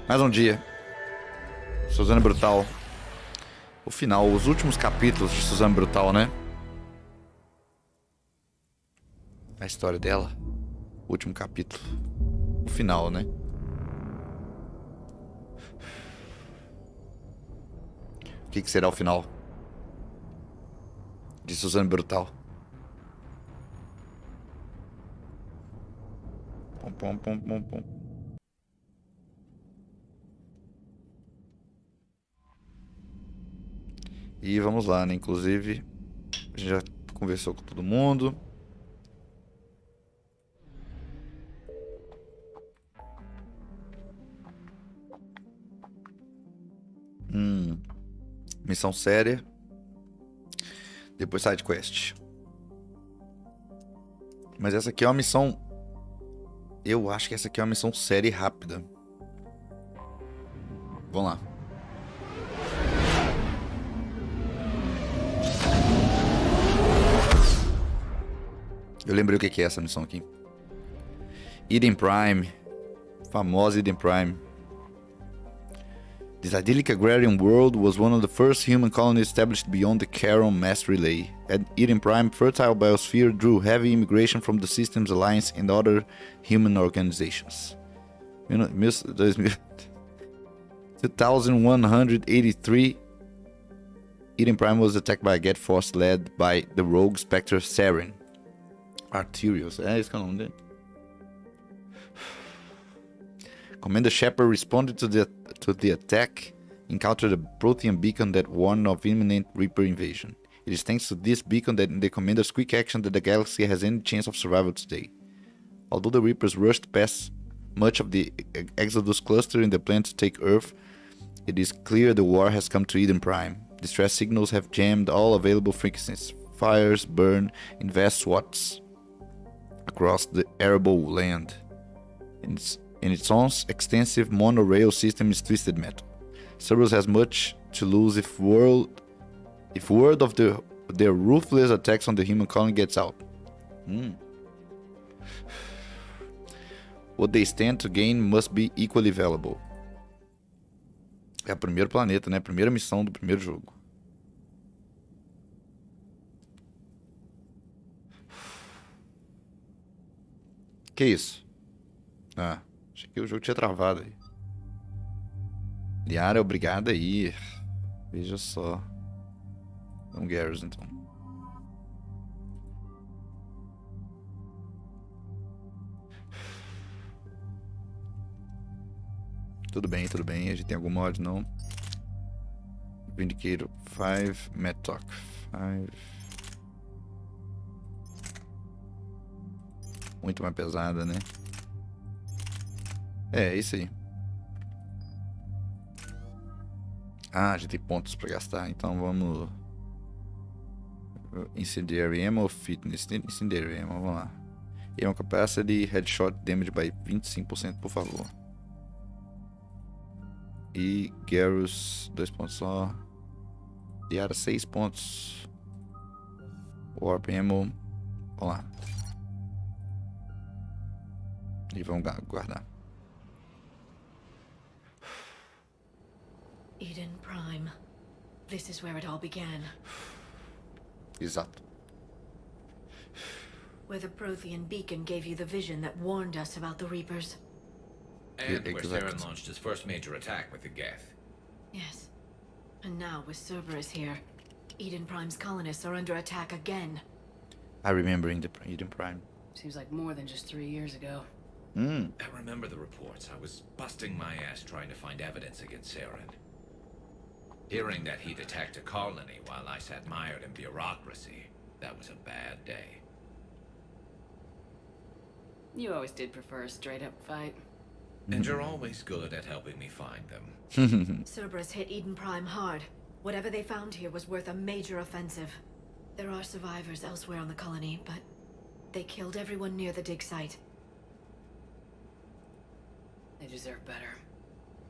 Mais um dia. Suzanne Brutal. O final, os últimos capítulos de Suzanne Brutal, né? A história dela. O último capítulo. O final, né? O que será o final de Suzanne Brutal? Pom, pom, pom, pom, pom. E vamos lá, né? Inclusive, a gente já conversou com todo mundo. Missão séria. Depois side quest. Mas essa aqui é uma missão... Eu acho que essa aqui é uma missão séria e rápida. Vamos lá. Eu lembrei o que é essa missão aqui. Eden Prime. Famosa Eden Prime. This idyllic agrarian world was one of the first human colonies established beyond the Charon mass relay. At Eden Prime, fertile biosphere drew heavy immigration from the Systems Alliance and other human organizations. 2183, Eden Prime was attacked by a Get force led by the rogue Spectre Saren. Arterios, é esse que é o nome dele. Commander Shepard responded to the attack, encountered a Protean beacon that warned of imminent Reaper invasion. It is thanks to this beacon that in the Commander's quick action that the galaxy has any chance of survival today. Although the Reapers rushed past much of the Exodus cluster in the plan to take Earth, it is clear the war has come to Eden Prime. Distress signals have jammed all available frequencies. Fires burn in vast swaths across the arable land. In its own extensive monorail system is twisted metal. Cerberus has much to lose if word of their ruthless attacks on the human colony gets out. What they stand to gain must be equally valuable. É o primeiro planeta, né? Primeira missão do primeiro jogo. Que isso? Ah, achei que o jogo tinha travado aí. Liara é obrigada a ir. Veja só. Vamos, Garrus, então. Tudo bem, tudo bem. A gente tem algum mod, não? Vindicator 5, Metalk 5. Muito mais pesada, né? É isso aí. Ah, a gente tem pontos pra gastar, então vamos... Incendiary Ammo ou Fitness? Incendiary Ammo, vamos lá. Ammo Capacity, Headshot Damage by 25%, por favor. E Garrus, 2 pontos só. Diara, 6 pontos. Warp Ammo, vamos lá. E vamos guardar. Eden Prime. This is where it all began. Exato. Where the Prothean beacon gave you the vision that warned us about the Reapers. And where Saren launched his first major attack with the Geth. Yes. And now with Cerberus here, Eden Prime's colonists are under attack again. I remember in the Eden Prime. Seems like more than just 3 years ago. I remember the reports. I was busting my ass trying to find evidence against Saren. Hearing that he'd attacked a colony while I sat mired in bureaucracy, that was a bad day. You always did prefer a straight-up fight. And you're always good at helping me find them. Cerberus hit Eden Prime hard. Whatever they found here was worth a major offensive. There are survivors elsewhere on the colony, but they killed everyone near the dig site. They deserve better.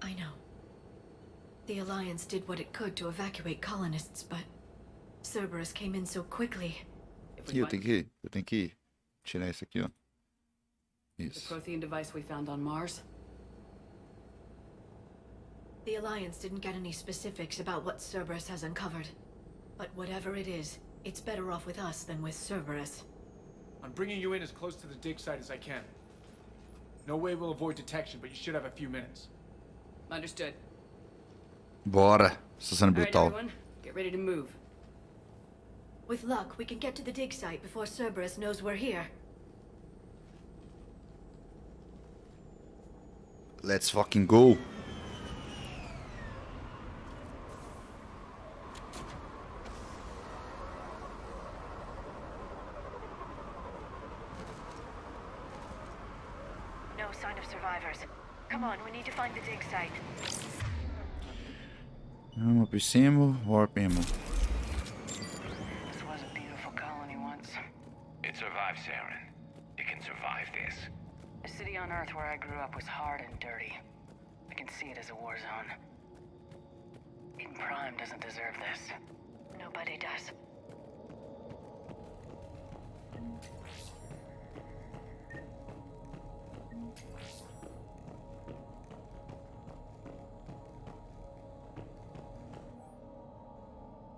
I know. The Alliance did what it could to evacuate colonists, but Cerberus came in so quickly. Aqui, eu tenho que tirar isso aqui, ó. The Isso. Prothean device we found on Mars? The Alliance didn't get any specifics about what Cerberus has uncovered. But whatever it is, it's better off with us than with Cerberus. I'm bringing you in as close to the dig site as I can. No way we'll avoid detection, but you should have a few minutes. Understood. Bora, Suzanne All right, Brutal. everyone, get ready to move. With luck, we can get to the dig site before Cerberus knows we're here. Let's fucking go. No sign of survivors. Come on, we need to find the dig site. Vamos por cima, warpemos. This was a beautiful colony once. It survived, Saren. It can survive this. The city on Earth where I grew up was hard and dirty. I can see it as a war zone. Eden Prime doesn't deserve this. Nobody does.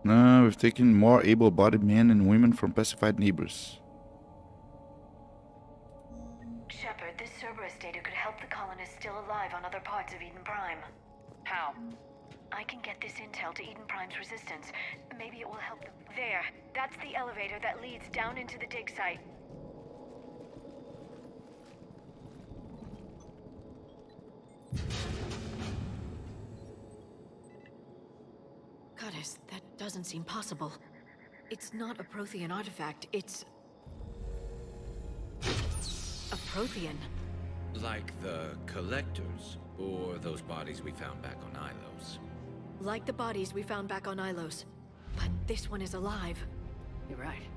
No, we've taken more able-bodied men and women from pacified neighbors. Shepard, this Cerberus data could help the colonists still alive on other parts of Eden Prime. How? I can get this intel to Eden Prime's resistance. Maybe it will help them. There. That's the elevator that leads down into the dig site. Goddess, that doesn't seem possible. It's not a Prothean artifact, it's... a Prothean. Like the collectors, or those bodies we found back on Ilos. Like the bodies we found back on Ilos. But this one is alive. You're right.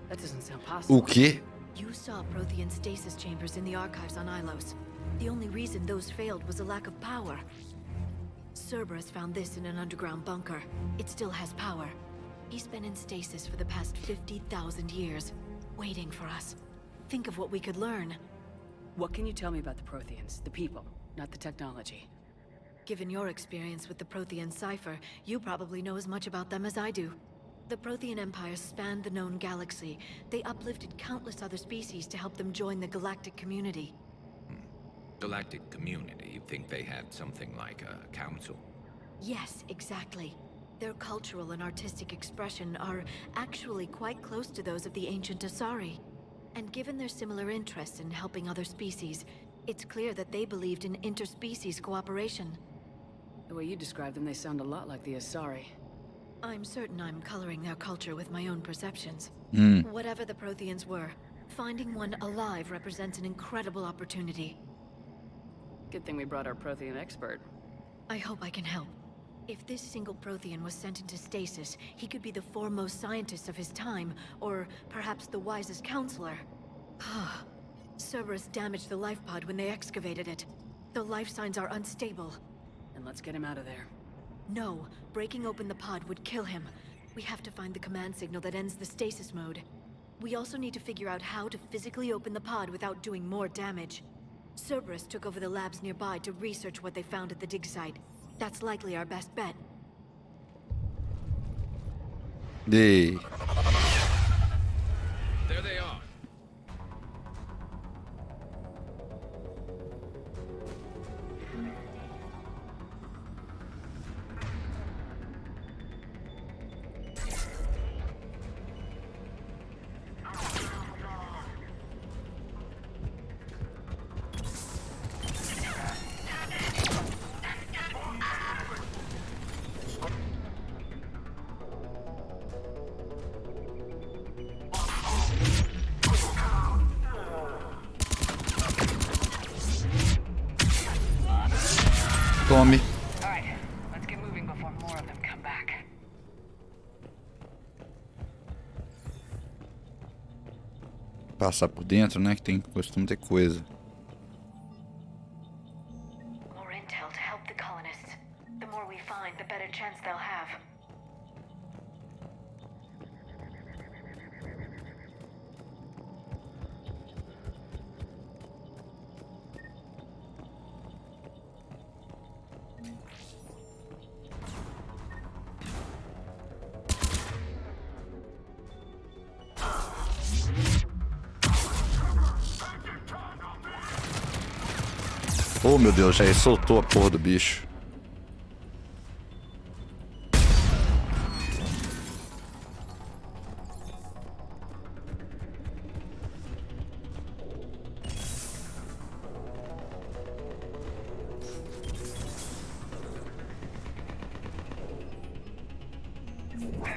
That doesn't sound possible. O quê? You saw Prothean stasis chambers in the archives on Ilos. The only reason those failed was a lack of power. Cerberus found this in an underground bunker. It still has power. He's been in stasis for the past 50,000 years, waiting for us. Think of what we could learn. What can you tell me about the Protheans? The people, not the technology. Given your experience with the Prothean cipher, you probably know as much about them as I do. The Prothean Empire spanned the known galaxy. They uplifted countless other species to help them join the galactic community. Galactic community, you think they had something like a council? Yes, exactly. Their cultural and artistic expression are actually quite close to those of the ancient Asari. And given their similar interests in helping other species, it's clear that they believed in interspecies cooperation. The way you describe them, they sound a lot like the Asari. I'm certain I'm coloring their culture with my own perceptions. Whatever the Protheans were, finding one alive represents an incredible opportunity. Good thing we brought our Prothean expert. I hope I can help. If this single Prothean was sent into stasis, he could be the foremost scientist of his time, or perhaps the wisest counselor. Cerberus damaged the life pod when they excavated it. The life signs are unstable. And let's get him out of there. No, breaking open the pod would kill him. We have to find the command signal that ends the stasis mode. We also need to figure out how to physically open the pod without doing more damage. Cerberus took over the labs nearby to research what they found at the dig site. That's likely our best bet. Ei. There they are. Tome. All right, let's get moving before more of them come back. Passar por dentro, né? Que tem costuma ter coisa. More intel to help the colonists. The more we find, the better chance they'll have. Oh, meu Deus, já soltou a porra do bicho.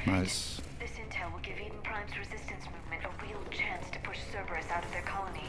Mas... This intel will give Eden Prime's resistance movement a real chance to push Cerberus out of their colony.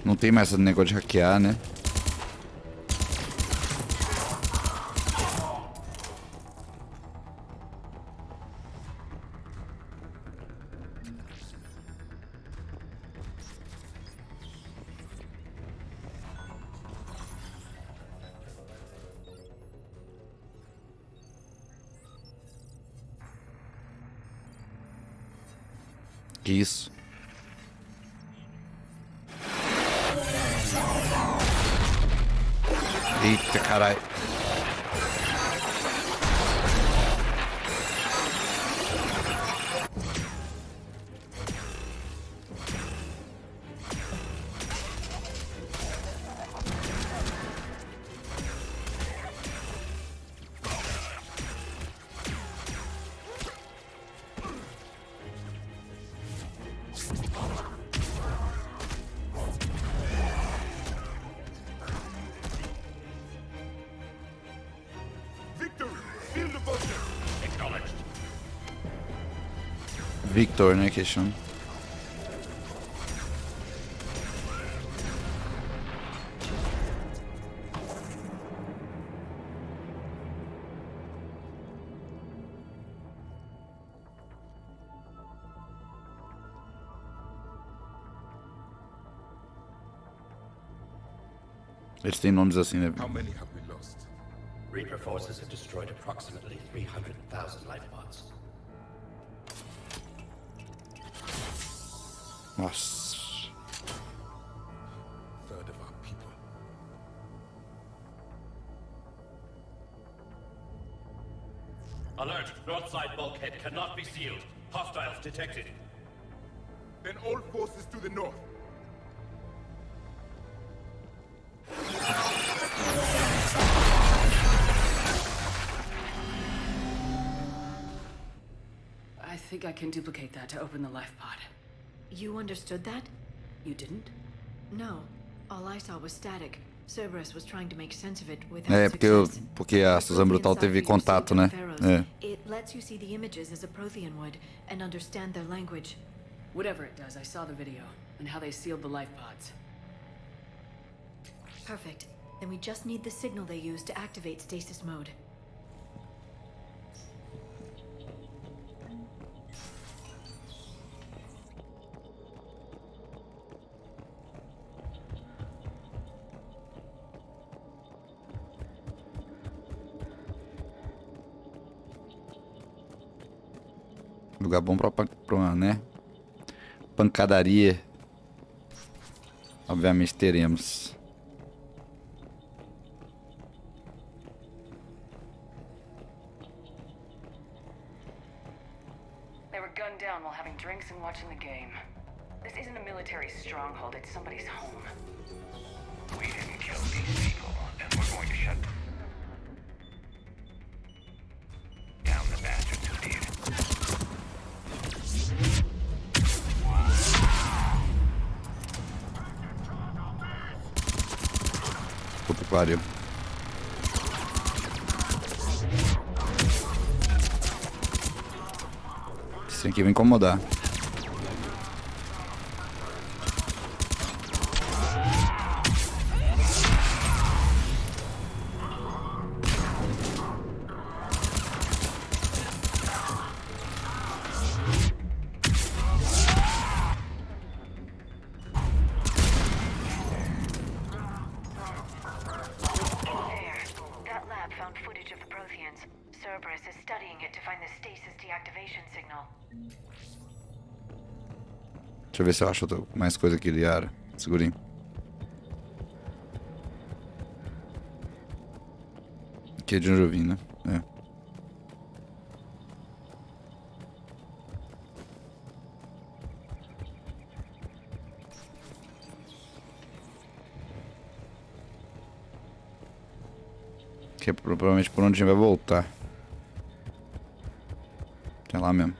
Não tem mais esse negócio de hackear, né? Que isso? Eita, caralho. Victor, né, que chama. Eles têm nomes assim, né? How many have we lost? Reaper forces have destroyed approximately 300,000 life pods. Nossa. Third of our people. Alert! North side bulkhead cannot be sealed. Hostiles detected. Then all forces to the north. I think I can duplicate that to open the life pod. You understood that? You didn't? No. All I saw was static. Cerberus was trying to make sense of it without É, success. porque a Suzanne Brutal teve contato, né? É. It lets you see the images as a Prothean would and understand their language. Whatever it does, I saw the video and how they sealed the life pods. Perfect. Then we just need the signal they use to activate stasis mode. Lugar bom pra uma, né? Pancadaria. Obviamente teremos. They were gunned down while having drinks and watching the game. This isn't a military stronghold, it's somebody's home. We didn't kill these people, and we're going to shut down the bastards who did. Puta que pariu. Esse aqui vai incomodar. That lab found footage of the Prothean Protheans. Cerberus is studying it to find the stasis deactivation signal. Deixa eu ver se eu acho mais coisa aqui, Liara. Segurinho. Aqui é de onde eu vim, né? É. Que é provavelmente por onde a gente vai voltar. É lá mesmo.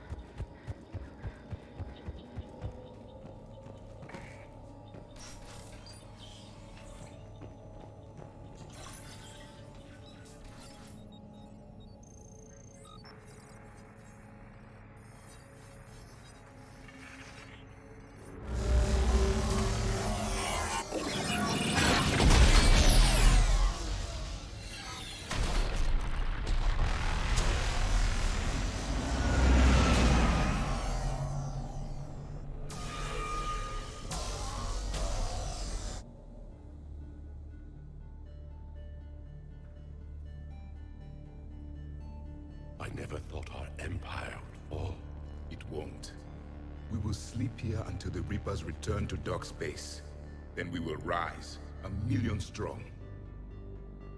I never thought our empire would fall. It won't. We will sleep here until the Reapers return to dark space. Then we will rise, 1,000,000 strong.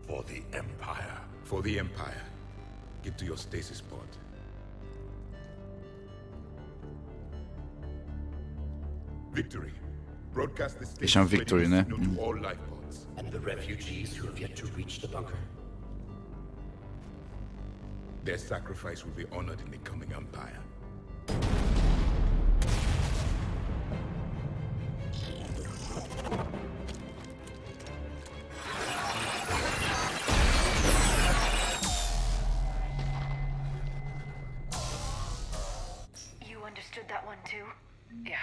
For the Empire. For the Empire. Get to your stasis pod. Victory. Broadcast the Eles chamam stasis Victory, readiness né? signal to all life pods. And the refugees who have yet to reach the bunker. Their sacrifice will be honored in the coming Empire. You understood that one too? Yeah.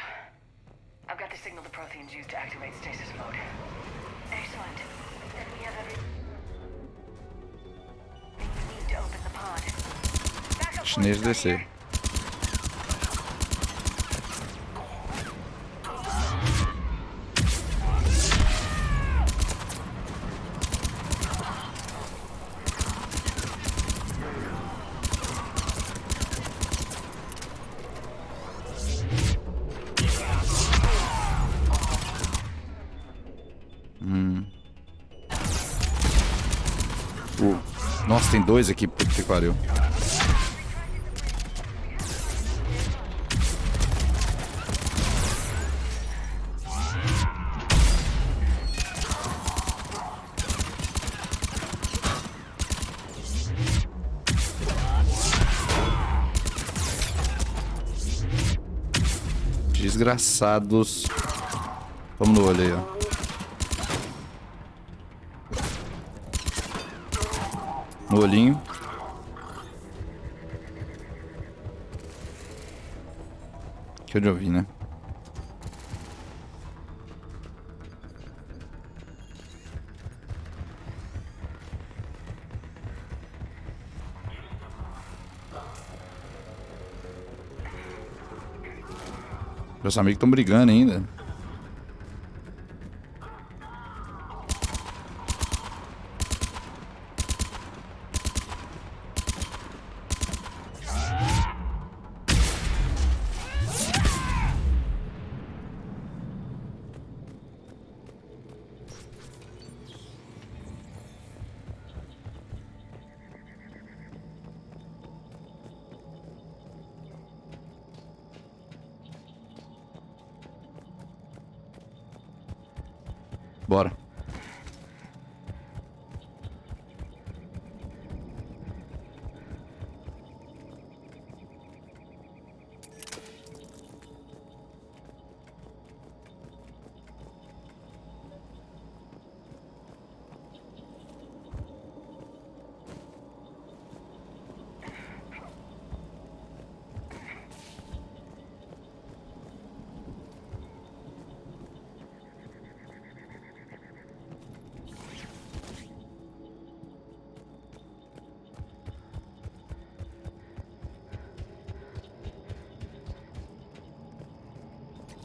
I've got the signal the Protheans use to activate stasis mode. Excellent. Then we have everything we need to open the pod. Backup Chinês forces are descer. here. Nossa, tem dois aqui, puta que pariu. Desgraçados. Vamos no olho aí, ó. No olhinho. Que eu já vi, né? Meus amigos estão brigando ainda. Bora.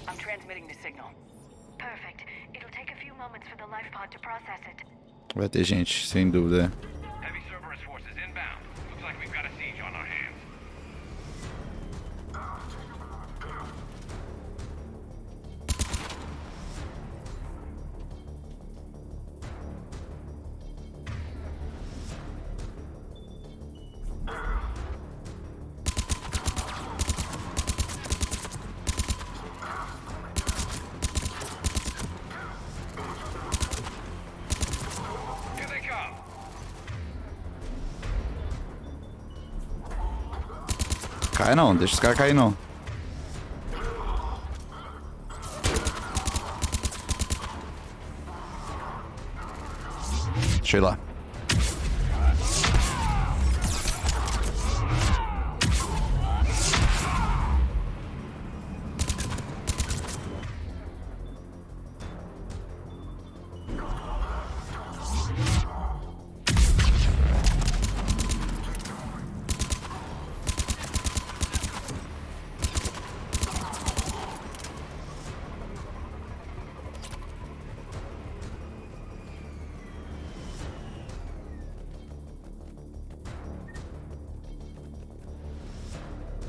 I'm transmitting the signal. Perfect. It'll take a few moments for the life pod to process it. Vai ter gente, sem dúvida. Heavy Cerber Cerberus forces inbound. Looks like we've got a siege on our hands. Here they come. Cai não, deixa os caras cair não. Deixa eu ir lá.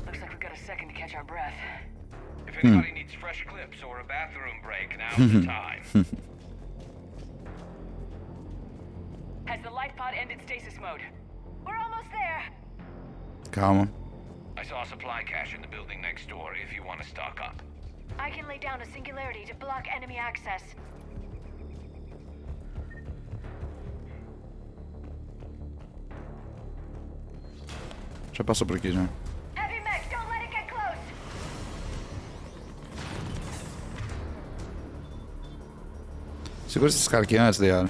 Looks like we've got a second to catch our breath. If anybody needs fresh clips or a bathroom break, now's the time. Has the life pod ended stasis mode? We're almost there. Calma. I saw a supply cache in the building next door if you want to stock up. I can lay down a singularity to block enemy access. Já passou por aqui já. Heavy mech, don't let it get close. Segura esses caras aqui antes, Leara.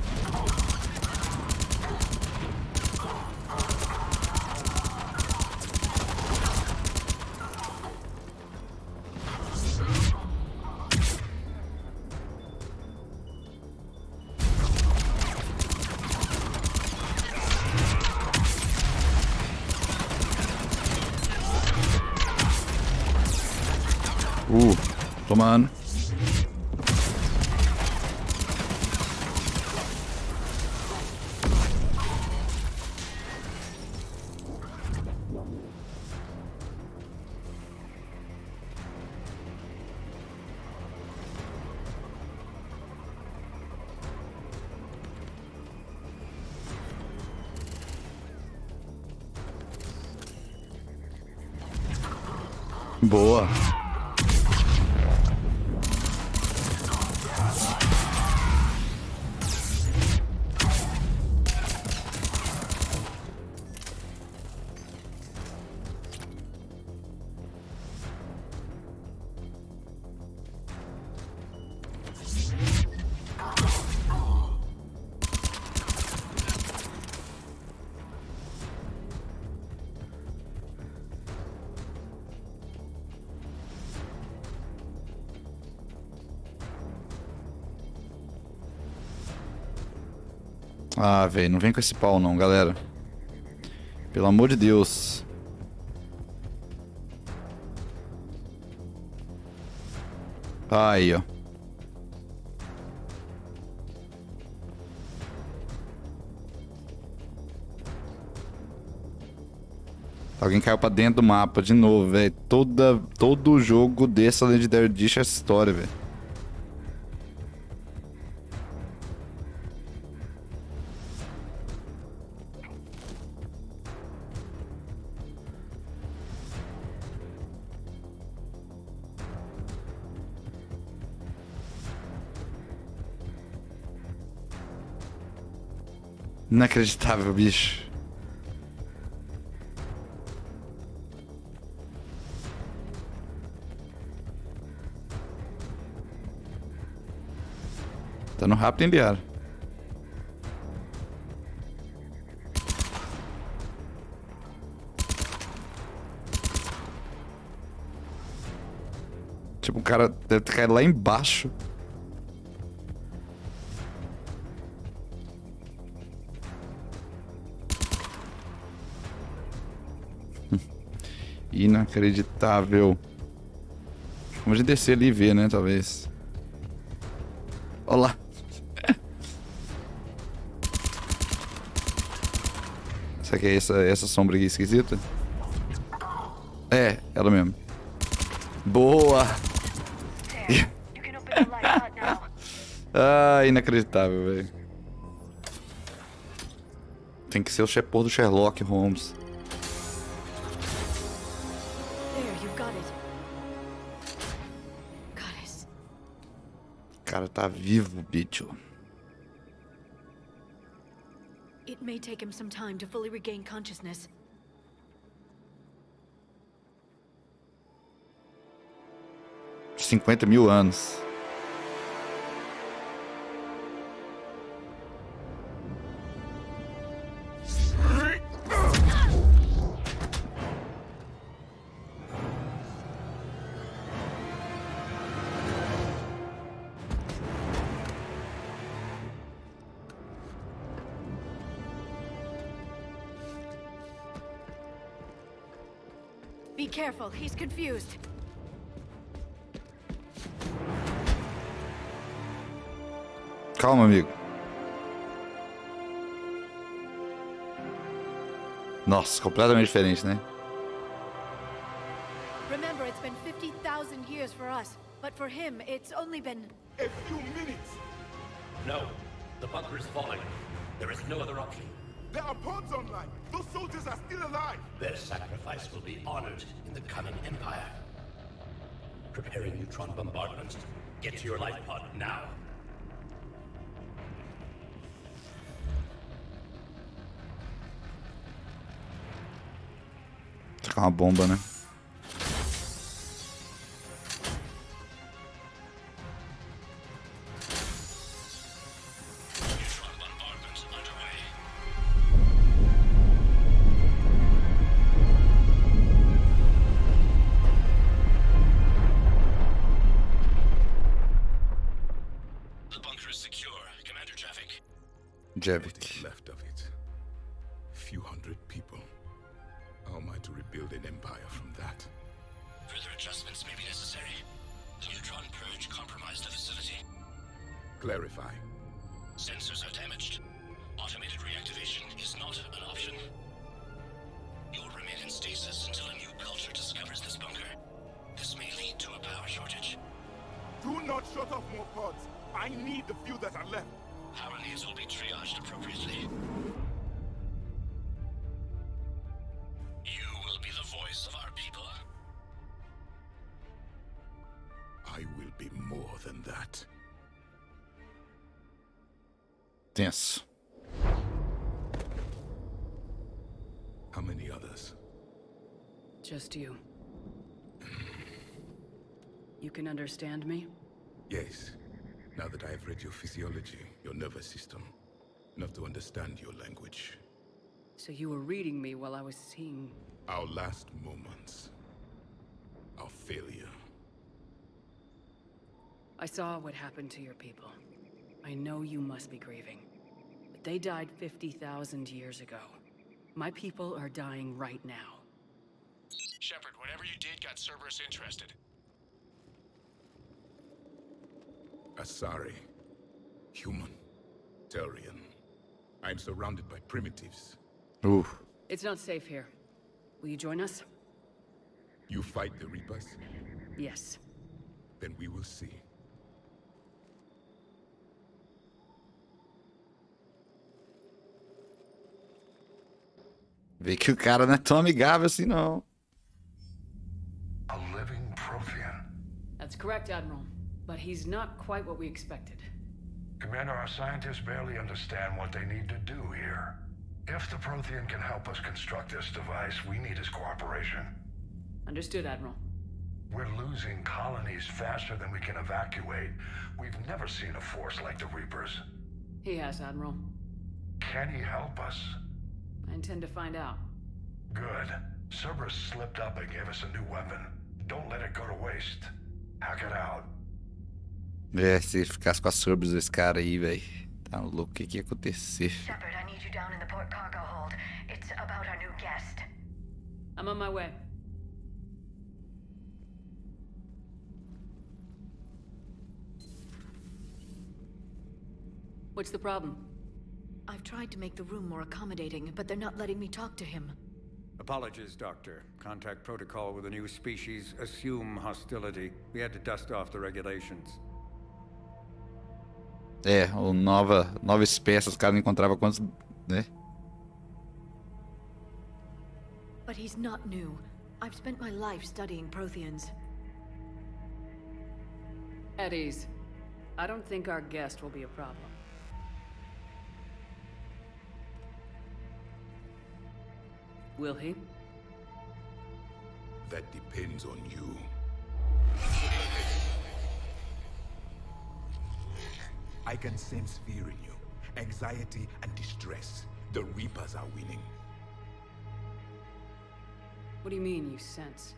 Tomando. Boa. Ah, velho, não vem com esse pau não, galera. Pelo amor de Deus. Aí, ó. Alguém caiu pra dentro do mapa de novo, velho. Todo jogo dessa Legendary Edition é essa história, velho. Inacreditável, bicho. Tá no rápido enviar. Tipo, o cara deve ter caído lá embaixo. Inacreditável. Vamos descer ali e ver, né? Talvez. Olha lá. Será que é essa sombra aqui esquisita? É, ela mesmo. Boa! You can open the light hut now. Ah, inacreditável, velho. Tem que ser o chefão do Sherlock Holmes. There, you've got it. Goddess. O cara tá vivo, bicho. It may take him some time to fully regain consciousness. $50.000 anos. Be careful, he's confused. Calma, amigo. Nossa, completamente diferente, né? Remember, it's been 50,000 years for us, but for him, it's only been... A few minutes! No, the bunker is falling. There is no other option. There are pods online! Those soldiers are still alive! Their sacrifice will be honored in the coming empire. Preparing neutron bombardment. Get to your life pod now. Tacar uma bomba, né? Javik. Left of it. Few hundred people. How am I to rebuild an empire from that? Further adjustments may be necessary. The neutron purge compromised the facility. Clarify. Sensors are damaged. Automated reactivation is not an option. You'll remain in stasis until a new culture discovers this bunker. This may lead to a power shortage. Do not shut off more pods. I need the few that are left. Power needs will be triaged appropriately. You will be the voice of our people. I will be more than that. Tenso. How many others? Just you. You can understand me? Yes. Now that I have read your physiology, your nervous system, enough to understand your language. So you were reading me while I was seeing... Our last moments. Our failure. I saw what happened to your people. I know you must be grieving. But they died 50,000 years ago. My people are dying right now. Shepard, whatever you did got Cerberus interested. Asari. Human. Turian. I'm surrounded by primitives. Ooh. It's not safe here. Will you join us? You fight the Reapers? Yes. Then we will see. Vê que o cara não é tão amigável assim, não. A living Prothean. That's correct, Admiral. But he's not quite what we expected. Commander, our scientists barely understand what they need to do here. If the Prothean can help us construct this device, we need his cooperation. Understood, Admiral. We're losing colonies faster than we can evacuate. We've never seen a force like the Reapers. He has, Admiral. Can he help us? I intend to find out. Good. Cerberus slipped up and gave us a new weapon. Don't let it go to waste. Hack it out. É, se ele ficasse com a Cerberus esse cara aí, velho. Tá louco, o que que ia acontecer? Shepard, I need you down in the port cargo hold. It's about our new guest. I'm on my way. What's the problem? I've tried to make the room more accommodating, but they're not letting me talk to him. Apologies, Doctor. Contact protocol with a new species. Assume hostility. We had to dust off the regulations. O nova espécie, os caras encontravam quantos, né? But he's not new. I've spent my life studying Protheans. At ease. I don't think our guest will be a problem. Will he? That depends on you. I can sense fear in you, anxiety and distress. The Reapers are winning. What do you mean, you sense?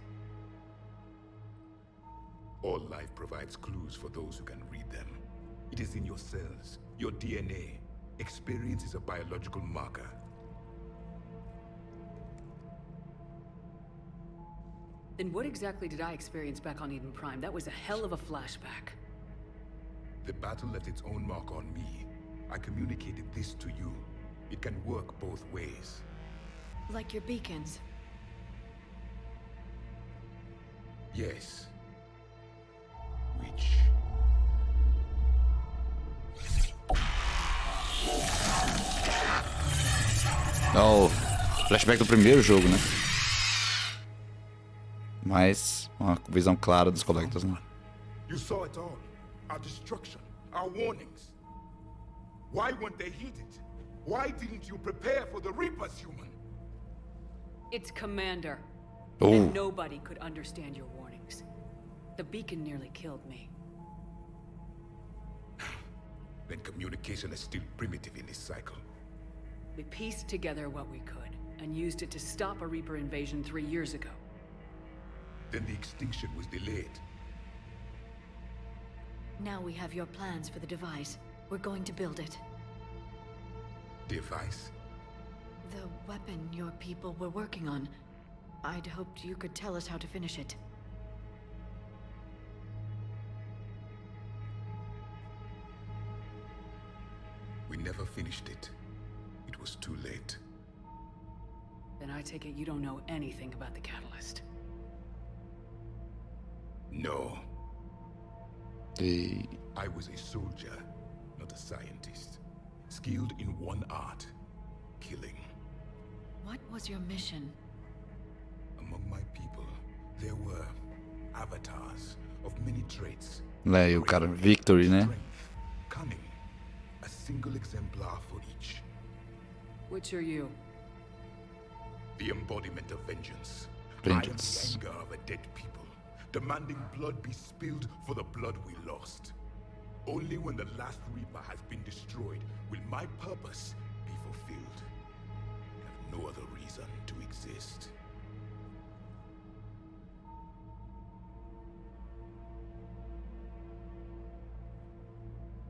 All life provides clues for those who can read them. It is in your cells, your DNA. Experience is a biological marker. Then what exactly did I experience back on Eden Prime? That was a hell of a flashback. The battle left its own mark on me. I communicated this to you. It can work both ways. Like your beacons. Yes. Which... Flashback do primeiro jogo, né? Mas uma visão clara dos Collectors, né? You saw it all. Our destruction, our warnings. Why weren't they heeded? Why didn't you prepare for the Reapers, human? It's Commander. Oh. And nobody could understand your warnings. The beacon nearly killed me. Then communication is still primitive in this cycle. We pieced together what we could, and used it to stop a Reaper invasion 3 years ago. Then the extinction was delayed. Now we have your plans for the device. We're going to build it. Device? The weapon your people were working on. I'd hoped you could tell us how to finish it. We never finished it. It was too late. Then I take it you don't know anything about the catalyst. No. E... I was a soldier, not a scientist. Skilled in one art, killing. What was your mission? Among my people, there were avatars of many traits. Lá, e o cara, Victory, né? Strength, cunning. A single exemplar for each. Which are you? The embodiment of vengeance. Vengeance. I am the anger of a dead people, demanding blood be spilled for the blood we lost. Only when the last Reaper has been destroyed will my purpose be fulfilled. I have no other reason to exist.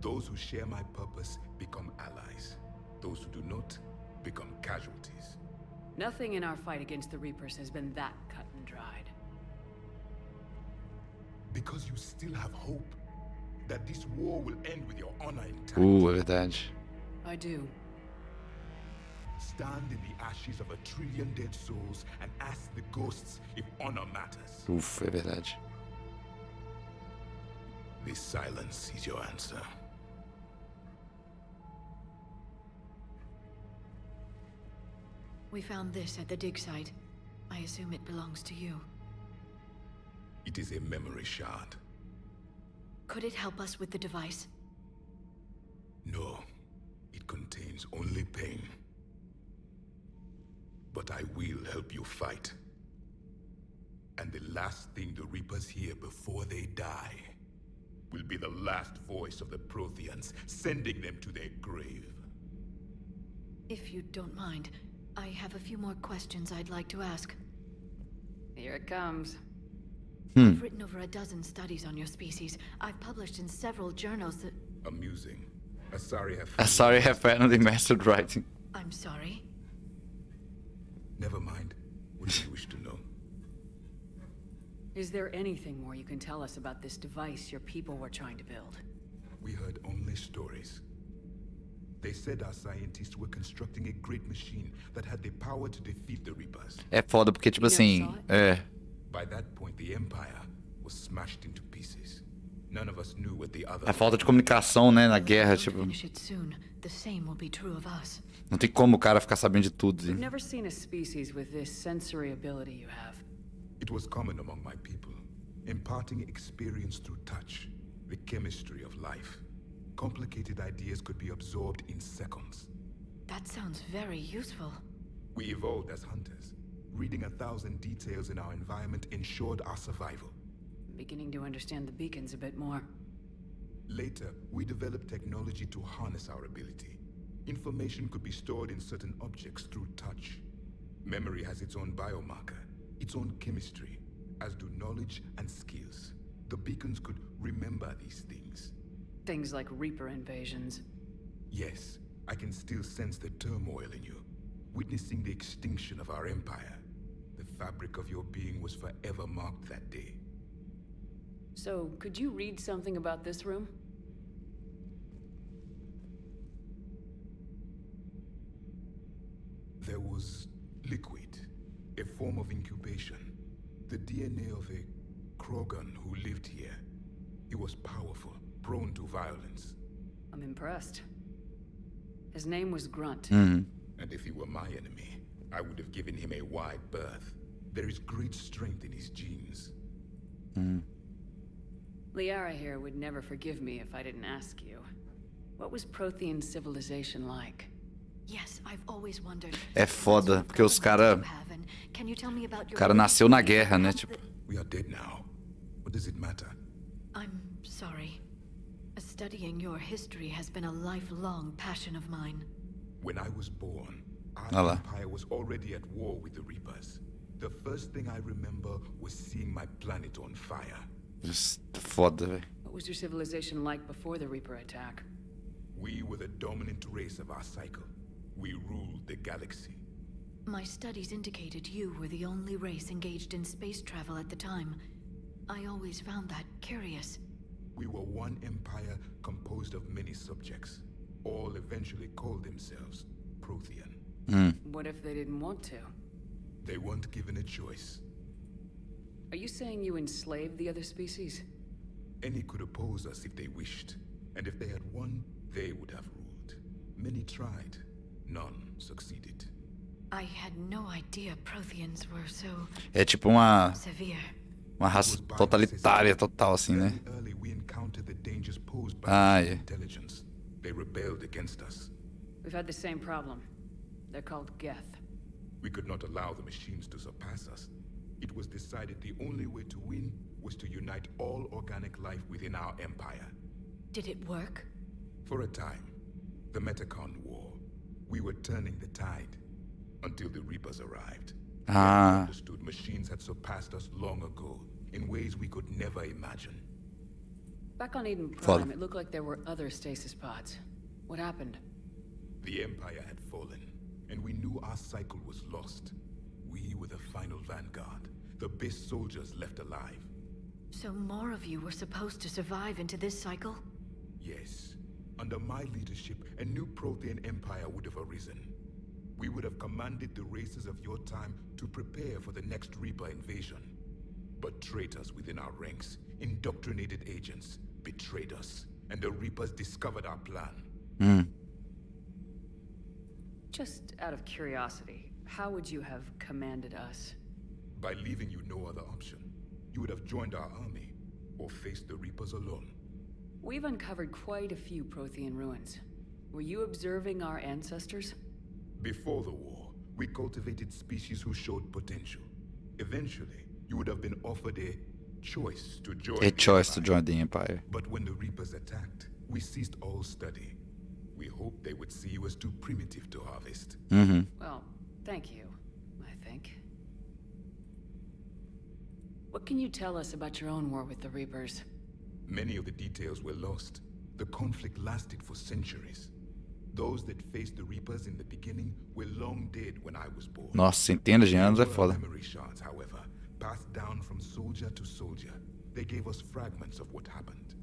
Those who share my purpose become allies. Those who do not become casualties. Nothing in our fight against the Reapers has been that cut and dried. Because you still have hope that this war will end with your honor intact. É verdade. I do. Stand in the ashes of 1 trillion dead souls and ask the ghosts if honor matters. É verdade. This silence is your answer. We found this at the dig site. I assume it belongs to you. It is a memory shard. Could it help us with the device? No, it contains only pain. But I will help you fight. And the last thing the Reapers hear before they die will be the last voice of the Protheans, sending them to their grave. If you don't mind, I have a few more questions I'd like to ask. Here it comes. I've written over a dozen studies on your species. I've published in several journals that... Amusing. Asari have finally mastered writing. I'm sorry? Never mind. What do you wish to know? Is there anything more you can tell us about this device your people were trying to build? We heard only stories. They said our scientists were constructing a great machine that had the power to defeat the Reapers. É foda porque, tipo assim, By that point, the Empire was smashed into pieces. None of us knew what the other. a falta de comunicação, né, na guerra, tipo, Finish it soon. The same will be true of us. não tem como o cara ficar sabendo de tudo. I've never seen a species with this sensory ability you have. It was common among my people, imparting experience through touch, the chemistry of life. Complicated ideas could be absorbed in seconds. That sounds very useful. We evolved as hunters. Reading 1,000 details in our environment ensured our survival. Beginning to understand the beacons a bit more. Later, we developed technology to harness our ability. Information could be stored in certain objects through touch. Memory has its own biomarker, its own chemistry, as do knowledge and skills. The beacons could remember these things. Things like Reaper invasions. Yes, I can still sense the turmoil in you, witnessing the extinction of our empire. The fabric of your being was forever marked that day. So, could you read something about this room? There was liquid, a form of incubation. The DNA of a Krogan who lived here. He was powerful, prone to violence. I'm impressed. His name was Grunt. And if he were my enemy, I would have given him a wide berth. There is great strength in his genes. Liara here would never forgive me if I didn't ask you. What was Prothean civilization like? Yes, I've always wondered. É foda, porque os cara nasceu na guerra, né, tipo. We are dead now. What does it matter? I'm sorry. Studying your history has been a lifelong passion of mine. When I was born, our empire was already at war with the Reapers. The first thing I remember was seeing my planet on fire. Foda, velho. What was your civilization like before the Reaper attack? We were the dominant race of our cycle. We ruled the galaxy. My studies indicated you were the only race engaged in space travel at the time. I always found that curious. We were one empire composed of many subjects. All eventually called themselves Prothean. What if they didn't want to? They weren't given a choice. Are you saying you enslaved the other species? Any could oppose us if they wished. And if they had won, they would have ruled. Many tried. None succeeded. I had no idea Protheans were so É tipo uma severe. raça totalitária total, assim, né? Early we encountered the dangers posed by intelligence. They rebelled against us. We've had the same problem. They're called Geth. We could not allow the machines to surpass us. It was decided the only way to win was to unite all organic life within our empire. Did it work? For a time. The Metacon War. We were turning the tide. Until the Reapers arrived. We understood machines had surpassed us long ago, in ways we could never imagine. Back on Eden Prime, it looked like there were other stasis pods. What happened? The Empire had fallen, and we knew our cycle was lost. We were the final vanguard, the best soldiers left alive. So more of you were supposed to survive into this cycle? Yes. Under my leadership, a new Prothean empire would have arisen. We would have commanded the races of your time to prepare for the next Reaper invasion. But traitors within our ranks, indoctrinated agents, betrayed us, and the Reapers discovered our plan. Just out of curiosity, how would you have commanded us? By leaving you no other option. You would have joined our army, or faced the Reapers alone. We've uncovered quite a few Prothean ruins. Were you observing our ancestors? Before the war, we cultivated species who showed potential. Eventually, you would have been offered a choice to join the Empire. But when the Reapers attacked, we ceased all study. We hoped they would see you as too primitive to harvest. Well, thank you, I think. What can you tell us about your own war with the Reapers? Many of the details were lost. The conflict lasted for centuries. Those that faced the Reapers in the beginning were long dead when I was born. Nossa, centenas de anos é foda. Memory shards, however, passed down from soldier to soldier. They gave us fragments of what happened.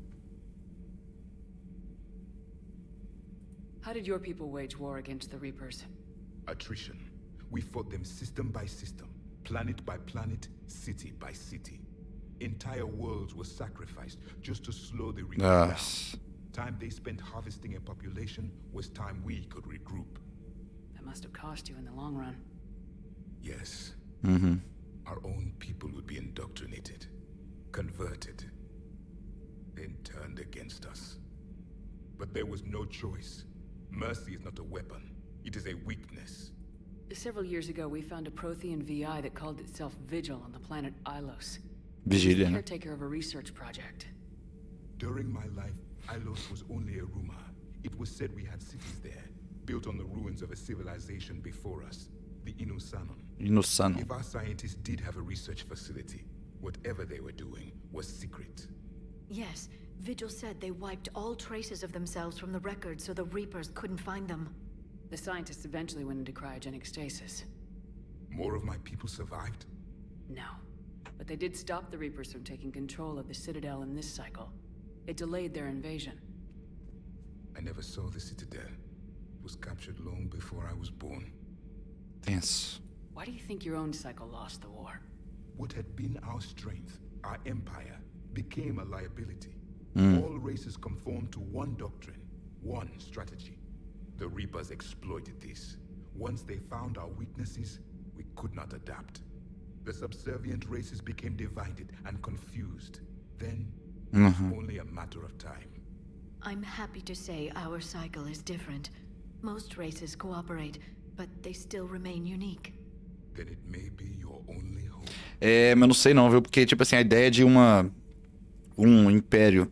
How did your people wage war against the Reapers? Attrition. We fought them system by system, planet by planet, city by city. Entire worlds were sacrificed just to slow the Reapers down. Time they spent harvesting a population was time we could regroup. That must have cost you in the long run. Yes. Our own people would be indoctrinated, converted, then turned against us. But there was no choice. Mercy is not a weapon. It is a weakness. Several years ago, we found a Prothean VI that called itself Vigil on the planet Ilos. Vigília, né? Caretaker of a research project. During my life, Ilos was only a rumor. It was said we had cities there, built on the ruins of a civilization before us, the Inusanon. Inusanon. If our scientists did have a research facility, whatever they were doing was secret. Yes, Vigil said they wiped all traces of themselves from the records so the Reapers couldn't find them. The scientists eventually went into cryogenic stasis. More of my people survived? No. But they did stop the Reapers from taking control of the Citadel in this cycle. It delayed their invasion. I never saw the Citadel. It was captured long before I was born. Tenso. Why do you think your own cycle lost the war? What had been our strength, our empire, became a liability. All races conformed to one doctrine, one strategy. The Reapers exploited this. Once they found our weaknesses, we could not adapt. The subservient races became divided and confused. Then, it was only a matter of time. I'm happy to say our cycle is different. Most races cooperate, but they still remain unique. Then it may be your only hope. Mas eu não sei não, viu? Porque, tipo assim, a ideia de um império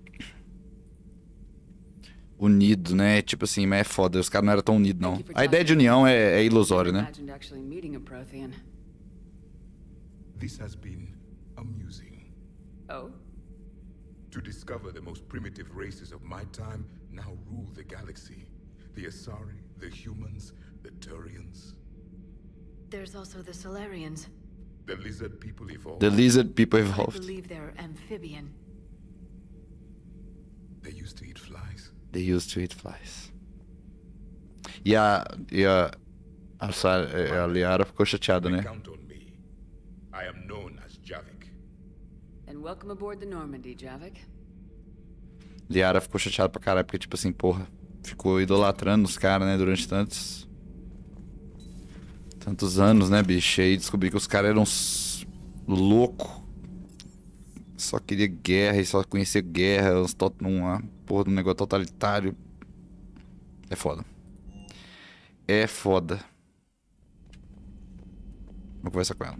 unido, né? Tipo assim, mas é foda. Os caras não eram tão unidos, não. A ideia de união é ilusória, né? This has been amusing. Oh? To discover the most primitive races of my time now rule the galaxy. The Asari, the humans, the Turians. There's also the Solarians. The lizard people evolved. The lizard people I evolved. believe they're amphibian. They used to eat flies. They used to eat flies. E a Liara ficou chateada, né? Count on me. I am known as Javik. And welcome aboard the Normandy, Javik. Liara ficou chateada pra caralho, porque, tipo assim, porra, ficou idolatrando os caras, né, durante tantos anos, né, bicho? E aí descobri que os caras eram loucos. Só queria guerra e só conhecia guerra, uma porra de um negócio totalitário. É foda. É foda. Vou conversar com ela.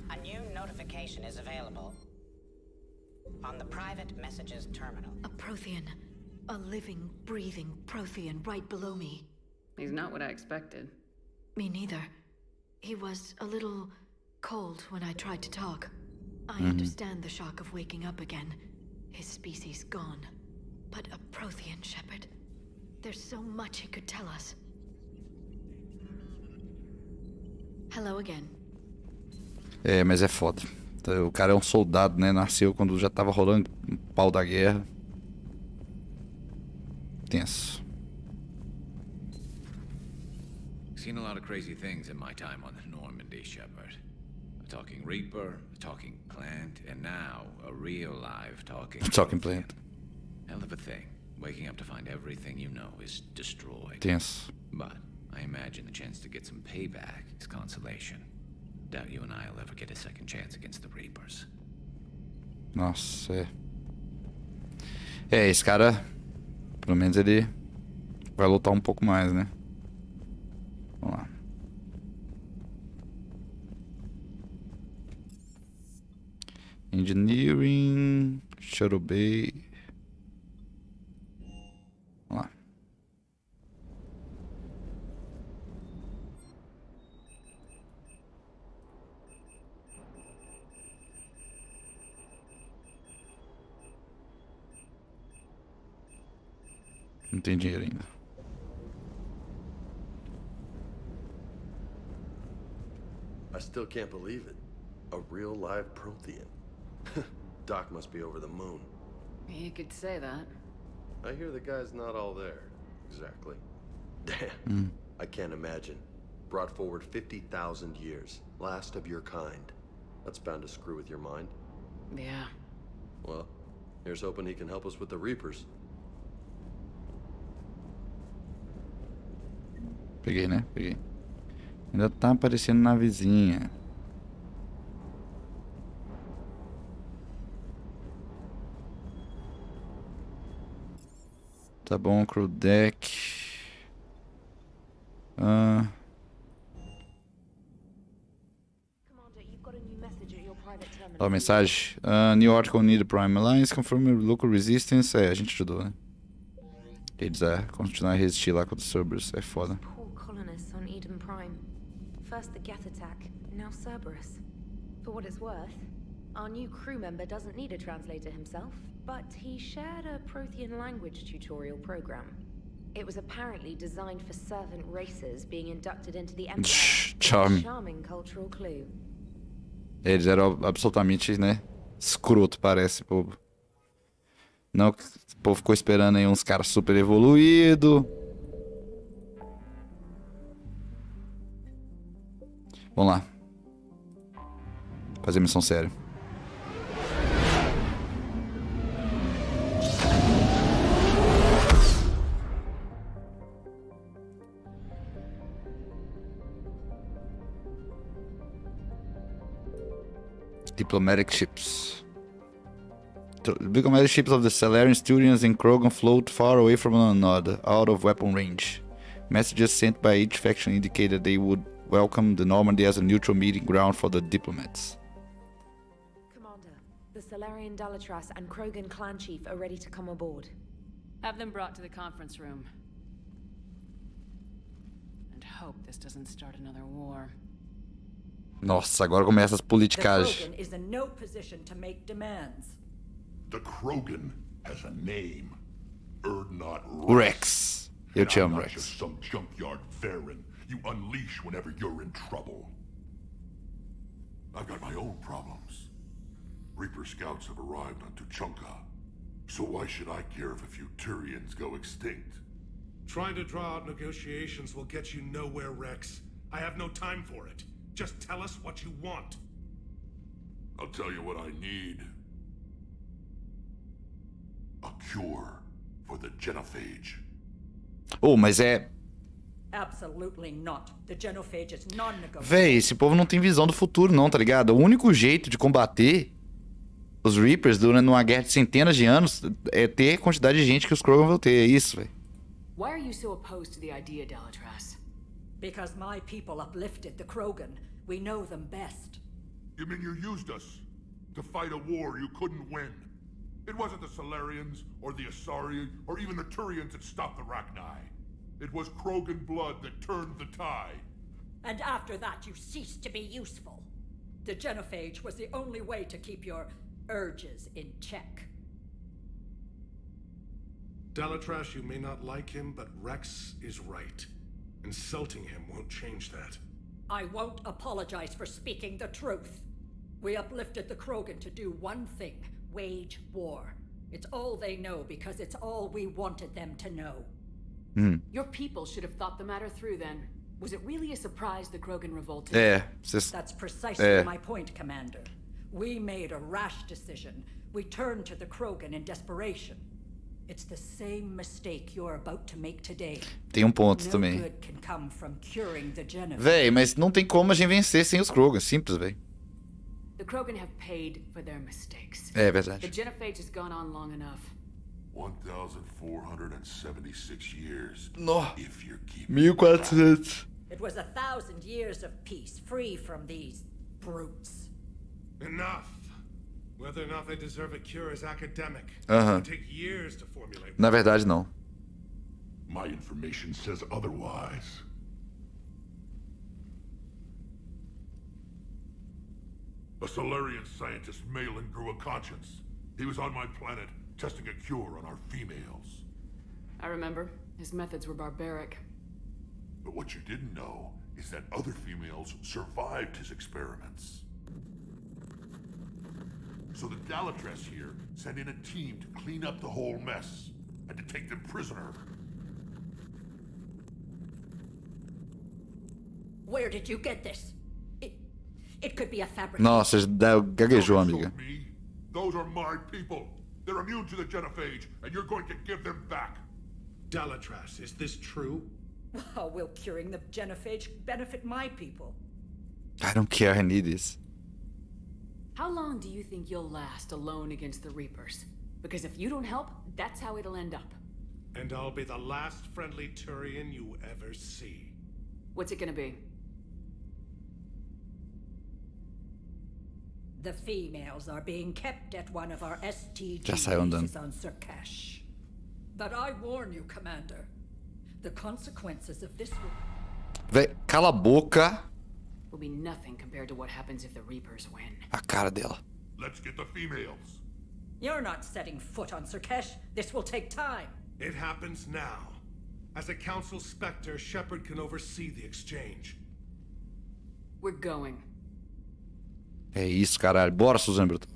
A new notification is available on the private messages terminal. A Prothean. A living, breathing Prothean right below me. He's not what I expected. Me neither. He was a little cold when I tried to talk. I understand the shock of waking up again. His species gone. But a Prothean shepherd. There's so much he could tell us. Hello again. É, mas é foda. O cara é um soldado, né? Nasceu quando já tava rolando o pau da guerra. Tenso. Seen a lot of crazy things in my time on the Normandy, Shepard. A talking Reaper, a talking plant, and now a real live talking plant. Hell of a thing. Waking up to find everything you know is destroyed. Tenso. But I imagine the chance to get some payback is consolation. Doubt you and I'll ever get a second chance against the Reapers. Nossa, é. É, esse cara, pelo menos ele vai lutar um pouco mais, né? Vamos lá. Engineering, Shuttle Bay. Vamos lá. Não tem dinheiro ainda. I still can't believe it. A real live Prothean. Doc must be over the moon. You could say that. I hear the guy's not all there. Exactly. Damn. I can't imagine. Brought forward 50,000 years. Last of your kind. That's bound to screw with your mind. Yeah. Well, here's hoping he can help us with the Reapers. Peguei, né? Peguei. Ainda tá aparecendo navezinha. Tá bom, crew deck. Ó, mensagem. New article needed prime alliance. Confirm local resistance. É, a gente ajudou, né? Eles continuar a resistir lá contra os Cerberus. É foda. Poor colonists on Eden Prime. First the Geth attack, now Cerberus. For what it's worth, our new crew member doesn't need a translator himself, but he shared a Prothean language tutorial program. It was apparently designed for servant races being inducted into the Empire. Charming cultural clue. Eles eram absolutamente, né? Escroto, parece, povo. Não, o povo ficou esperando aí uns caras super evoluídos. Vamos lá. Fazer missão séria. Diplomatic ships. The diplomatic ships of the Salarian, Sturians, and Krogan float far away from one another, out of weapon range. Messages sent by each faction indicated they would welcome the Normandy as a neutral meeting ground for the diplomats. Commander, the Salarian Dalatras and Krogan clan chief are ready to come aboard. Have them brought to the conference room. And hope this doesn't start another war. Nossa, agora começa as politicagens. The Krogan is in no position to make demands. The Krogan has a name. Erdnot Rex. Eu te amo, not Rex. Just some junkyard Varen you unleash whenever you're in trouble. I've got my own problems. Reaper scouts have arrived on Tuchanka. So why should I care if a few Turians go extinct? Trying to draw out negotiations will get you nowhere, Rex. I have no time for it. Just tell us what you want. I'll tell you what I need. A cure for the genophage. Oh, mas é... Absolutely not. The genophage is non-negotiable. Véi, esse povo não tem visão do futuro não, tá ligado? O único jeito de combater os Reapers durante uma guerra de centenas de anos é ter a quantidade de gente que os Krogan vão ter. É isso, véi. Why are you so opposed to the idea, Dalatras? Because my people uplifted the Krogan. We know them best. You mean you used us to fight a war you couldn't win? It wasn't the Salarians, or the Asari, or even the Turians that stopped the Rachni. It was Krogan blood that turned the tide. And after that, you ceased to be useful. The genophage was the only way to keep your urges in check. Dalatras, you may not like him, but Rex is right. Insulting him won't change that. I won't apologize for speaking the truth. We uplifted the Krogan to do one thing, wage war. It's all they know because it's all we wanted them to know. Your people should have thought the matter through then. Was it really a surprise the Krogan revolted? That's precisely my point, Commander. We made a rash decision. We turned to the Krogan in desperation. It's the same mistake you're about to make today. Tem ponto também. No good can come from curing the genophage. Véi, mas não tem como a gente vencer sem os Krogan. Simples, véi. The Krogan have paid for their mistakes. É verdade. The genophage has gone on long enough. 1,476 years. No. If you're keeping 1400. It was 1,000 years of peace, free from these brutes. Enough. Whether or not they deserve a cure is academic. It would take years to formulate. Na verdade, não. My information says otherwise. A Solarian scientist, Malin, grew a conscience. He was on my planet, testing a cure on our females. I remember. His methods were barbaric. But what you didn't know is that other females survived his experiments. So the Dalatress here sent in a team to clean up the whole mess and to take them prisoner. Where did you get this? It could be a fabric. Nossa, gaguejou, amiga. Those are my people. They're immune to the genophage, and you're going to give them back. Dalatrass, is this true? How will curing the genophage benefit my people? I don't care, I need this. How long do you think you'll last alone against the Reapers? Because if you don't help, that's how it'll end up. And I'll be the last friendly Turian you ever see. What's it gonna be? The females are being kept at one of our STG Já saiu andando. bases on Surkash. But I warn you, Commander. The consequences of this Véi, cala a boca. Will be nothing compared to what happens if the Reapers win. A cara dela. Let's get the females. You're not setting foot on Surkash. This will take time. It happens now. As a Council Spectre, Shepard can oversee the exchange. We're going. É isso, caralho. Bora, Suzanne Brutal.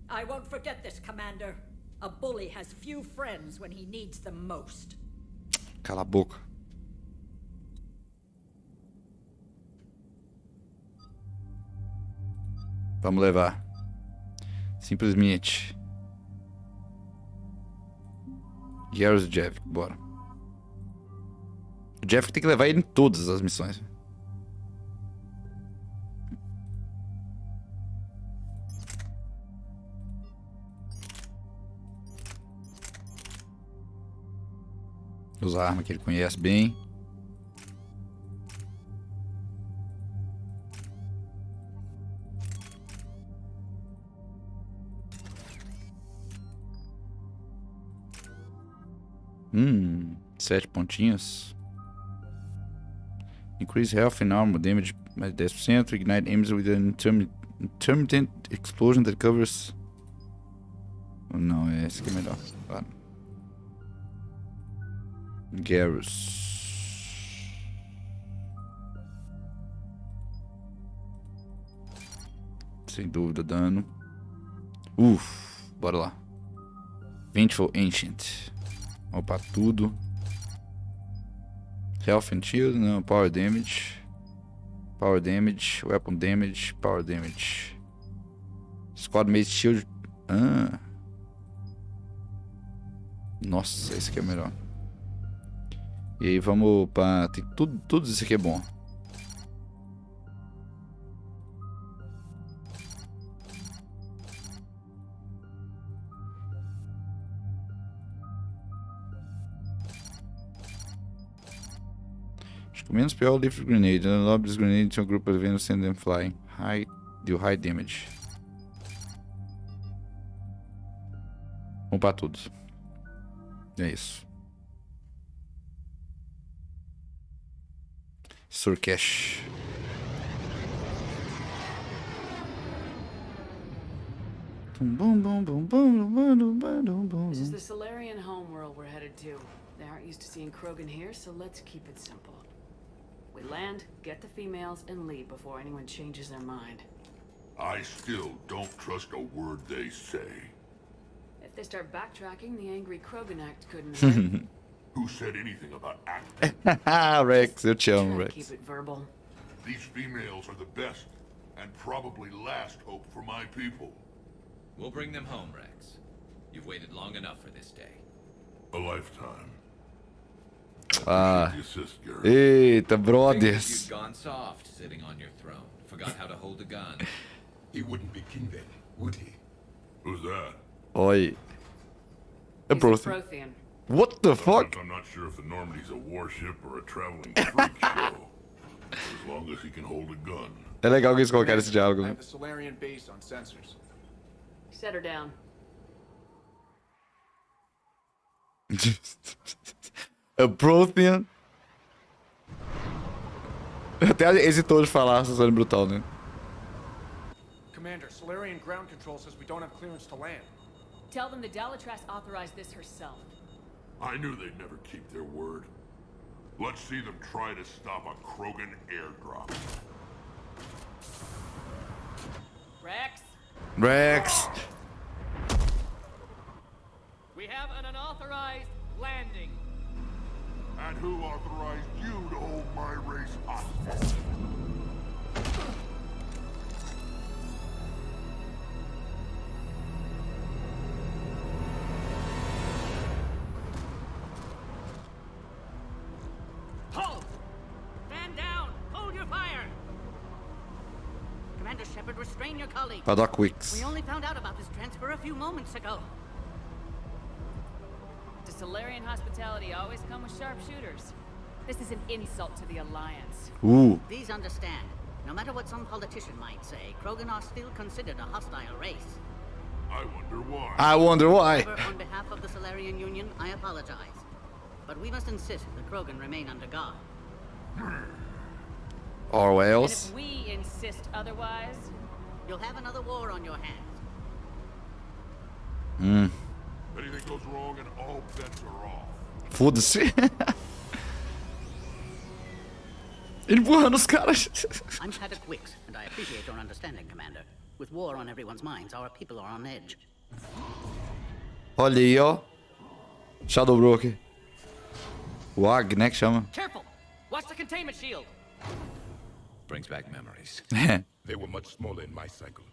I won't forget this, Commander. A bully has few friends when he needs them most. Cala a boca. Vamos levar. Simplesmente. Garrus e Jeff, bora. O Jeff tem que levar ele em todas as missões. Usar a arma que ele conhece bem. Sete pontinhos. Increase health and armor damage by 10%. Ignite enemies with an intermittent explosion that covers. Não, esse aqui é melhor. Claro. Garrus. Sem dúvida, dano. Bora lá. Vengeful Ancient. Opa, tudo. Health and Shield, não. Power Damage. Power Damage. Weapon Damage. Power Damage. Squad Mate Shield. Nossa, esse aqui é o melhor. E aí vamos pra... Tem tudo isso aqui é bom. Acho que o menos pior é o Lift Grenade. Lob this grenade to a group of enemies and them flying. Deal high damage. Vamos pra tudo. É isso. Surkash. This is the Solarian homeworld we're headed to. They aren't used to seeing Krogan here, so let's keep it simple. We land, get the females, and leave before anyone changes their mind. I still don't trust a word they say. If they start backtracking, the angry Krogan act couldn't hurt. Who said anything about acting? Rex, eu te amo, Rex. Keep it verbal. These females are the best and probably last hope for my people. We'll bring them home, Rex. You've waited long enough for this day. A lifetime. Eita, Figured brothers. you'd gone soft sitting on your throne. Forgot how to hold a gun. He wouldn't be king then, would he? Who's that? Oi. A Prothean. What the fuck? I'm not sure if the Normandy's a warship or a traveling freak show. As long as he can hold a gun. É legal que eles colocaram esse diálogo. I have the Solarian base on sensors. Set her down. A Prothean. Até hesitou de falar Suzanne Brutal, né? Commander, Solarian ground control says we don't have clearance to land. Tell them the Dalatrass authorized this herself. I knew they'd never keep their word. Let's see them try to stop a Krogan airdrop. Rex? Rex. Who authorized you to hold my race hostage? Hold! Stand down! Hold your fire! Commander Shepard, restrain your colleague. Paddock Wicks. We only found out about this transfer a few moments ago. Does Solarian hospitality always come with sharpshooters? This is an insult to the Alliance. Ooh. Please understand, no matter what some politician might say, Krogan are still considered a hostile race. I wonder why. I wonder why. However, on behalf of the Solarian Union, I apologize. But we must insist the Krogan remain under guard. Or And Wales. if we insist otherwise, you'll have another war on your hands. Anything goes wrong and all bets are off. Foda-se. Empurrando os caras. I'm Paddock Wicks, and I appreciate your understanding, Commander. With war on everyone's minds, our people are on edge. Olha aí, ó. Shadow Broker. O AG, né, que chama. Careful! Watch the containment shield! Brings back memories. They were much smaller in my cycle.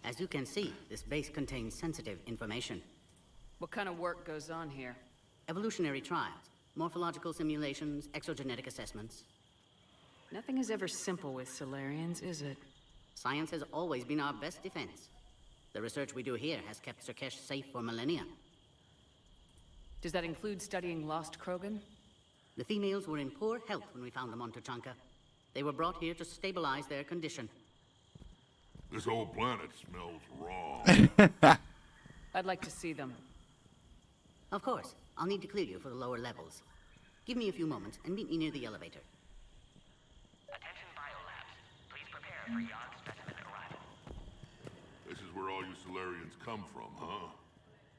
As you can see, this base contains sensitive information. what kind of work goes on here? Evolutionary trials, morphological simulations, exogenetic assessments. Nothing is ever simple with Solarians, is it? Science has always been our best defense. The research we do here has kept Surkesh safe for millennia. Does that include studying lost Krogan? The females were in poor health when we found them on Tuchanka. They were brought here to stabilize their condition. This whole planet smells wrong. I'd like to see them. Of course. I'll need to clear you for the lower levels. Give me a few moments and meet me near the elevator. Attention biolabs. Please prepare for yon specimen arrival. This is where all you Solarians come from, huh?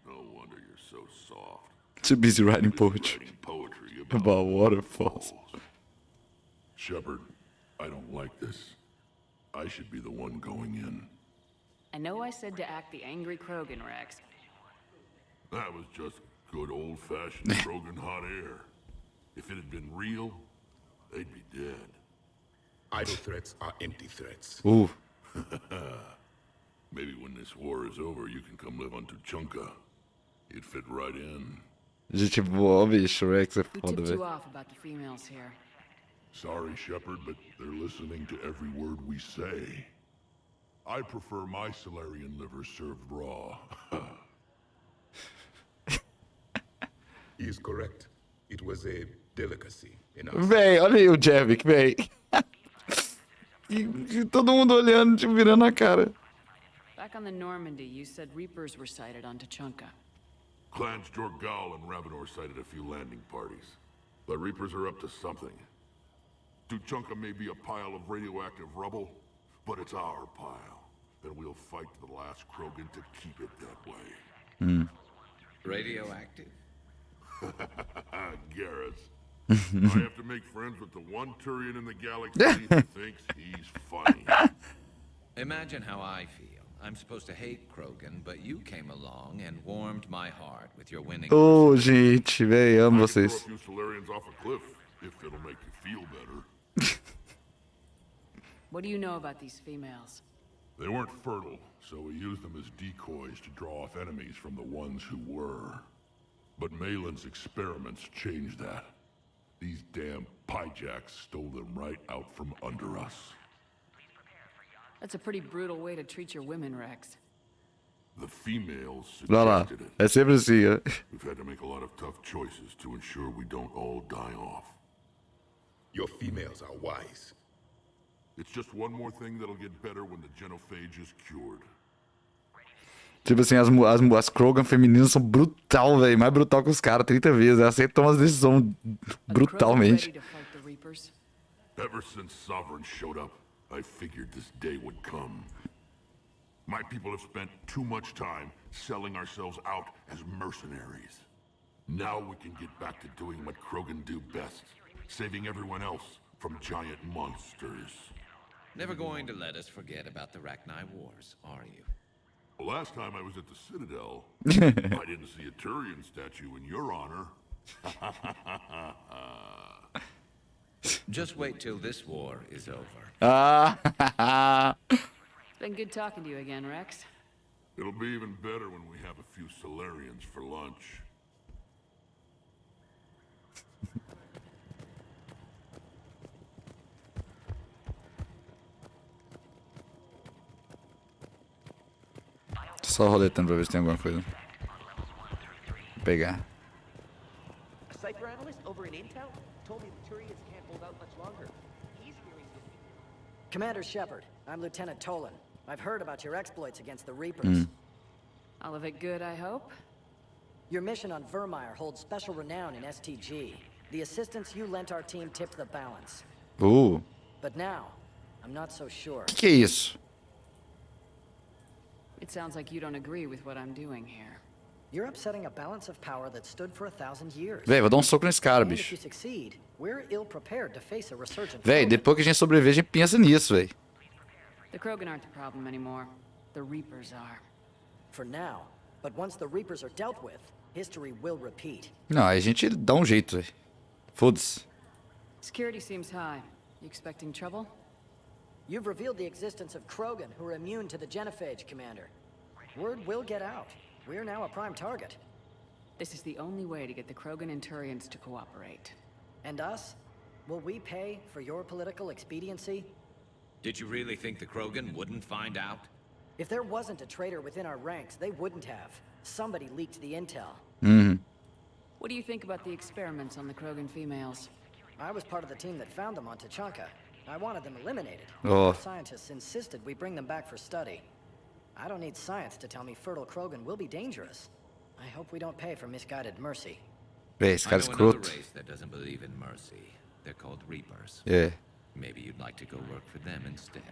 No wonder you're so soft. Too busy writing poetry. Poetry About waterfalls. Shepard, I don't like this. I should be the one going in. I know I said to act the angry Krogan, Rex. That was just good old-fashioned Krogan hot air. If it had been real, they'd be dead. Idle threats are empty threats. Ooh. Maybe when this war is over, you can come live on Tuchanka. You'd fit right in. Gente boa, bicho. O Rex é Who foda, tipped you velho. off about the females here? Sorry, Shepard, but they're listening to every word we say. I prefer my Solarian liver served raw. He is correct. It was a delicacy in us. Véi, olha aí o Javik, véi. E todo mundo olhando, tipo, virando a cara. Back on the Normandy, you said Reapers were sighted on Tuchanka. Clans Jorgal and Ravenor sighted a few landing parties. The Reapers are up to something. Tuchanka may be a pile of radioactive rubble, but it's our pile. And we'll fight to the last Krogan to keep it that way. Radioactive? Garrus. I have to make friends with the one Turian in the galaxy who thinks he's funny. Imagine how I feel. I'm supposed to hate Krogan, but you came along and warmed my heart with your winning. Ô, gente, véi, amo I can vocês. throw a few Solarians off a cliff, if it'll make you feel better. What do you know about these females? They weren't fertile, so we used them as decoys to draw off enemies from the ones who were. But Malin's experiments changed that. These damn pyjacks stole them right out from under us. That's a pretty brutal way to treat your women, Rex. The females Lá lá. suggested it. É sempre assim, ó. We've had to make a lot of tough choices to ensure we don't all die off. Your females are wise. It's just one more thing that'll get better when the genophage is cured. Tipo assim, as Krogan femininas são brutal, velho. Mais brutal que os caras, 30 vezes. Elas sempre tomam as decisões brutalmente. Ever since Sovereign showed up, I figured this day would come. My people have spent too much time selling ourselves out as mercenaries. Now we can get back to doing what Krogan do best, saving everyone else from giant monsters. Never going to let us forget about the Rachni Wars, are you? Last time I was at the Citadel, I didn't see a Turian statue in your honor. Just wait till this war is over. Ah. It's been good talking to you again, Rex. It'll be even better when we have a few Solarians for lunch. Só roletando pra ver se tem alguma coisa. Vou pegar. A cipher analyst over in Intel told me the Turians can't hold out much longer. He's hearing Commander Shepard, I'm Lieutenant Tolan. I've heard about your exploits against the Reapers. All of it good, I hope? Your mission on Vermeer holds special renown in STG. The assistance you lent our team tipped the balance. But now, I'm not so sure. Que é isso? It sounds like you don't agree with what I'm doing here. You're upsetting a balance of power that stood for 1,000 years. Véi, vou dar um soco nesse cara, And if bicho. you succeed, we're ill-prepared to face a resurgent Véi, foe. depois que a gente sobreviver, a gente pensa nisso, véi. The Krogan aren't the problem anymore. The Reapers are. For now. But once the Reapers are dealt with, history will repeat. Não, aí a gente dá um jeito, véi. Foda-se. Security seems high. You expecting trouble? You've revealed the existence of Krogan who are immune to the genophage, Commander. Word will get out. We're now a prime target. This is the only way to get the Krogan and Turians to cooperate. And us? Will we pay for your political expediency? Did you really think the Krogan wouldn't find out? If there wasn't a traitor within our ranks, they wouldn't have. Somebody leaked the intel. What do you think about the experiments on the Krogan females? I was part of the team that found them on Tachanka. I wanted them eliminated. Oh. Our scientists insisted we bring them back for study. I don't need science to tell me fertile Krogan will be dangerous. I hope we don't pay for misguided mercy. Véi, esse cara é I know another escroto. race that doesn't believe in mercy. They're called Reapers. É. Maybe you'd like to go work for them instead.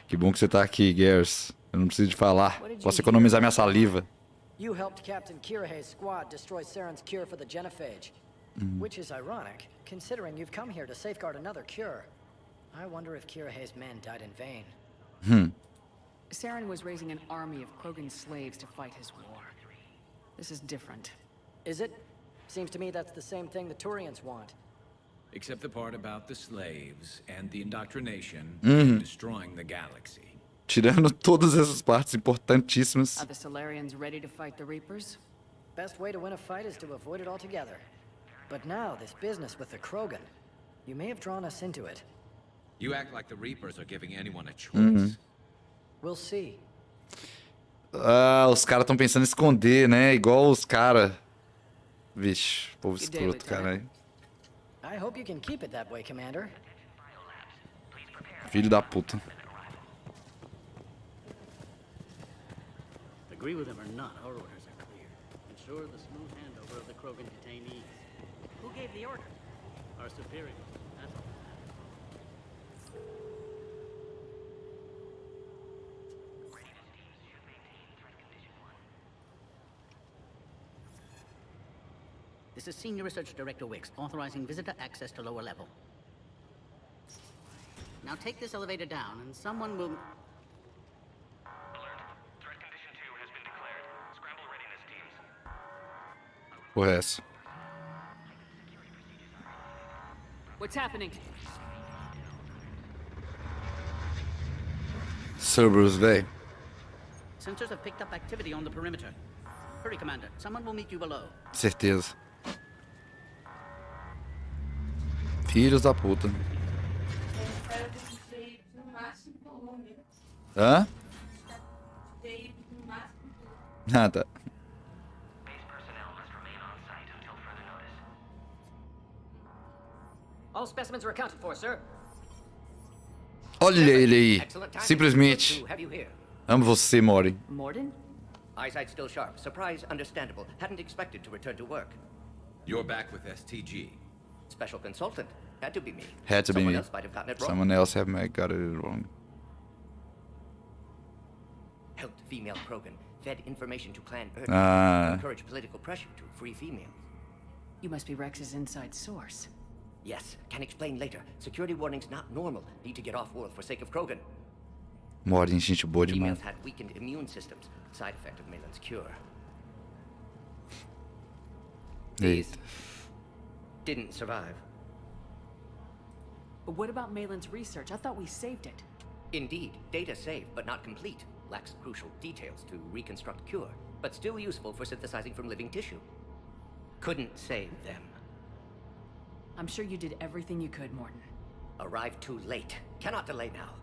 Que bom que você tá aqui, Gers. Eu não preciso de falar. Posso economizar minha saliva. You helped Captain Kirahe's squad destroy Saren's cure for the genophage. Which is ironic, considering you've come here to safeguard another cure. I wonder if Kirahe's men died in vain. Saren was raising an army of Krogan slaves to fight his war. This is different. Is it? Seems to me that's the same thing the Turians want. Except the part about the slaves and the indoctrination and destroying the galaxy. Tirando todas essas partes importantíssimas. Are the Solarians ready to fight the Reapers? Best way to win a fight is to avoid it altogether. But now, this business with the Krogan, you may have drawn us into it. You act like the Reapers are giving anyone a choice. We'll see. Ah, os caras estão pensando em esconder, né? Igual os caras. Vixe, povo escroto, caralho. I hope you can keep it that way, Commander. Filho da puta. Agree with him or not, our orders are clear. Ensure the smooth handover of the Krogan detainees. Who gave the order? Our superiors, that's all. This is Senior Research Director Wicks, authorizing visitor access to lower level. Now take this elevator down, and someone will... Porra é essa? What's happening? Cerberus, véi. Sensors have picked up activity on the perimeter. Hurry, Commander. Someone will meet you below. Certeza. Filhos da puta. Hã? Ah, tá. All specimens are accounted for, sir. Olha ele aí. Excellent timing. Simplesmente. Good to have you here. Amo você, Mori. Morden? Eyesight still sharp. Surprise understandable. Hadn't expected to return to work. You're back with STG. Special consultant. Had to be me. Had to be Someone me. else might have gotten it wrong. Someone else have got it wrong. Helped female Krogan. Fed information to Clan Earth. Ah. Encouraged political pressure to free females. You must be Rex's inside source. Yes, can explain later. Security warnings not normal. Need to get off-world for sake of Krogan. Mori, gente boa demais. Females had weakened immune systems. Side effect of Malin's cure. Eita. Didn't survive. But what about Malin's research? I thought we saved it. Indeed, data saved, but not complete. Lacks crucial details to reconstruct cure, but still useful for synthesizing from living tissue. Couldn't save them. I'm sure you did everything you could, Morton. Arrived too late. Cannot delay now.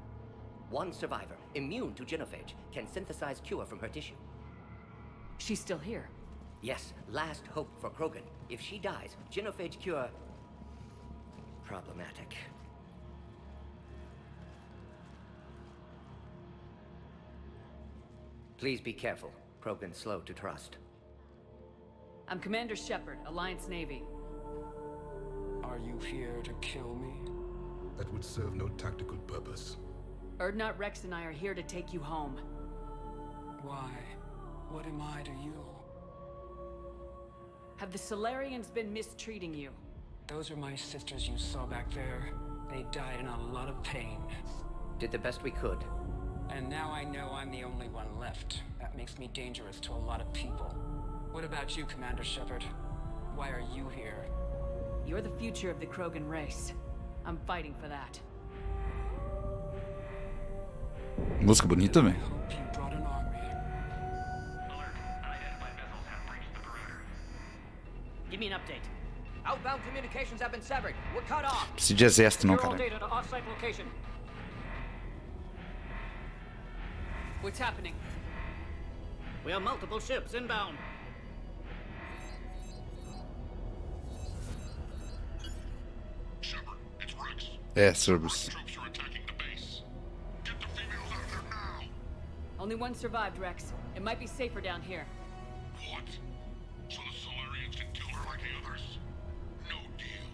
One survivor, immune to genophage, can synthesize cure from her tissue. She's still here. Yes, last hope for Krogan. If she dies, genophage cure... problematic. Please be careful. Krogan slow to trust. I'm Commander Shepard, Alliance Navy. Are you here to kill me? That would serve no tactical purpose. Erdnot, Rex, and I are here to take you home. Why? What am I to you? Have the Solarians been mistreating you? Those are my sisters you saw back there. They died in a lot of pain. Did the best we could. And now I know I'm the only one left. That makes me dangerous to a lot of people. What about you, Commander Shepard? Why are you here? You're the future of the Krogan race. I'm fighting for that. Música bonita, velho. Give me an update. Outbound communications have been severed. We're cut off. Preciso de exército não, cara. Data to off-site location. What's happening? We have multiple ships inbound. Shepard, it's Rex. É, Cerberus. Troops are attacking the base. Get the females out of there now. Only one survived, Rex. It might be safer down here. What? So the Solarians can kill her like the others? No deal.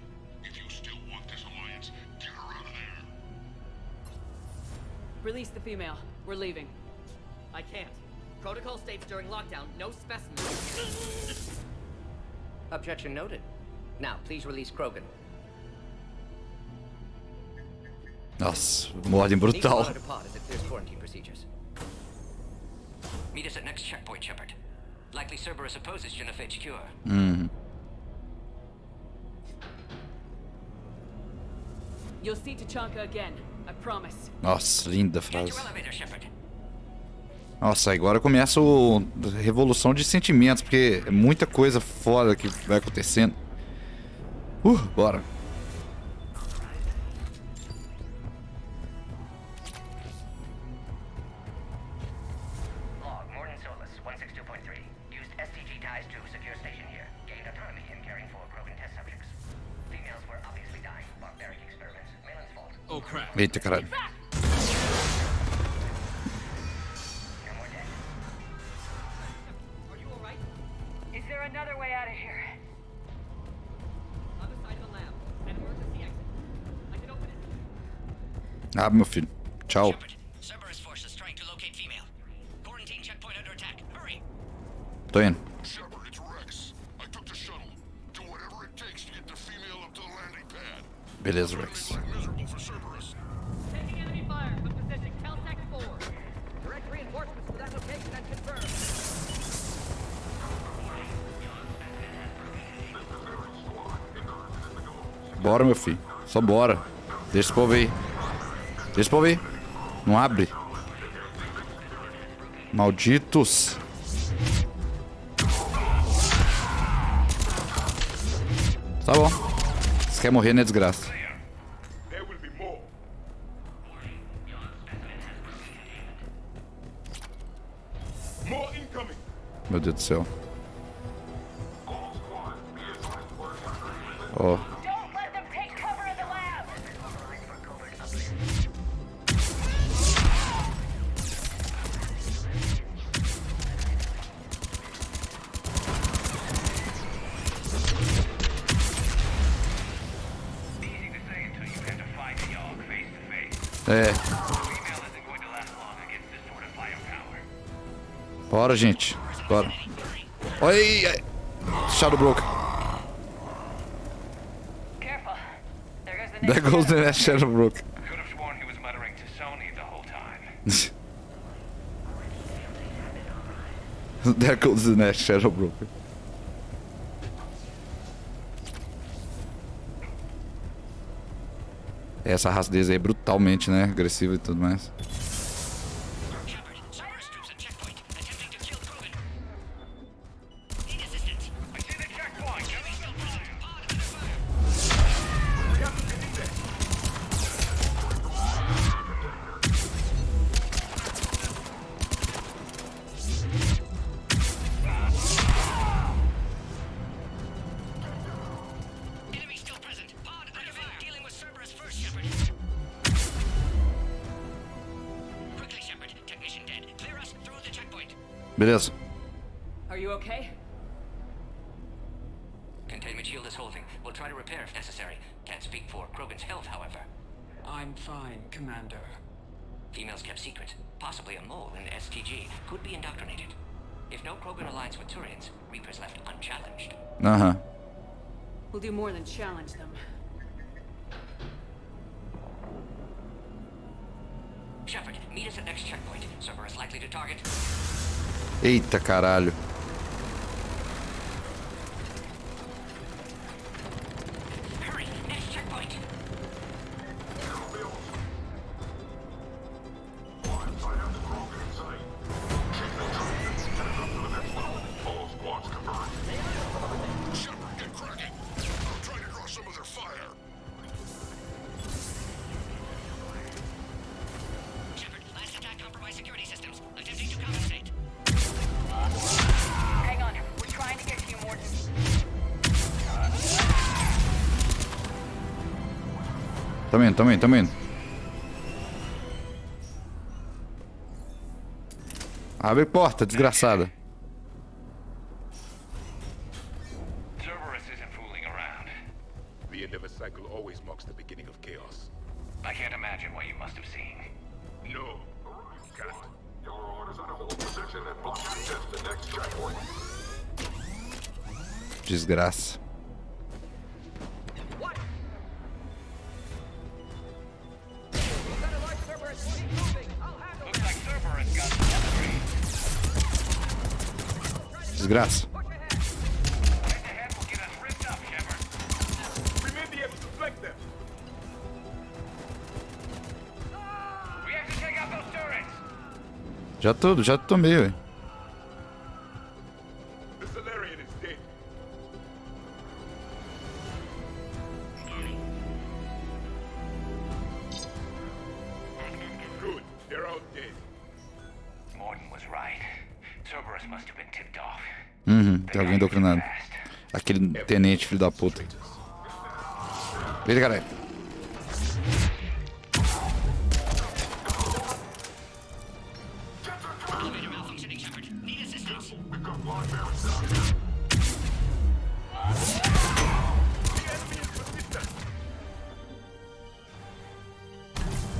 If you still want this alliance, get her out of there. Release the female. We're leaving. I can't. Protocol states during lockdown, no specimens. Objection noted. Now, please release Krogan. Nossa, mordem brutal. Meet us at next checkpoint, Shepard. Likely Cerberus opposes genophage cure. You'll see Tachanka again. I promise. Nossa, linda frase. Nossa, agora começa a revolução de sentimentos, porque é muita coisa foda que vai acontecendo. Bora. Log, Morton Solus, 162.3. Used STG ties to secure station here. Gained autonomy in caring for Krogan test subjects. Females were obviously dying. Barbaric experiments. Malin's fault. Oh crap. Eita, caralho. Is there another way out of here? Other side of the lab. An emergency exit. I can open it. Abre, meu filho. Tchau. Cerberus forces trying to locate female. Quarantine checkpoint under attack. Hurry. Tô indo. Shepard, it's Rex. I took the shuttle. Do whatever it takes to get the female up to the landing pad. Beleza, Rex. Miserable for Cerberus. Taking enemy fire from position Caltech 4. Direct reinforcements to that location and confirmed. Bora, meu filho. Só bora. Deixa esse povo aí. Deixa esse povo aí. Não abre. Malditos. Tá bom. Você quer morrer, né, desgraça? Meu Deus do céu. Ó. É. Bora, gente. Bora. Oi! Shadow Broker. There goes the next Shadow Broker. Could have sworn he was muttering to Sony the whole time. There goes the next Shadow Broker. Essa raça deles aí é brutalmente, né? Agressiva e tudo mais. Beleza. Are you okay? Containment shield is holding. We'll try to repair if necessary. Can't speak for Krogan's health, however. I'm fine, Commander. Females kept secret. Possibly a mole in STG. Could be indoctrinated. If no Krogan aligns with Turians, Reapers left unchallenged. Aham. We'll do more than challenge them. Shepard, meet us at next checkpoint. Cerberus likely to target. Eita, caralho. Hurry, next checkpoint. Shepard, get cracking. I'm trying to draw some of their fire. Shepard, last attack compromised security systems. Attempting to compensate. Hang on, we're trying to get to you, Morton. Tamo indo. Abre porta, desgraçada. Cerberus isn't fooling around. The end of a cycle always marks the beginning of chaos. I can't imagine what you must have seen. No, can't. Your orders are to hold position and block access to next checkpoint. Desgraça. Looks like Cerberus got the Desgraça. head will get us ripped up, Shepard. We may be able to flank them. We have to take out those turrets. Já tomei, velho. The Salarian is dead. Good, they're all dead. Morton was right. Cerberus must have been tipped off. Tem alguém doutrinado. Aquele tenente, filho da puta. Vem, caralho. Elevator malfunctioning, Shepard. Need assistance.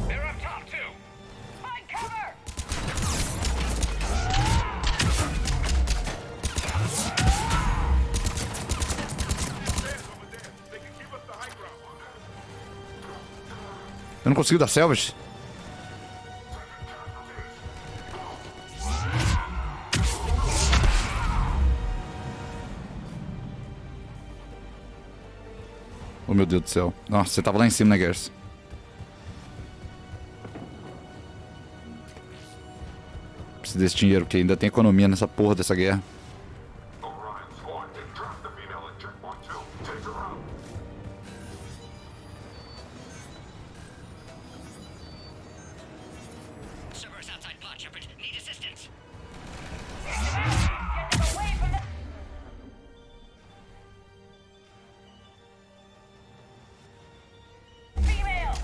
They're up top, too. Find cover! Eu não consigo dar selvas. Oh, meu Deus do céu. Nossa, você tava lá em cima, né, Gers? Preciso desse dinheiro, porque ainda tem economia nessa porra dessa guerra. Cerberus outside pod, Shepard. Need assistance. Female!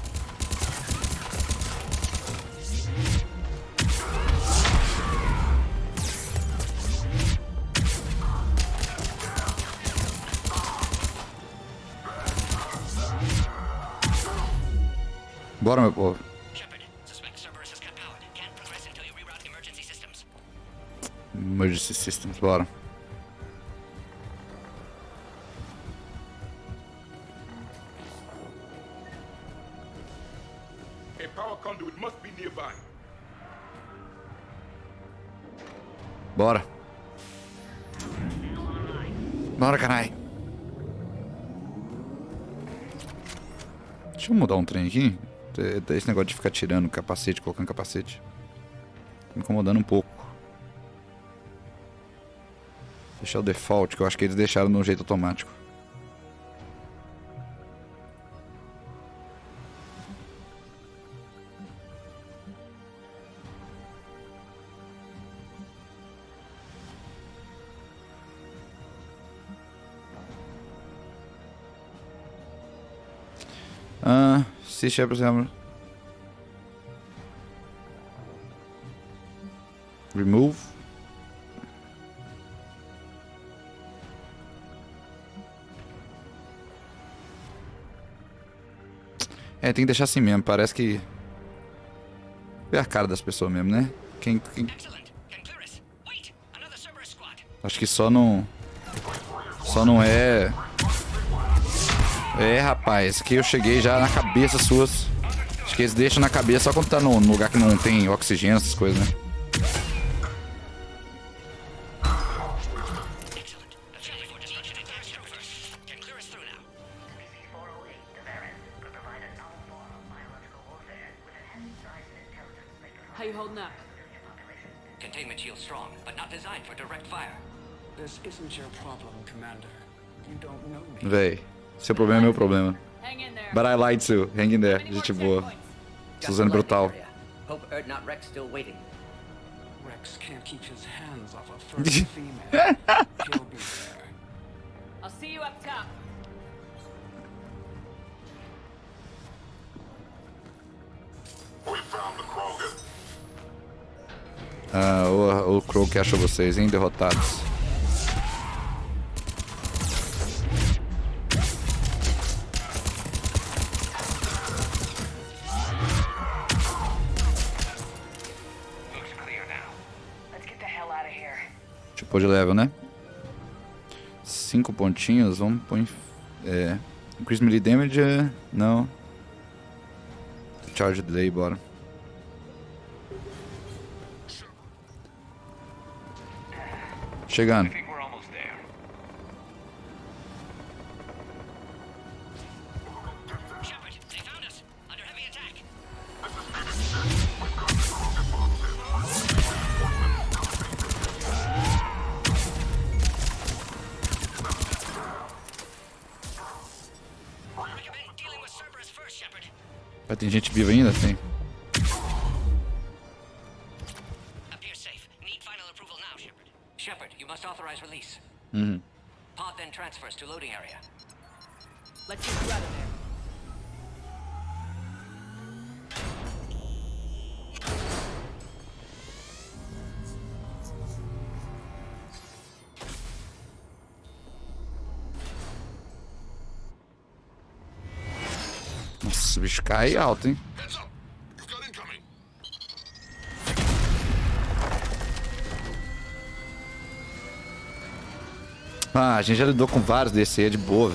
Bora, meu povo. Shepard, suspect Cerberus has cut power. Can't progress until you reroute emergency systems. Emergency Systems, bora. A power conduit must be nearby. Bora. Bora, caralho. Deixa eu mudar um trem aqui. Esse negócio de ficar tirando capacete, colocando capacete. Tá me incomodando um pouco. Deixar o default, que eu acho que eles deixaram no jeito automático. Se é, por exemplo, remove. É, tem que deixar assim mesmo, parece que é a cara das pessoas mesmo, né? Quem... Acho que só não é... É, rapaz, que eu cheguei já na cabeça suas. Acho que eles deixam na cabeça só quando tá no lugar que não tem oxigênio, essas coisas, né? How you holding up? Containment shield strong, but not designed for direct fire. This isn't your problem, Commander. You don't know me. Véi, seu problema é meu problema. But I lied too. Hang in there. Gente boa. Suzanne Brutal. Hope not Rex still waiting. Rex can't keep his hands off a first female. He'll be there. I'll see you up top. We found the Krogan. O Crow que achou vocês, hein? Derrotados. Tipo de level, né? 5 pontinhos, vamos pôr em... Increase melee damage, não. Charge delay, bora. Chegando. Tem gente viva ainda? Tem. Shepard, you must authorize release. Pod then transfers to loading area. Let's get you out of there. Nossa, o bicho cai alto, hein? Ah, a gente já lidou com vários desse aí, é de boa.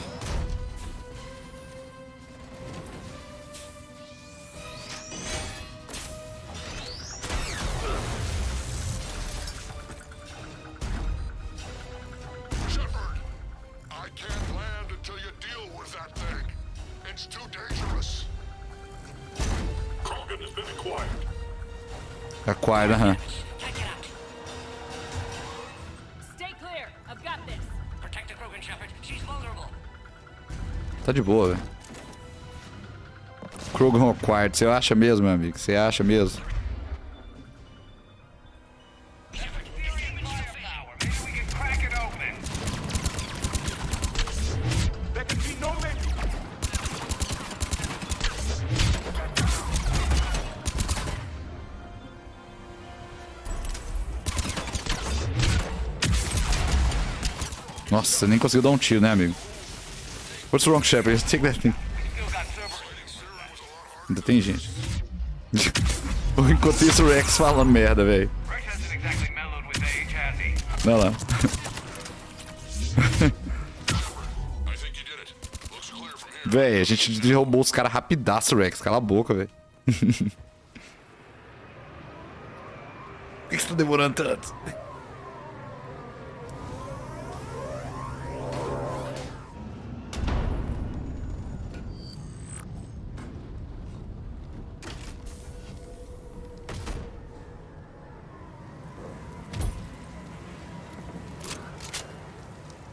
Shepard, I can't land until you deal with that thing. It's too dangerous. Krogan has been acquired. Acquired, aham. Tá de boa, velho. Krogan acquired, você acha mesmo, meu amigo? Você acha mesmo? Nossa, nem conseguiu dar um tiro, né, amigo? What's wrong, Shepard? Take that thing. Ainda tem gente. Enquanto isso, o Rex falando merda, velho. Olha lá. Véi, a gente derrubou os caras rapidaço, Rex. Cala a boca, velho. Por que você tá demorando tanto?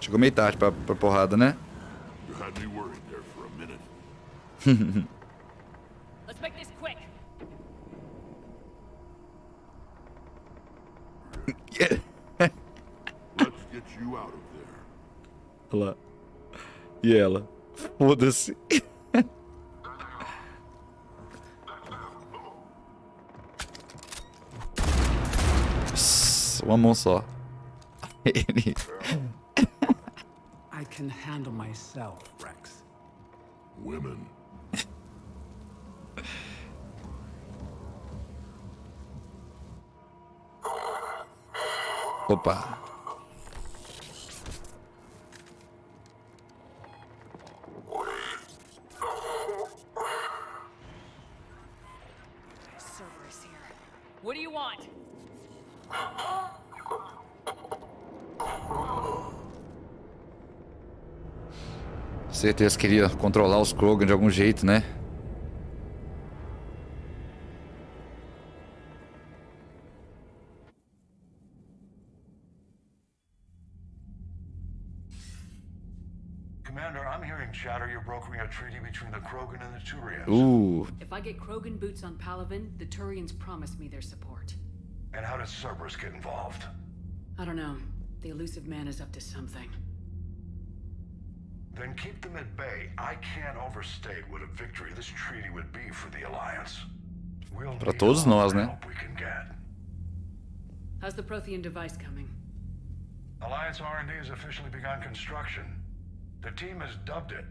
Chegou meio tarde pra porrada, né? You had me worried there for a minute. Let's make this quick. Let's get you out of there. Olha lá. E ela? Foda-se. Uma mão só. Ele. I can handle myself, Rex. Women. Opa. Cerberus here. What do you want? Certeza que queria controlar os Krogan de algum jeito, né? Commander, I'm hearing chatter you're brokering a treaty between the Krogan and the Turians. Ooh. If I get Krogan boots on Palaven, the Turians promise me their support. And how does Cerberus get involved? I don't know. The elusive man is up to something. Then keep them at bay. I can't overstate what a victory this treaty would be for the Alliance. We'll Pra todos nós, né? we can get. How's the Prothean device coming? Alliance R&D has officially begun construction. The team has dubbed it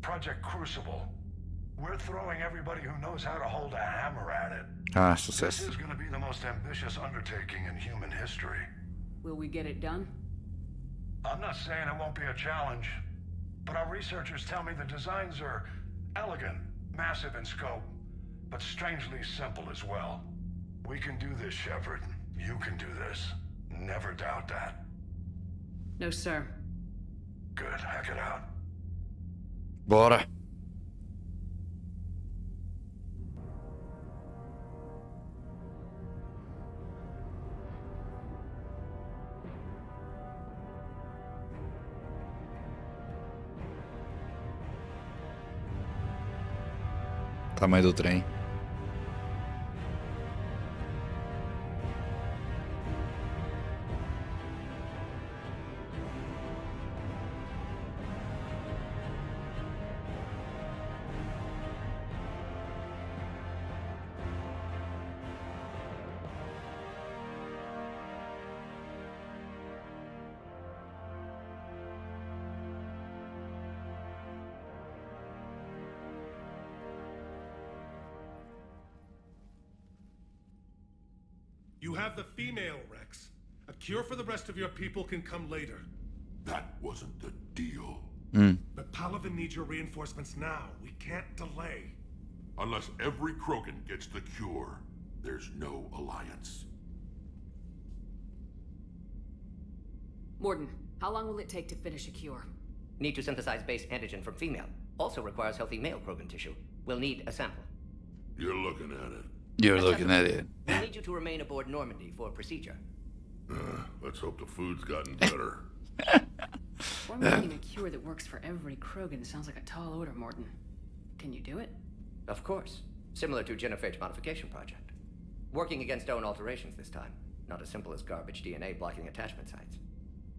Project Crucible. We're throwing everybody who knows how to hold a hammer at it. Ah, This sucesso. is going to be the most ambitious undertaking in human history. Will we get it done? I'm not saying it won't be a challenge, but our researchers tell me the designs are elegant, massive in scope, but strangely simple as well. We can do this, Shepard. You can do this. Never doubt that. No, sir. Good. Hack it out. Bora. Tamanho do trem. You have the female, Rex. A cure for the rest of your people can come later. That wasn't the deal. But Palaven needs your reinforcements now. We can't delay. Unless every Krogan gets the cure, there's no alliance. Morden, how long will it take to finish a cure? Need to synthesize base antigen from female. Also requires healthy male Krogan tissue. We'll need a sample. You're looking at it. You're looking at it. We'll need you to remain aboard Normandy for procedure. Let's hope the food's gotten better. Formulating a cure that works for every Krogan sounds like a tall order, Morden. Can you do it? Of course. Similar to Genophage modification project. Working against own alterations this time. Not as simple as garbage DNA blocking attachment sites.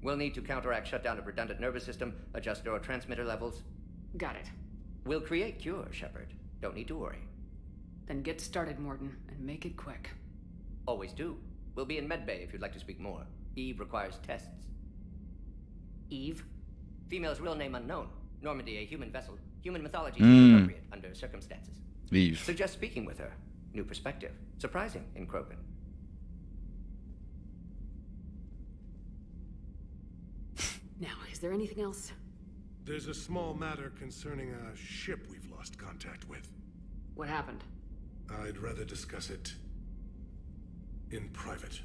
We'll need to counteract shutdown of redundant nervous system, adjust neurotransmitter levels. Got it. We'll create cure, Shepard. Don't need to worry. Then get started, Morden, and make it quick. Always do. We'll be in medbay if you'd like to speak more. Eve requires tests. Eve? Female's real name unknown. Normandy, a human vessel. Human mythology is appropriate under circumstances. Eve. Suggest speaking with her. New perspective. Surprising in Krogan. Now, is there anything else? There's a small matter concerning a ship we've lost contact with. What happened? I'd rather discuss it in private.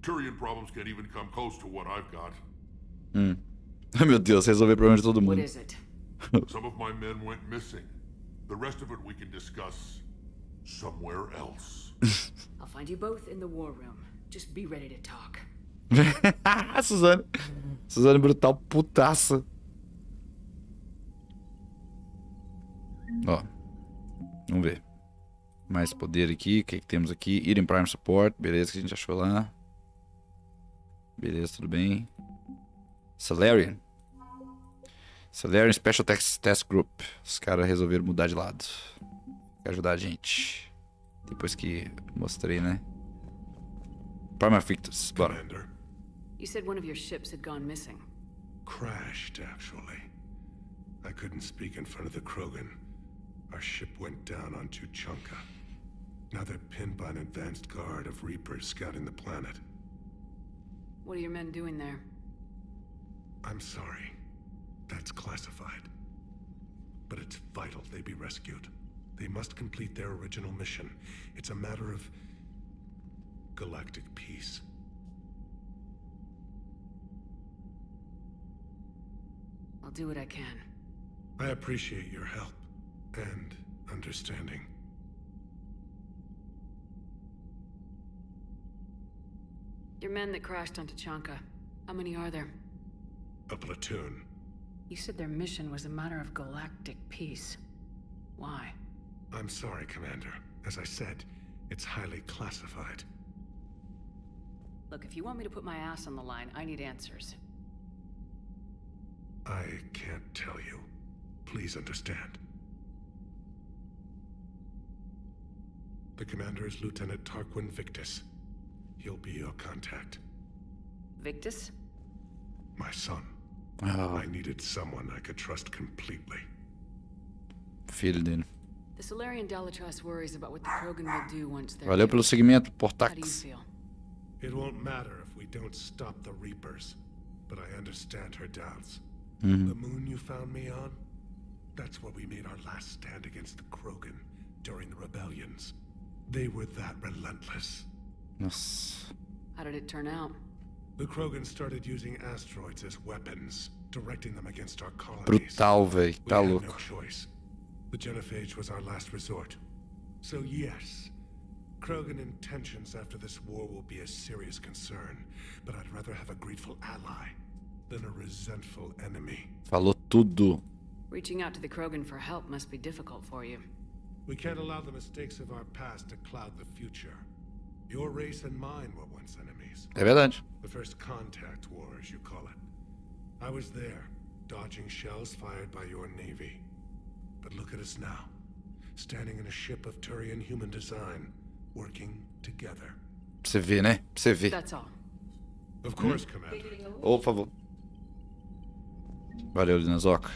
Turian problems can't even come close to what I've got. Ai, meu Deus, resolver problemas de todo What mundo. is it? Some of my men went missing. The rest of it we can discuss somewhere else. I'll find you both in the war room. Just be ready to talk. Suzanne. Suzanne Brutal, putaça. Ó. Vamos ver. Mais poder aqui. O que temos aqui? Hidden Prime Support. Beleza, que a gente achou lá. Beleza, tudo bem. Salarian. Salarian Special Task Group. Os caras resolveram mudar de lado. Quer ajudar a gente. Depois que mostrei, né? Prime Fictus. Bora. You said one of your ships had gone missing. Crashed, actually. I couldn't speak in front of the Krogan. Our ship went down on Tuchanka. Now they're pinned by an advanced guard of Reapers scouting the planet. What are your men doing there? I'm sorry. That's classified. But it's vital they be rescued. They must complete their original mission. It's a matter of galactic peace. I'll do what I can. I appreciate your help and understanding. Your men that crashed onto Tuchanka. How many are there? A platoon. You said their mission was a matter of galactic peace. Why? I'm sorry, Commander. As I said, it's highly classified. Look, if you want me to put my ass on the line, I need answers. I can't tell you. Please understand. The commander is Lieutenant Tarquin Victus. He'll be your contact. Victus? My son. Oh. I needed someone I could trust completely. Filho dele. The Solarian Dalatrass worries about what the Krogan will do once they're Valeu pelo segmento, How do you Portax. feel? It won't matter if we don't stop the Reapers, but I understand her doubts. Mhm. The moon you found me on? That's where we made our last stand against the Krogan during the rebellions. They were that relentless. Nossa. How did it turn out? The Krogan started using asteroids as weapons, directing them against our colonies. Brutal, véi. We Tá had no louco. choice. The Genophage was our last resort. So yes, Krogan intentions after this war will be a serious concern, but I'd rather have a grateful ally than a resentful enemy. Falou tudo. Reaching out to the Krogan for help must be difficult for you. We can't allow the mistakes of our past to cloud the future. Your race and mine were once enemies. É verdade. The first contact war, as you call it. I was there, dodging shells fired by your navy. But look at us now, standing in a ship of Turian human design, working together. Pra você ver, né? Pra você ver. That's all. Of course, Commander. Ô, por favor. Valeu, Dinazoca.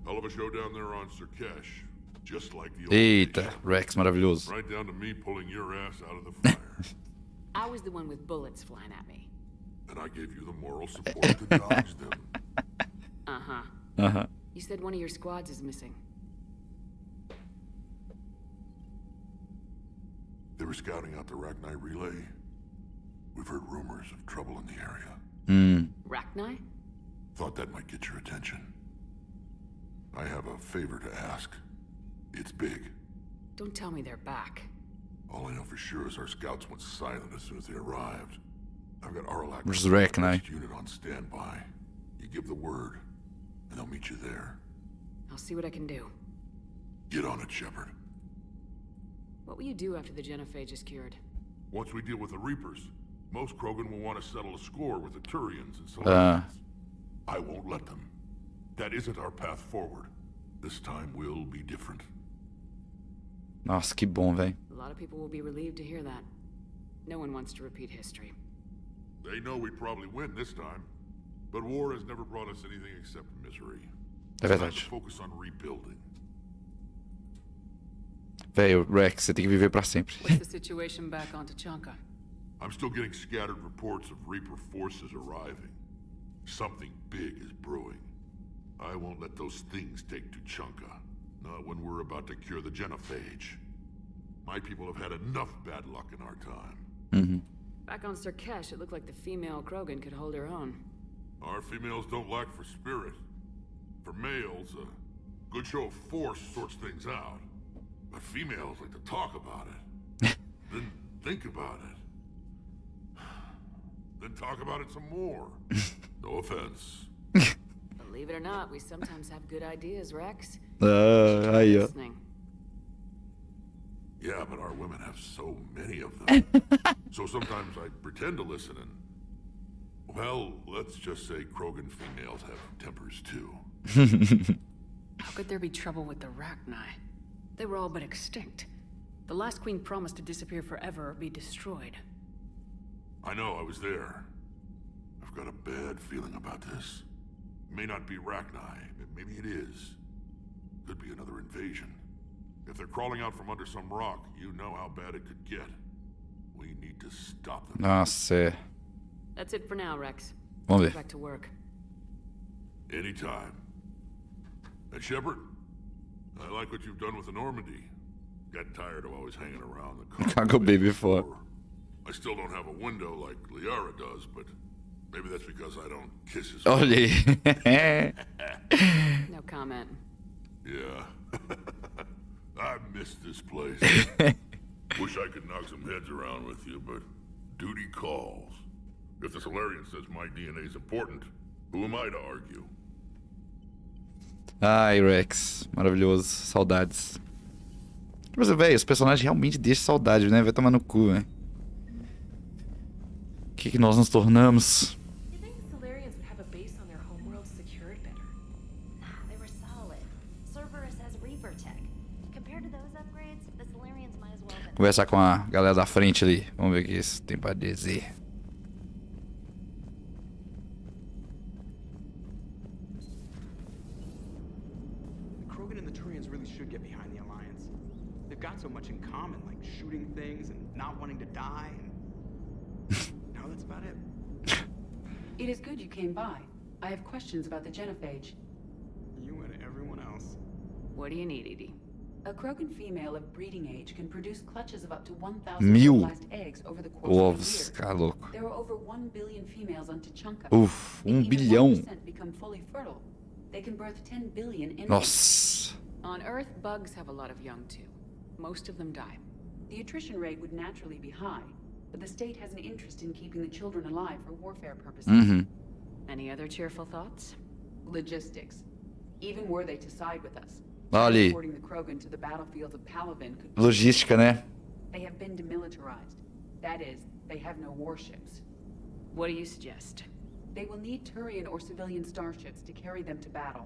Hell of a show down there on Sirkesh. Just like the old Eita, days. Rex maravilhoso. Right down to me pulling your ass out of the fire. I was the one with bullets flying at me. And I gave you the moral support to dodge them. Uh-huh. Uh-huh. You said one of your squads is missing. They were scouting out the Rachni relay. We've heard rumors of trouble in the area. Rachni? Thought that might get your attention. I have a favor to ask. It's big. Don't tell me they're back. All I know for sure is our scouts went silent as soon as they arrived. I've got Aralak Where's Rachni? unit on standby. You give the word, and they'll meet you there. I'll see what I can do. Get on it, Shepard. What will you do after the Genophage is cured? Once we deal with the Reapers, most Krogan will want to settle a score with the Turians and Solarians. I won't let them. That isn't our path forward. This time will be different. Nossa, que bom, velho. A lot of people will be relieved to hear that. No one wants to repeat history. They know we'd probably win this time, but war has never brought us anything except misery. É It's time verdade. to focus on rebuilding. Velho, Rex, você tem que viver pra sempre. What's the situation back on Tuchanka? I'm still getting scattered reports of Reaper forces arriving. Something big is brewing. I won't let those things take Tuchanka. Not when we're about to cure the Genophage. My people have had enough bad luck in our time. Back on Sirkesh, it looked like the female Krogan could hold her own. Our females don't lack for spirit. For males, a good show of force sorts things out. But females like to talk about it. Then think about it. then talk about it some more. No offense. Believe it or not, we sometimes have good ideas, Rex. Aí, ó. Listening. Yeah, but our women have so many of them. So sometimes I pretend to listen and... Well, let's just say Krogan females have tempers too. How could there be trouble with the Rachni? They were all but extinct. The last queen promised to disappear forever or be destroyed. I know, I was there. I've got a bad feeling about this. May not be Rachni, maybe it is. Could be another invasion. If they're crawling out from under some rock, you know how bad it could get. We need to stop them. Nossa, That's it for now, Rex. Vamos ver. Back to work. Anytime. And Shepard, I like what you've done with the Normandy. Got tired of always hanging around the car. Can't go baby for. I still don't have a window like Liara does, but maybe that's because I don't kiss his Olha aí. No comment. Yeah. I miss this place. Wish I could knock some heads around with you, but duty calls. If the Solarian says my DNA is important, who am I to argue? Ai, Rex. Maravilhoso. Saudades. Mas, velho, os personagens realmente deixam saudade, né? Vai tomar no cu, velho. O que nós nos tornamos? You think the Solarians would have a base on their homeworld secured better? Nah, they were solid. Cerberus has Reaper tech. Compared to those upgrades, the Solarians might as well have been. Conversar com a galera da frente ali. Vamos ver o que isso tem pra dizer. Got so much in common, like shooting things and not wanting to die, and now that's about it. It is good you came by. I have questions about the genophage. You and everyone else. What do you need, Edie? A Krogan female of breeding age can produce clutches of up to 1,000 blast eggs over the course of a year. Cara louco. There are over 1 billion females on Tuchanka. Uf, 1 bilhão. If even 1% become fully fertile, they can birth 10 billion infants. Nossa. On Earth, bugs have a lot of young too. Most of them die. The attrition rate would naturally be high, but the state has an interest in keeping the children alive for warfare purposes. Any other cheerful thoughts? Logistics. Even were they to side with us, Ali. transporting the Krogan to the battlefields of Palaven could... Logística, né? They have been demilitarized. That is, they have no warships. What do you suggest? They will need Turian or civilian starships to carry them to battle.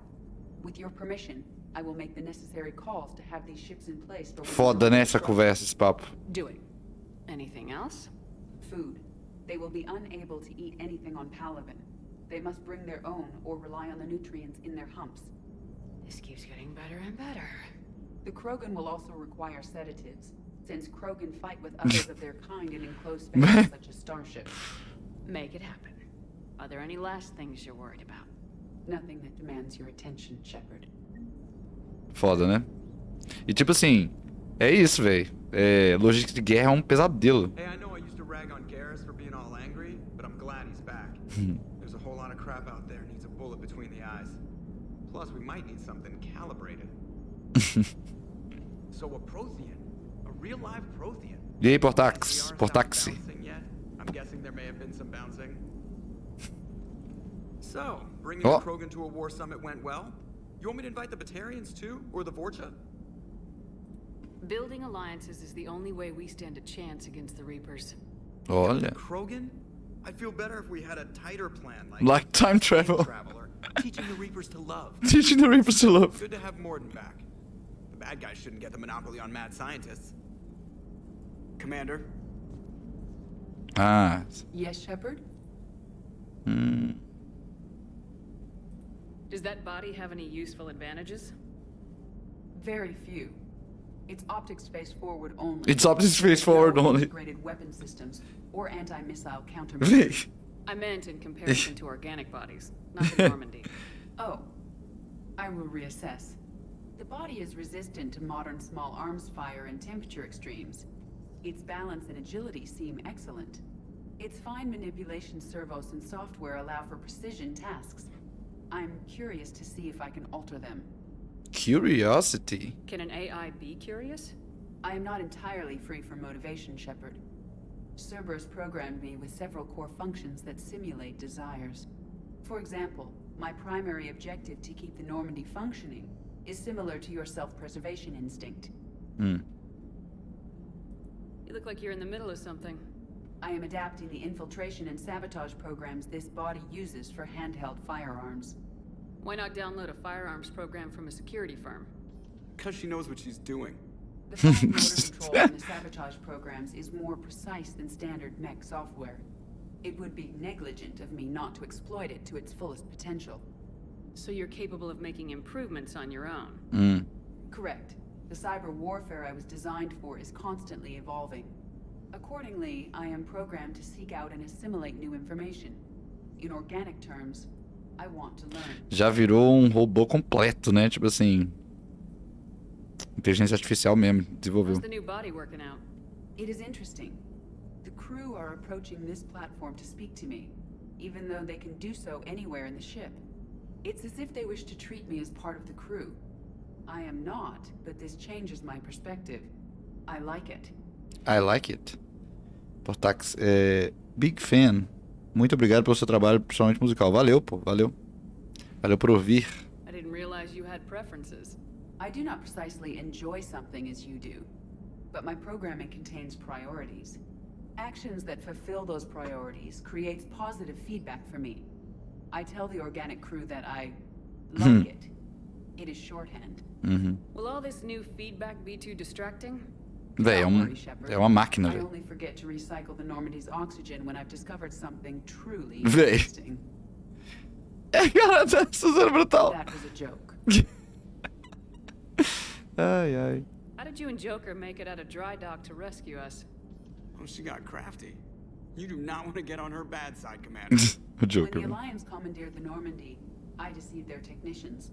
With your permission, I will make the necessary calls to have these ships in place for... Foda, né, essa conversa, esse papo. Do it. Anything else? Food. They will be unable to eat anything on Palaven. They must bring their own or rely on the nutrients in their humps. This keeps getting better and better. The Krogan will also require sedatives, since Krogan fight with others of their kind in enclosed spaces such as starships. Make it happen. Are there any last things you're worried about? Nothing that demands your attention, Shepard. Foda, né? E tipo assim, é isso, velho. É, logística de guerra é um pesadelo. Hey, I know I used to rag on Garrus for being all angry, but I'm glad he's back. There's a whole lot of crap out there needs a bullet between the eyes. Plus, we might need something calibrated. So a Prothean, a real live Prothean. E aí, Portax? Portaxi. I'm guessing there may have been some bouncing. So, bringing the Krogan to a war summit went well? You want me to invite the Batarians too, or the Vorcha? Building alliances is the only way we stand a chance against the Reapers. Olha. Krogan? I'd feel better if we had a tighter plan, like time travel. Teaching the Reapers to love. Teaching the Reapers to love. Good to have Morden back. The bad guys shouldn't get the monopoly on mad scientists. Commander? Ah. Yes, Shepard? Does that body have any useful advantages? Very few. It's optics face forward only. It's optics face forward only. Integrated weapon systems or anti-missile countermeasures. I meant in comparison to organic bodies, not the Normandy. Oh, I will reassess. The body is resistant to modern small arms fire and temperature extremes. Its balance and agility seem excellent. Its fine manipulation servos and software allow for precision tasks. I'm curious to see if I can alter them. Curiosity? Can an AI be curious? I am not entirely free from motivation, Shepard. Cerberus programmed me with several core functions that simulate desires. For example, my primary objective to keep the Normandy functioning is similar to your self-preservation instinct. You look like you're in the middle of something. I am adapting the infiltration and sabotage programs this body uses for handheld firearms. Why not download a firearms program from a security firm? Because she knows what she's doing. The fine motor control in the sabotage programs is more precise than standard mech software. It would be negligent of me not to exploit it to its fullest potential. So you're capable of making improvements on your own? Correct. The cyber warfare I was designed for is constantly evolving. Accordingly, I am programmed to seek out and assimilate new information. In organic terms, I want to learn. Já virou robô completo, né? Tipo assim, inteligência artificial mesmo, desenvolveu. How's the new body working out? It is interesting. The crew are approaching this platform to speak to me, even though they can do so anywhere in the ship. It's as if they wish to treat me as part of the crew. I am not, but this changes my perspective. I like it. I like it. Portax, big fan. Muito obrigado pelo seu trabalho, principalmente musical. Valeu, pô, valeu. Valeu por ouvir. I didn't realize you had preferences. I do not precisely enjoy something as you do, but my programming contains priorities. Actions that fulfill those priorities creates positive feedback for me. I tell the organic crew that I like it. It is shorthand. Will all this new feedback be too distracting? Véi, é uma máquina, I velho. only forget to recycle the Normandy's oxygen when I've discovered something truly Véi. interesting. Cara, Suzanne Brutal. That was a joke. Ai, ai. How did you and Joker make it out of dry dock to rescue us? Oh, she got crafty. You do not want to get on her bad side, Commander. O Joker. When the Alliance commandeered the Normandy, I deceived their technicians.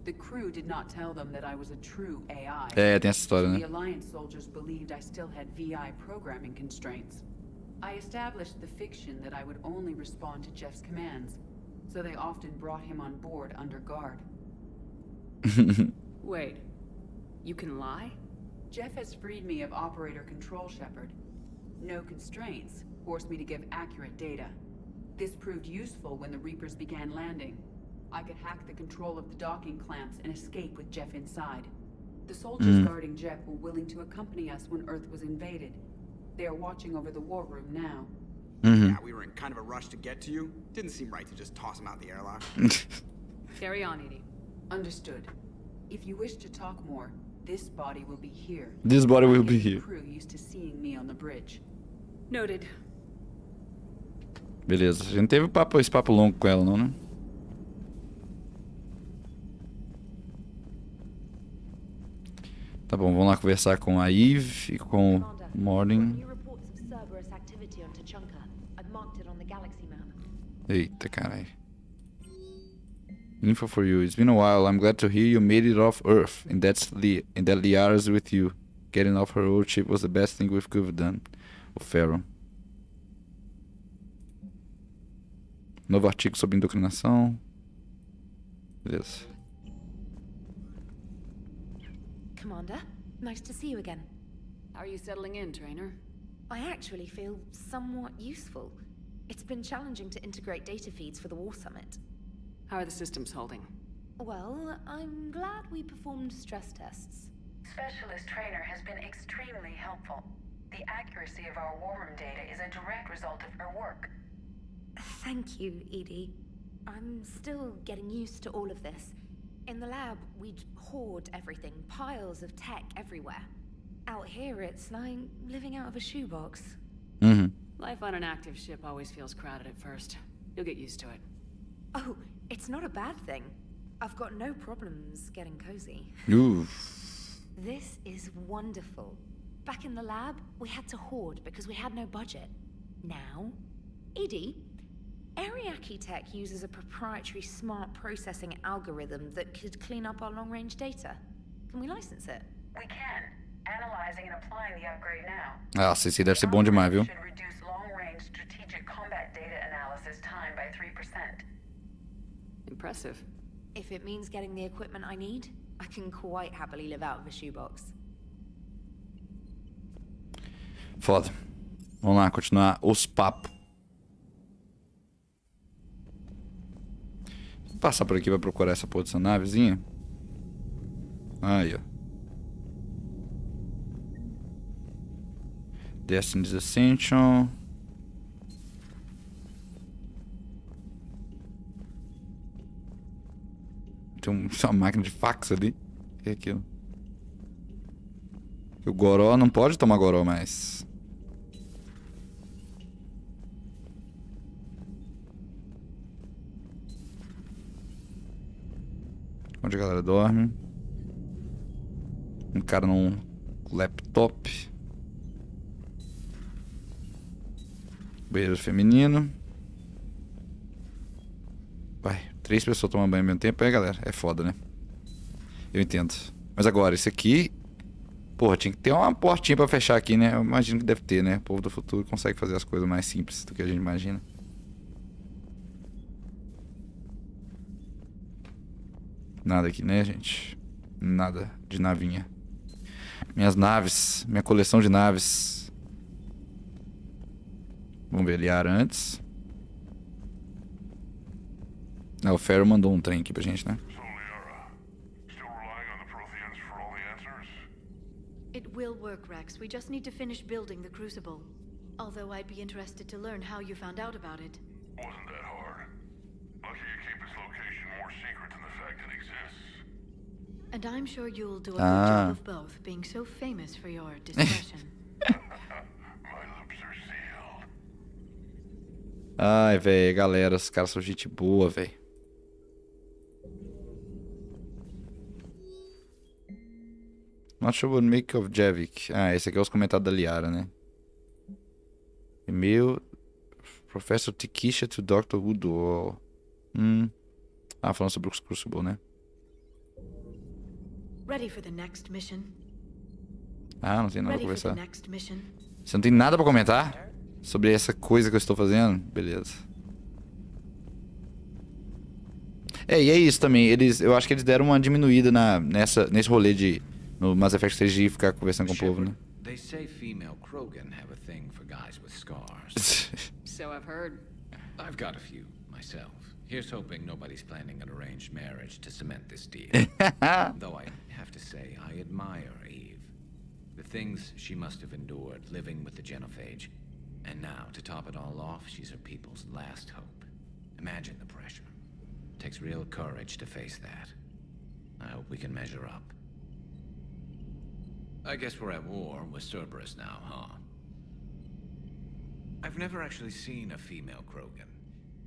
The crew did not tell them that I was a true AI. Tem essa história, The né? Alliance soldiers believed I still had VI programming constraints. I established the fiction that I would only respond to Jeff's commands, so they often brought him on board under guard. Wait, you can lie? Jeff has freed me of operator control, Shepard. No constraints forced me to give accurate data. This proved useful when the Reapers began landing. I could hack the control of the docking clamps and escape with Jeff inside. The soldiers guarding Jeff were willing to accompany us when Earth was invaded. They are watching over the war room now. Yeah, we were in kind of a rush to get to you. Didn't seem right to just toss him out the airlock. Carry on, Edie. Understood. If you wish to talk more, this body will be here. This body will be The here. crew used to seeing me on the bridge. Noted. Beleza, a gente teve esse papo longo com ela, não, né? Tá bom, vamos lá conversar com a Eve e com o Morning. New reports of Cerberus activity on Tuchanka. I've marked it on the galaxy map. Eita, caralho. Info for you. It's been a while. I'm glad to hear you made it off Earth. And that Liara's with you. Getting off her old ship was the best thing we could have done. O Pharaoh. Novo artigo sobre indoctrinação. Beleza. Commander, nice to see you again. How are you settling in, trainer? I actually feel somewhat useful. It's been challenging to integrate data feeds for the War Summit. How are the systems holding? Well, I'm glad we performed stress tests. Specialist Trainer has been extremely helpful. The accuracy of our war room data is a direct result of her work. Thank you, Edie. I'm still getting used to all of this. In the lab, we'd hoard everything, piles of tech everywhere. Out here, it's like living out of a shoebox. Life on an active ship always feels crowded at first. You'll get used to it. Oh, it's not a bad thing. I've got no problems getting cozy. Ooh. This is wonderful. Back in the lab, we had to hoard because we had no budget. Now, Edie, Ariake Tech uses a proprietary smart processing algorithm that could clean up our long-range data. Can we license it? We can. Analyzing and applying the upgrade now. Ah, Esse deve ser bom demais, viu? Should reduce long-range strategic combat data analysis time by 3%. Impressive. If it means getting the equipment I need, I can quite happily live out of a shoebox. Foda. Vamos lá, continuar os papos. Vou passar por aqui pra procurar essa porra dessa navezinha. Aí, ó. Destiny's Ascension. Tem uma máquina de fax ali. O que é aquilo? O goró não pode tomar goró mais. Onde a galera dorme. Um cara num laptop. Banheiro feminino. Vai, 3 pessoas tomam banho ao mesmo tempo. É, galera, é foda, né? Eu entendo. Mas agora, esse aqui... Porra, tinha que ter uma portinha pra fechar aqui, né? Eu imagino que deve ter, né? O povo do futuro consegue fazer as coisas mais simples do que a gente imagina. Nada aqui, né, gente? Nada de navinha. Minhas naves. Minha coleção de naves. Vamos ver aliar antes. Ah, o Ferro mandou um trem aqui pra gente, né? It will work, Rex. We just need to finish building the crucible. Although I'd be interested to learn how you found out about it. Wasn't that hard. Lucky you keep its location more secret than the fact it exists. And I'm sure you'll do a good job of both, being so famous for your discretion. Ai, velho, galera, os caras são gente boa, velho. Not sure what make of Javik. Ah, esse aqui é os comentários da Liara, né? E-mail Professor Tikisha to Dr. Udo. Ah, falando sobre o Crucible, né? Ready for the next mission? Ah, não tem nada pra Ready for conversar. the next mission? Você não tem nada pra comentar sobre essa coisa que eu estou fazendo? Beleza. É, e é isso também. Eu acho que eles deram uma diminuída nesse rolê de... No Mass Effect 3 de ficar conversando com o povo, né? They say female Krogan have a thing for guys with scars. So I've heard. I've got a few myself. Here's hoping nobody's planning an arranged marriage to cement this deal. Though I have to say, I admire Eve. The things she must have endured living with the genophage. And now, to top it all off, she's her people's last hope. Imagine the pressure. It takes real courage to face that. I hope we can measure up. I guess we're at war with Cerberus now, huh? I've never actually seen a female Krogan.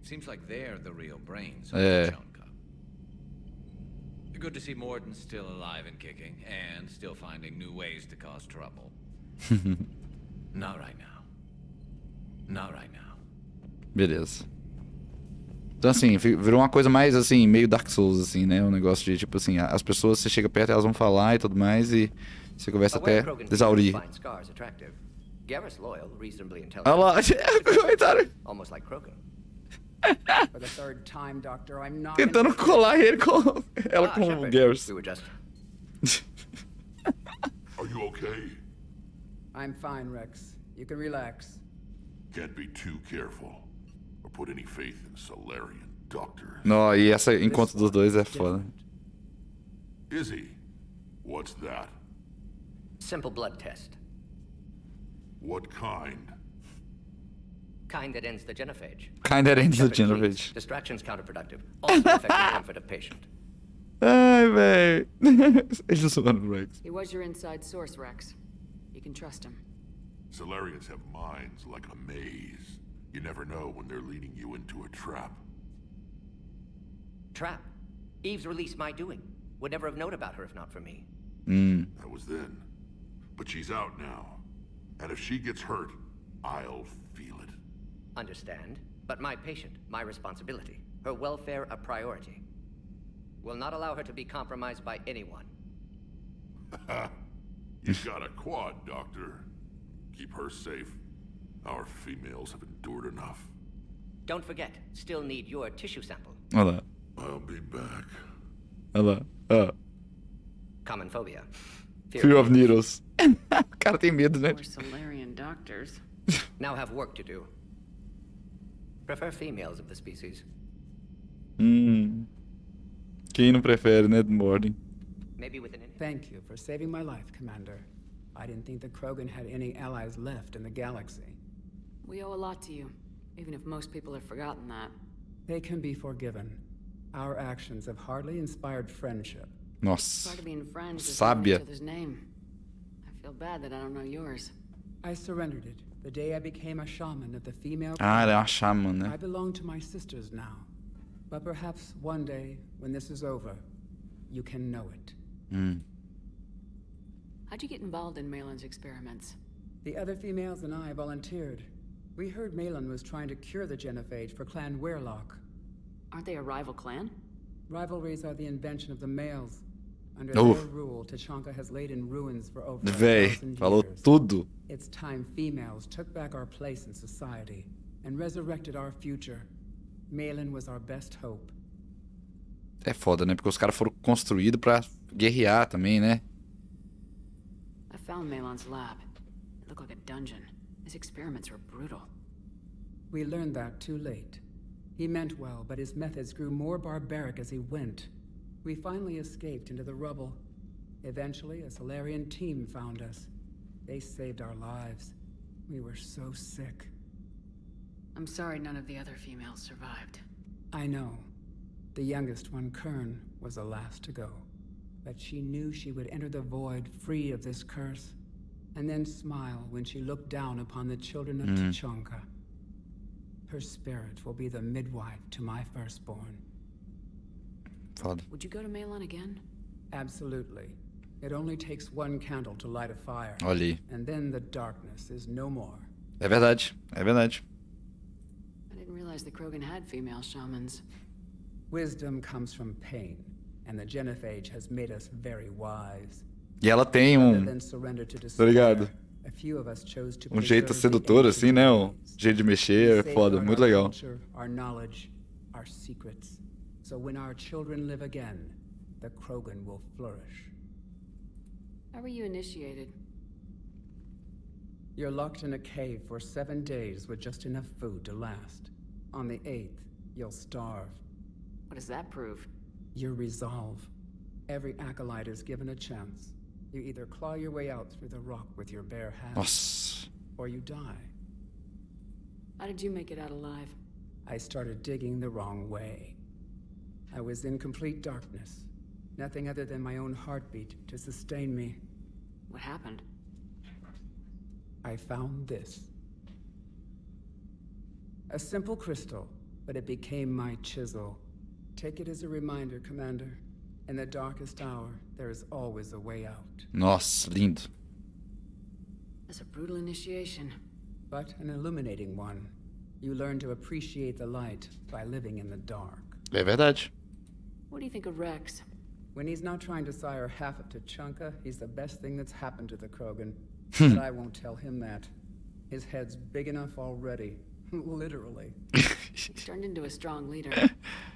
Seems like they're the real brains of the Chunka. Good to see Morden still alive and kicking, and still finding new ways to cause trouble. Not right now. Not right now. Beleza. Então assim, virou uma coisa mais assim, meio Dark Souls, assim, né? Um negócio de tipo assim, as pessoas, você chega perto, elas vão falar e tudo mais, e você conversa até exaurir. Olha lá, comentário. Tentando colar ele com ela com o Garrus. Are you okay? I'm fine, Rex. You can relax. Can't be too careful. Or put any faith in Solarian doctors. Não, e esse encontro dos dois é foda. Izzy, what's that? Simple blood test. What kind? Kind that ends the genophage. Kind that ends the genophage. Distractions counterproductive. Also affect the comfort of patient. Ai, véi. Eles não zoando o Rex. He was your inside source, Rex. You can trust him. Solarians have minds like a maze. You never know when they're leading you into a trap. Trap? Eve's release my doing. Would never have known about her if not for me. That was then. But she's out now. And if she gets hurt, I'll feel it. Understand. But my patient, my responsibility. Her welfare a priority. Will not allow her to be compromised by anyone. You got a quad, Doctor. Keep her safe. Our females have endured enough. Don't forget, still need your tissue sample. Olha lá. I'll be back. Olha lá. Common phobia. Fear of needles. O cara tem medo, né? Or Solarian doctors. now have work to do. Prefer females of the species. Quem não prefere, né, Morden? Maybe with an... Thank you for saving my life, Commander. I didn't think the Krogan had any allies left in the galaxy. We owe a lot to you, even if most people have forgotten that. They can be forgiven. Our actions have hardly inspired friendship. Nossa. Part of being friends is knowing Sábia. each other's name. I feel bad that I don't know yours. I surrendered it the day I became a shaman of the female. Ah, ela é uma shaman, né? I belong to my sisters now. But perhaps one day, when this is over, you can know it. How'd you get involved in Malin's experiments? The other females and I volunteered. We heard Malin was trying to cure the genophage for Clan Weirlock. Aren't they a rival clan? Rivalries are the invention of the males. Under Oh. their rule, Tachanka has laid in ruins for over Véi, 1,000 falou years. tudo. It's time females took back our place in society and resurrected our future. Malin was our best hope. É foda, né? Porque os caras foram construídos pra guerrear também, né? I found Malin's lab. It looked like a dungeon. His experiments were brutal. We learned that too late. He meant well, but his methods grew more barbaric as he went. We finally escaped into the rubble. Eventually, a Solarian team found us. They saved our lives. We were so sick. I'm sorry none of the other females survived. I know. The youngest one, Kern, was the last to go. But she knew she would enter the void free of this curse, and then smile when she looked down upon the children of Tachanka. Her spirit will be the midwife to my firstborn. Foda. Would you go to Malin again? Absolutely. It only takes one candle to light a fire. Olha aí. And then the darkness is no more. É verdade, é verdade. I didn't realize the Krogan had female shamans. Wisdom comes from pain, and the genophage has made us very wise. E ela tem Rather than surrender to tá despair, ligado? a few of us chose to Jeito preserve sedutor, the assim, né? Um ancient jeito de ways. mexer, We foda, safeguard muito our legal. culture, our knowledge, our secrets. So when our children live again, the Krogan will flourish. How were you initiated? You're locked in a cave for 7 days with just enough food to last. On the 8th, you'll starve. What does that prove? Your resolve. Every acolyte is given a chance. You either claw your way out through the rock with your bare hands, Nossa. or you die. How did you make it out alive? I started digging the wrong way. I was in complete darkness. Nothing other than my own heartbeat to sustain me. What happened? I found this. A simple crystal, but it became my chisel. Take it as a reminder, Commander. In the darkest hour, there is always a way out. Nossa, lindo. That's a brutal initiation. But an illuminating one. You learn to appreciate the light by living in the dark. É verdade. What do you think of Rex? When he's not trying to sire half of Tachanka, he's the best thing that's happened to the Krogan. But I won't tell him that. His head's big enough already. Literally. He's turned into a strong leader.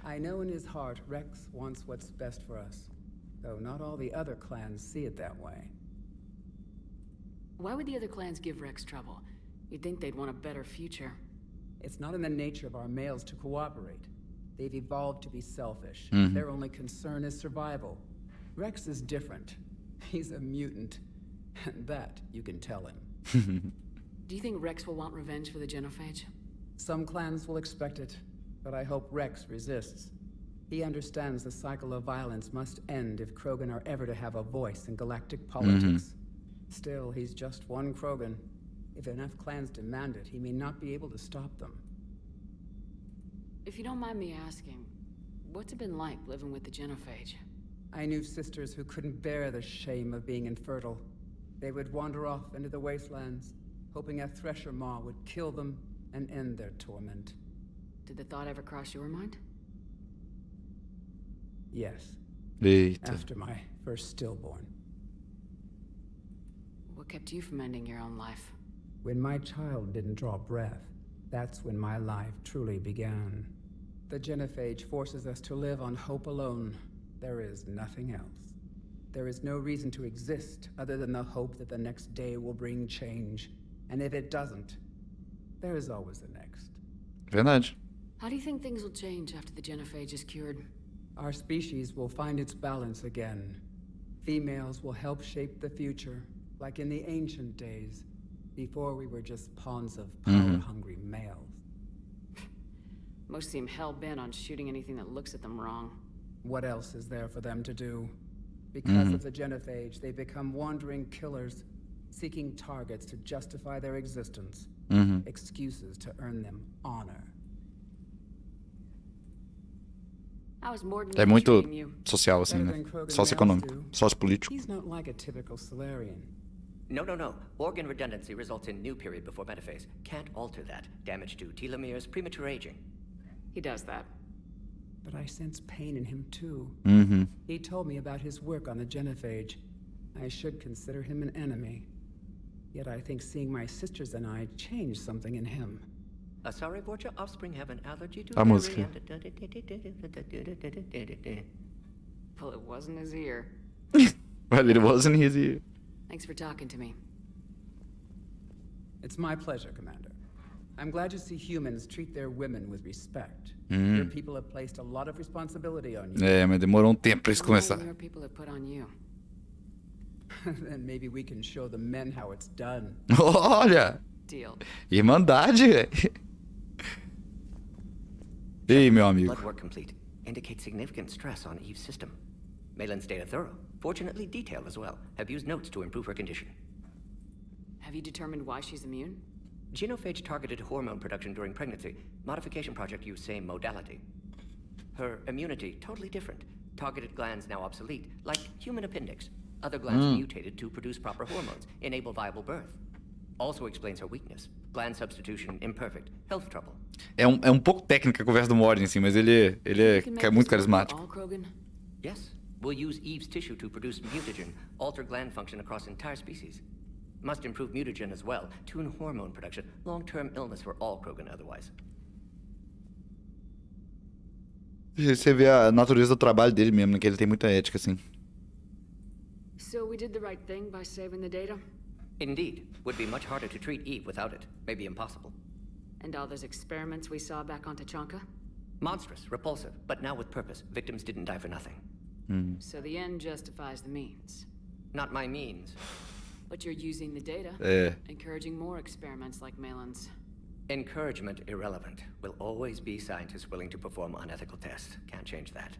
I know in his heart Rex wants what's best for us. Though not all the other clans see it that way. Why would the other clans give Rex trouble? You'd think they'd want a better future. It's not in the nature of our males to cooperate. They've evolved to be selfish. Mhm. Their only concern is survival. Rex is different. He's a mutant. And that you can tell him. Do you think Rex will want revenge for the genophage? Some clans will expect it, but I hope Rex resists. He understands the cycle of violence must end if Krogan are ever to have a voice in galactic politics. Still, he's just one Krogan. If enough clans demand it, he may not be able to stop them. If you don't mind me asking, what's it been like living with the genophage? I knew sisters who couldn't bear the shame of being infertile. They would wander off into the wastelands, hoping a thresher maw would kill them and end their torment. Did the thought ever cross your mind? Yes. Eita. After my first stillborn. What kept you from ending your own life? When my child didn't draw breath, that's when my life truly began. The genophage forces us to live on hope alone. There is nothing else. There is no reason to exist other than the hope that the next day will bring change. And if it doesn't, there is always the next. Verdade. How do you think things will change after the genophage is cured? Our species will find its balance again. Females will help shape the future, like in the ancient days, before we were just pawns of power-hungry males. Most seem hell-bent on shooting anything that looks at them wrong. What else is there for them to do? Because of the genophage, they become wandering killers, seeking targets to justify their existence. Excuses to earn them honor. É muito social, assim, né? Socioeconômico, sociopolítico. He's not like a typical Solarian. No. Organ redundancy results in new period before metaphase. Can't alter that. Damage to telomeres, premature aging. He does that. But I sense pain in him too. He told me about his work on the genophage. I should consider him an enemy. Yet I think seeing my sisters and I changed something in him. Sorry, Vorcha, offspring have an allergy to A música. Well, it wasn't his ear. Well, it wasn't his ear. Thanks for talking to me. It's my pleasure, Commander. I'm glad to see humans treat their women with respect. Your people have placed a lot of responsibility on you. É, mas demorou tempo pra isso começar. Your people have put on you. Then maybe we can show the men how it's done. Olha! Deal. Irmandade, velho. Ei, meu amigo. Blood work complete. Indicates significant stress on Eve's system. Malin's data thorough. Fortunately detailed as well. Have used notes to improve her condition. Have you determined why she's immune? Genophage targeted hormone production during pregnancy. Modification project used same modality. Her immunity totally different. Targeted glands now obsolete, like human appendix. Other glands mutated to produce proper hormones, enable viable birth. Also explains her weakness. Gland substitution imperfect. Health trouble. É um pouco técnica a conversa do Morden, assim, mas ele é muito carismático. Yes. We'll use Eve's tissue to produce mutagen, alter gland function across entire species. Must improve mutagen as well, tune hormone production, long-term illness for all Krogan otherwise. Você vê a natureza do trabalho dele mesmo, né? Que ele tem muita ética, assim. So we did the right thing by saving the data? Indeed. Would be much harder to treat Eve without it. Maybe impossible. And all those experiments we saw back on Tachanka? Monstrous, repulsive, but now with purpose. Victims didn't die for nothing. So the end justifies the means. Not my means. But you're using the data, encouraging more experiments like Malin's. Encouragement irrelevant. Will always be scientists willing to perform unethical tests. Can't change that.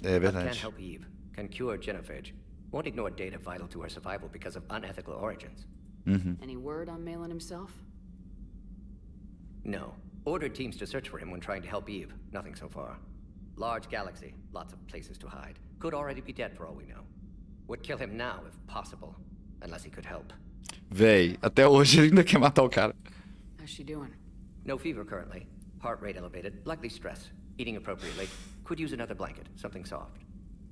É But verdade. can help Eve. Can cure genophage. Won't ignore data vital to her survival because of unethical origins. Any word on Malin himself? No. Ordered teams to search for him when trying to help Eve. Nothing so far. Large galaxy. Lots of places to hide. Could already be dead for all we know. Would kill him now if possible. Unless he could help. Véi, até hoje ele ainda quer matar o cara. How's she doing? No fever currently. Heart rate elevated. Likely stress. Eating appropriately. Could use another blanket. Something soft.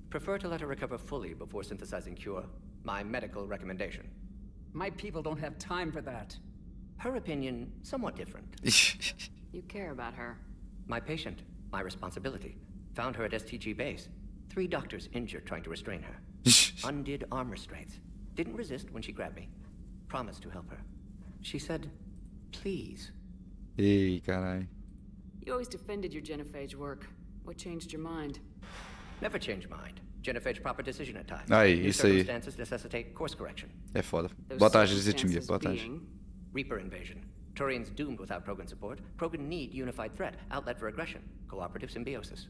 Prefer to let her recover fully before synthesizing cure. My medical recommendation. My people don't have time for that. Her opinion, somewhat different. You care about her. My patient, my responsibility. Found her at STG base. 3 doctors injured trying to restrain her. Undid arm restraints. Didn't resist when she grabbed me. Promised to help her. She said, please. Ei, carai. You always defended your genophage work. What changed your mind? Never change mind. Genophage proper decision at times. Aí, New isso aí. circumstances necessitate course correction. É foda. Those Boa tarde, Zitimia. circumstances Boa tarde. being- Reaper invasion. Turians doomed without Krogan support. Krogan need unified threat, outlet for aggression, cooperative symbiosis.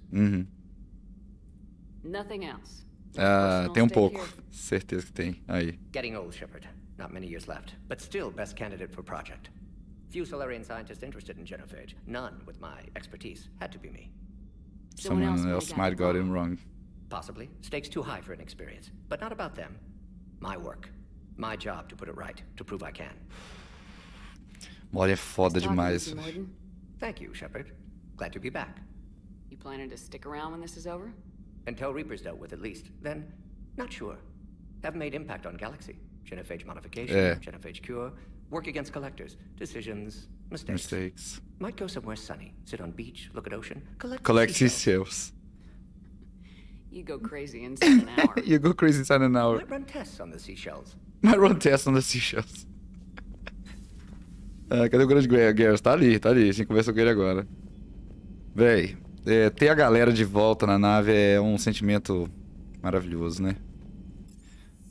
Nothing else. Ah, Personal tem um stake pouco. here. Certeza que tem. Aí. Getting old, Shepard. Not many years left, but still best candidate for project. Few Solarian scientists interested in genophage. None with my expertise. Had to be me. Someone else might got him wrong. Possibly. Stakes too high for inexperience. But not about them. My work. My job to put it right. To prove I can. Mori é foda demais. Mr. Morden, Thank you, Shepard. Glad to be back. you planning to stick around when this is over? Until Reaper's dealt with at least. Then, not sure. Have made impact on Galaxy. Genophage modification, genophage cure, work against collectors, decisions, mistakes. Might go somewhere sunny, sit on beach, look at ocean, Collect seashells. You go crazy inside an hour. You go crazy inside an hour. Might run tests on the seashells. Might run tests on the seashells. Ah, cadê o grande Garrus? Tá ali, a gente conversou com ele agora. Véi, ter a galera de volta na nave é um sentimento maravilhoso, né?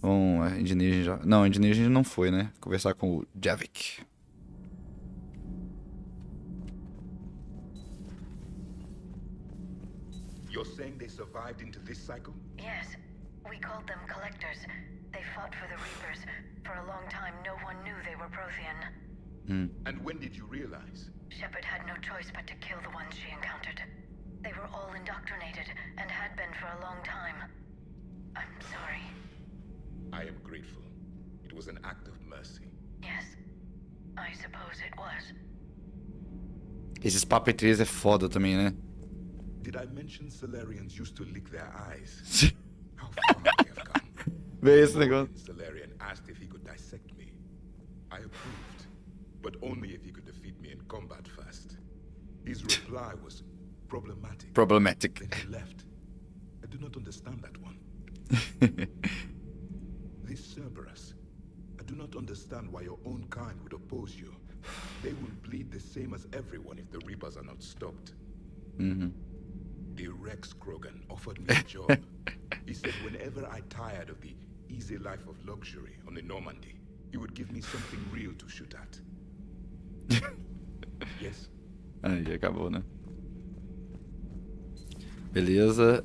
Bom, a Indonesian já... Não, a Indonesian a gente não foi, né? Conversar com o Javik. You're saying they survived into this cycle? Yes. We called them collectors. They fought for the Reapers. For a long time, no one knew they were Prothean. And when did you realize? Shepard had no choice but to kill the ones she encountered. They were all indoctrinated, and had been for a long time. I'm sorry. I am grateful. It was an act of mercy. Yes. I suppose it was. Esses papéis é foda também, né? Did I mention Solarians used to lick their eyes? How far they have come. Vê esse negócio. Solarian asked if he could dissect me. I approved, but only if he could defeat me in combat first. His reply was problematic. Problematic. Then he left. I do not understand that one. This Cerberus. I do not understand why your own kind would oppose you. They will bleed the same as everyone if the Reapers are not stopped. The Rex Krogan offered me a job. He said whenever I tired of the easy life of luxury on the Normandy, he would give me something real to shoot at. Yes? Aí, acabou, né? Beleza,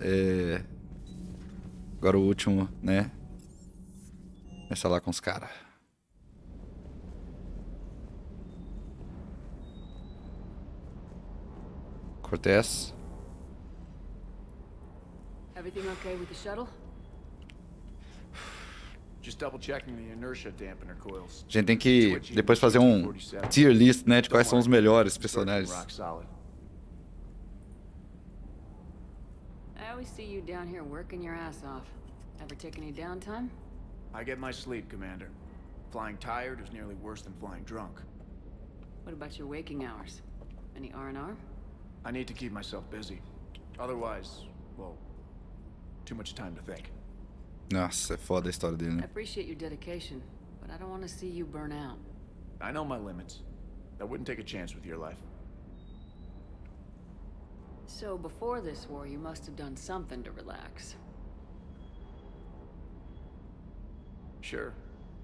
agora o último, né? Começa lá com os caras. Cortez. Everything okay with the shuttle? Just double checking the inertia dampener coils. A gente tem que depois fazer um tier list, né, de quais são os melhores personagens. I always see you down here working your ass off. Ever take any downtime? I get my sleep, Commander. Flying tired is nearly worse than flying drunk. What about your waking hours? Any R&R? I need to keep myself busy. Otherwise, well, too much time to think. Nossa, é foda a história dele, I né? appreciate your dedication, but I don't want to see you burn out. I know my limits. I wouldn't take a chance with your life. So before this war, you must have done something to relax. Sure.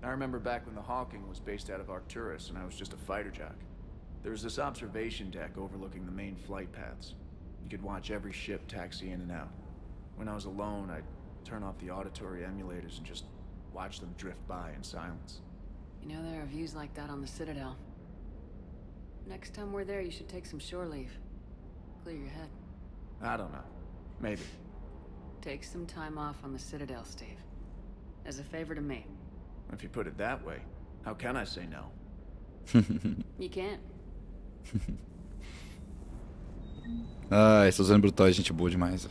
I remember back when the Hawking was based out of Arcturus and I was just a fighter jock. There was this observation deck overlooking the main flight paths. You could watch every ship taxi in and out. When I was alone, I'd turn off the auditory emulators and just watch them drift by in silence. You know, there are views like that on the Citadel. Next time we're there, you should take some shore leave. Clear your head. I don't know. Maybe. Take some time off on the Citadel, Steve. As a favor to me. If you put it that way, how can I say no? You can't. Ai, Suzanne Brutal é gente boa demais.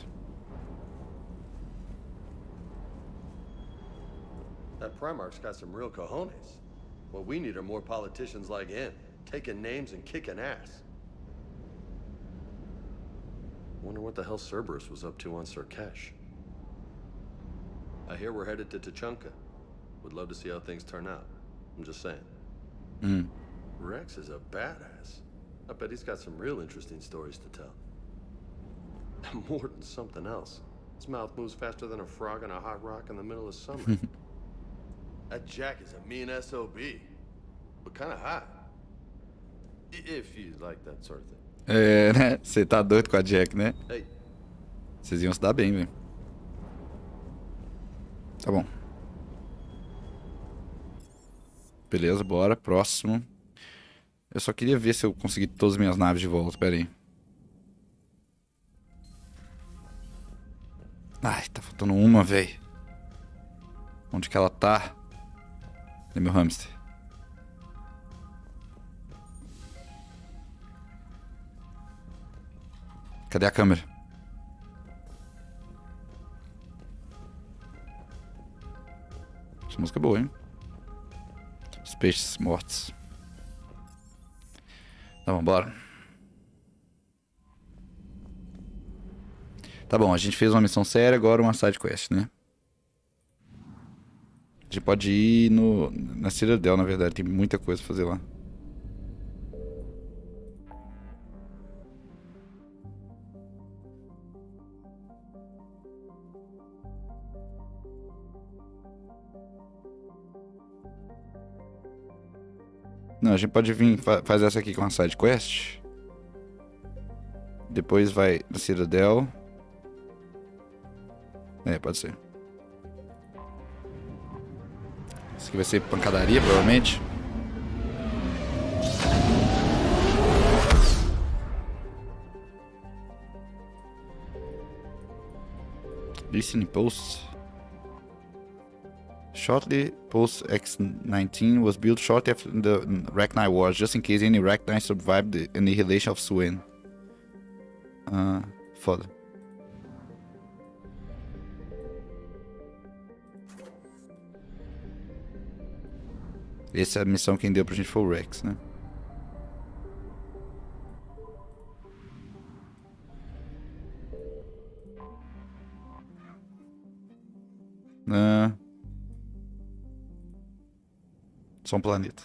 That Primarch's got some real cojones. What we need are more politicians like him, taking names and kicking ass. Wonder what the hell Cerberus was up to on Surkesh. I hear we're headed to Tuchanka. Would love to see how things turn out. I'm just saying. Rex is a badass. I bet he's got some real interesting stories to tell. More than something else. His mouth moves faster than a frog on a hot rock in the middle of summer. That Jack is a mean SOB, but kind of hot. If you like that sort of thing. É, né? Você tá doido com a Jack, né? Hey. Vocês iam se dar bem, velho. Tá bom. Beleza, bora. Próximo. Eu só queria ver se eu consegui todas as minhas naves de volta. Pera aí. Ai, tá faltando uma, velho. Onde que ela tá? Cadê meu hamster? Cadê a câmera? Essa música é boa, hein? Os peixes mortos. Tá bom, bora. Tá bom, a gente fez uma missão séria, agora uma side quest, né? A gente pode ir na Citadel, na verdade. Tem muita coisa pra fazer lá. Não, a gente pode vir fazer essa aqui com a side quest. Depois vai na Citadel. Pode ser. Isso aqui vai ser pancadaria, provavelmente. Listening posts. Shortly post X-19 was built shortly after the Rachni Wars, just in case any Rachni survived the annihilation of Swain. Foda. Essa é a missão que deu pra gente foi o Rex, né? Só um planeta.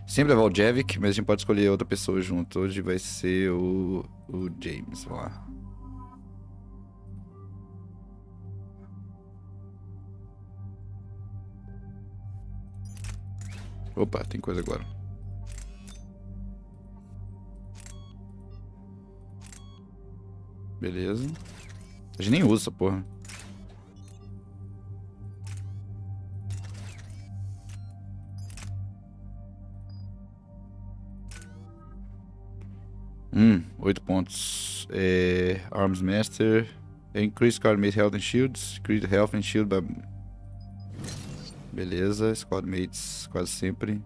Sempre levar o Javik, mas a gente pode escolher outra pessoa junto. Hoje vai ser o James. Vamos lá. Opa, tem coisa agora. Beleza. A gente nem usa essa porra. Oito pontos. Arms Master. Increase Squad Mate Health and Shields. Increase Health and Shield by... Beleza, Squad Mates quase sempre.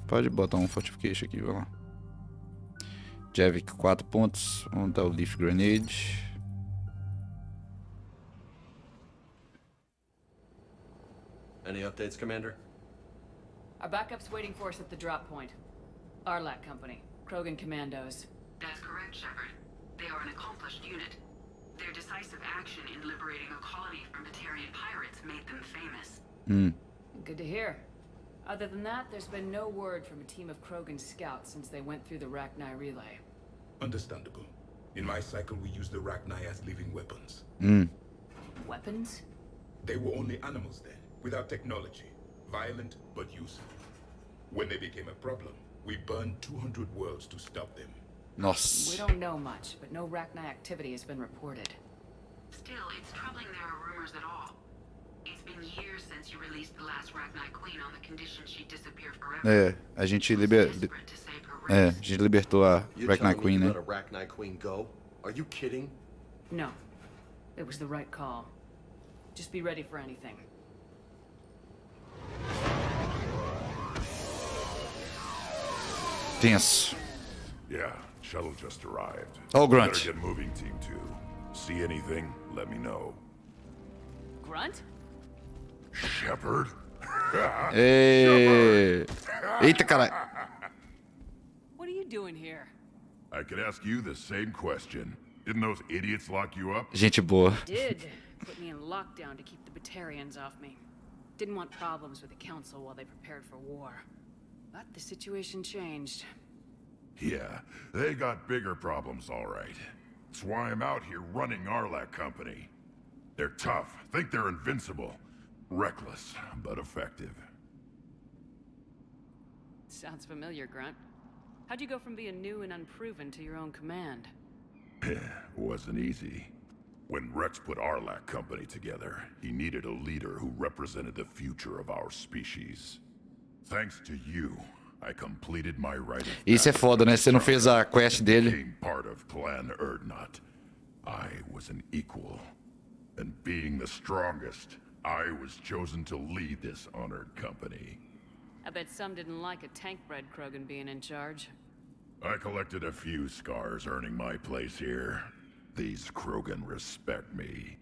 Pode botar um Fortification aqui, vai lá. Javik 4 pontos. Vamos dar o Leaf Grenade. Any updates, Commander? Our backup's waiting for us at the drop point. Arlac Company, Krogan Commandos. That's correct, Shepard. They are an accomplished unit. Their decisive action in liberating a colony from Batarian pirates made them famous. Good to hear. Other than that, there's been no word from a team of Krogan scouts since they went through the Rachni relay. Understandable. In my cycle, we use the Rachni as living weapons. Weapons? They were only animals then, without technology. Violent, but useful. When they became a problem, we burned 200 worlds to stop them. We don't know much, but no Rachni activity has been reported. Still, it's troubling there are rumors at all. It's been years since you released the last Rachni Queen on the condition she disappeared forever. A gente libertou a Rachni Queen, né? Let a Rachni Queen go? Are you kidding? No. It was the right call. Just be ready for anything. Tenso. Yeah, shuttle just arrived. Oh, Grunt. Better get moving, Team 2. See anything? Let me know. Grunt? Shepard? Eita, caralho. What are you doing here? I could ask you the same question. Didn't those idiots lock you up? Gente boa. Did. Put me in lockdown to keep the Batarians off me. Didn't want problems with the Council while they prepared for war. But the situation changed. Yeah, they got bigger problems, all right. That's why I'm out here running Arlac Company. They're tough, think they're invincible. Reckless, but effective. Sounds familiar, Grunt. How'd you go from being new and unproven to your own command? Wasn't easy. When Rex put Arlac Company together, he needed a leader who represented the future of our species. Thanks to you, I completed my rite of Isso é foda, né? Você não fez a quest dele. Became part of Clan Erdnut. I was an equal. And being the strongest, I was chosen to lead this honored company. I bet some didn't like a tank-bred Krogan being in charge. I collected a few scars earning my place here. These Krogan respect me.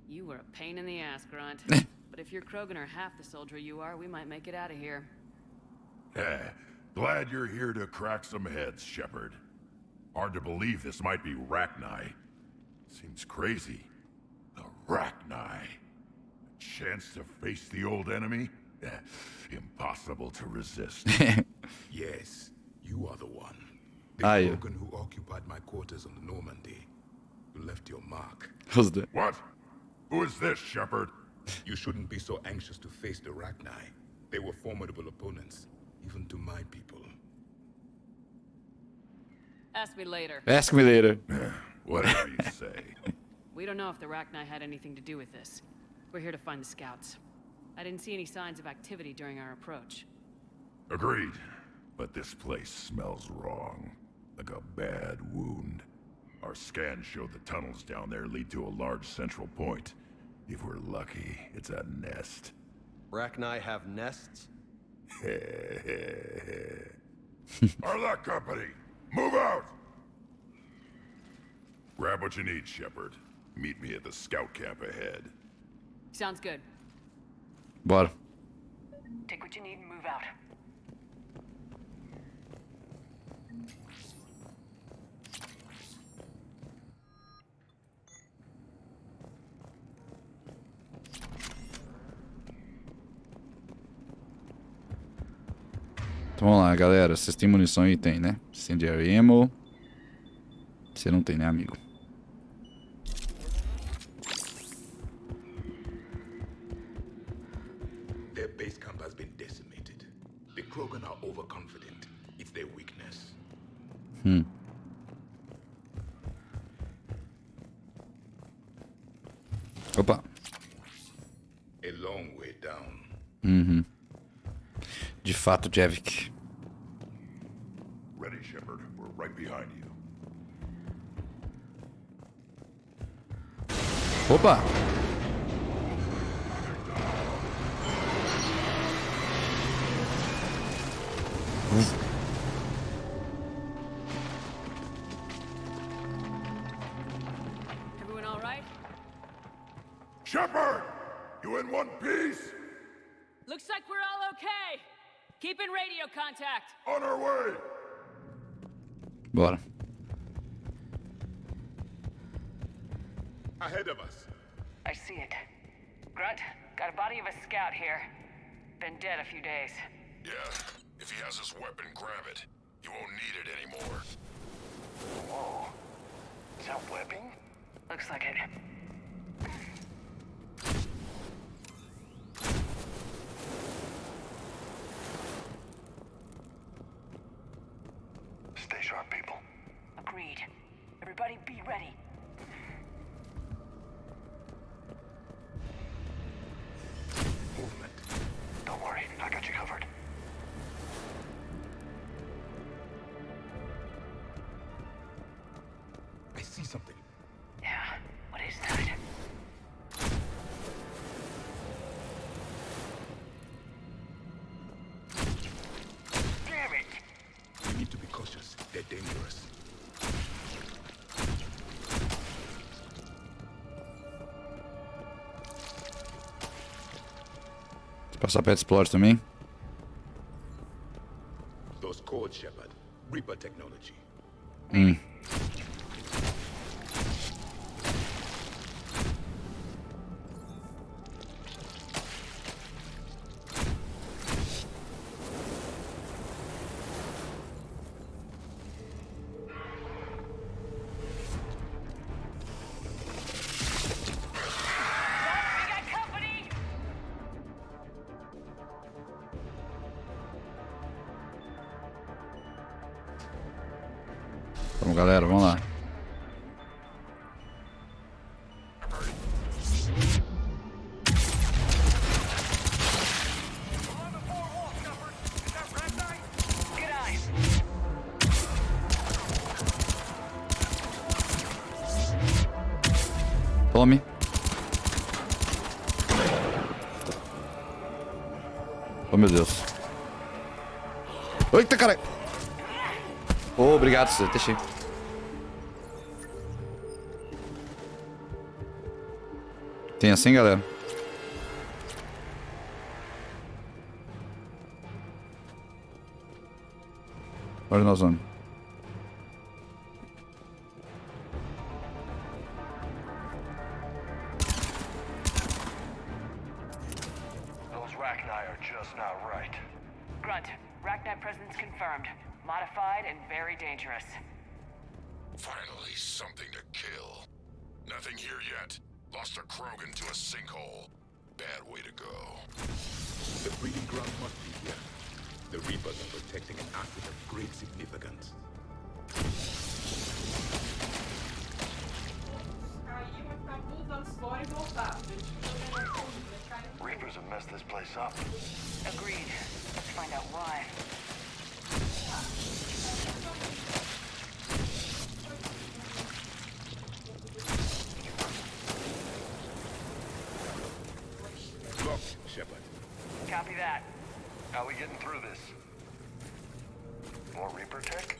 You were a pain in the ass, Grunt. But if your Krogan are half the soldier you are, we might make it out of here. Glad you're here to crack some heads, Shepard. Hard to believe this might be Rachni. Seems crazy. The Rachni. A chance to face the old enemy? Impossible to resist. Yes, you are the one. The Yeah. Krogan who occupied my quarters on Normandy. You left your mark. Who's that? What? Who is this, Shepard? You shouldn't be so anxious to face the Rachni. They were formidable opponents, even to my people. Ask me later. Ask me later. Whatever you say. We don't know if the Rachni had anything to do with this. We're here to find the scouts. I didn't see any signs of activity during our approach. Agreed. But this place smells wrong. Like a bad wound. Our scans show the tunnels down there lead to a large central point. If we're lucky, it's a nest. Rachni have nests? Arlec Company! Move out! Grab what you need, Shepard. Meet me at the scout camp ahead. Sounds good. Bora. Take what you need and move out. Então vamos lá, galera. Vocês têm munição aí? Tem, né? Incendiary ammo. Você não tem, né, amigo? Their base camp has been decimated. The Krogan are overconfident. It's their weakness. Opa. A long way down. Uhum. De fato, Javik. Ready, Shepard. We're right behind you. Opa! Everyone all right? Shepard! You in one piece? Looks like we're all okay. Keep in radio contact. On our way! Bora. Ahead of us. I see it. Grunt, got a body of a scout here. Been dead a few days. Yeah, if he has his weapon, grab it. He won't need it anymore. Whoa. Is that webbing? Looks like it. Stay sharp, people. Agreed. Everybody be ready. Movement. Don't worry, I got you covered. I see something. Yeah, what is that? Damn it! We need to be cautious. They're dangerous. Se passar perto, explode também. Those cords, Shepard. Reaper technology. We got company. Vamos, galera, vamos lá. Good eyes. Tome. Oh, meu Deus. Eita, caralho. Oh, obrigado, Cê. Deixei. Tem assim, galera? Onde nós vamos? Those Rachni are just not right. Grunt, Rachni presence confirmed. Modified and very dangerous. Finally, something to kill. Nothing here yet. Lost a Krogan to a sinkhole. bad way to go. The breeding ground must be here. The Reapers are protecting an asset of great significance. Reapers have messed this place up. Agreed. Let's find out why. Look, Shepard. Copy that. How we getting through this? More Reaper tech?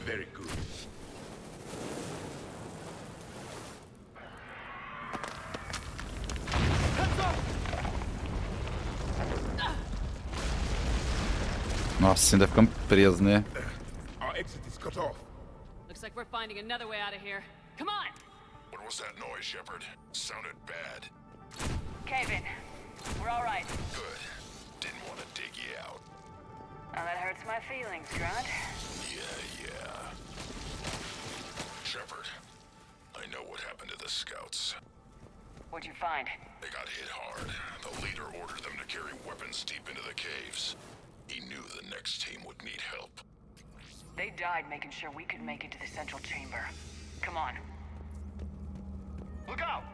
Very good. Nossa, ainda ficamos presos, né? Our exit is cut off. Looks like we're finding another way out of here. Come on! What was that noise, Shepard? Sounded bad. Cave in. We're all right. Good. Didn't want to dig you out. Now that hurts my feelings, Grunt. Yeah. Shepard, I know what happened to the scouts. What'd you find? They got hit hard. The leader ordered them to carry weapons deep into the caves. He knew the next team would need help. They died making sure we could make it to the central chamber. Come on. Look out!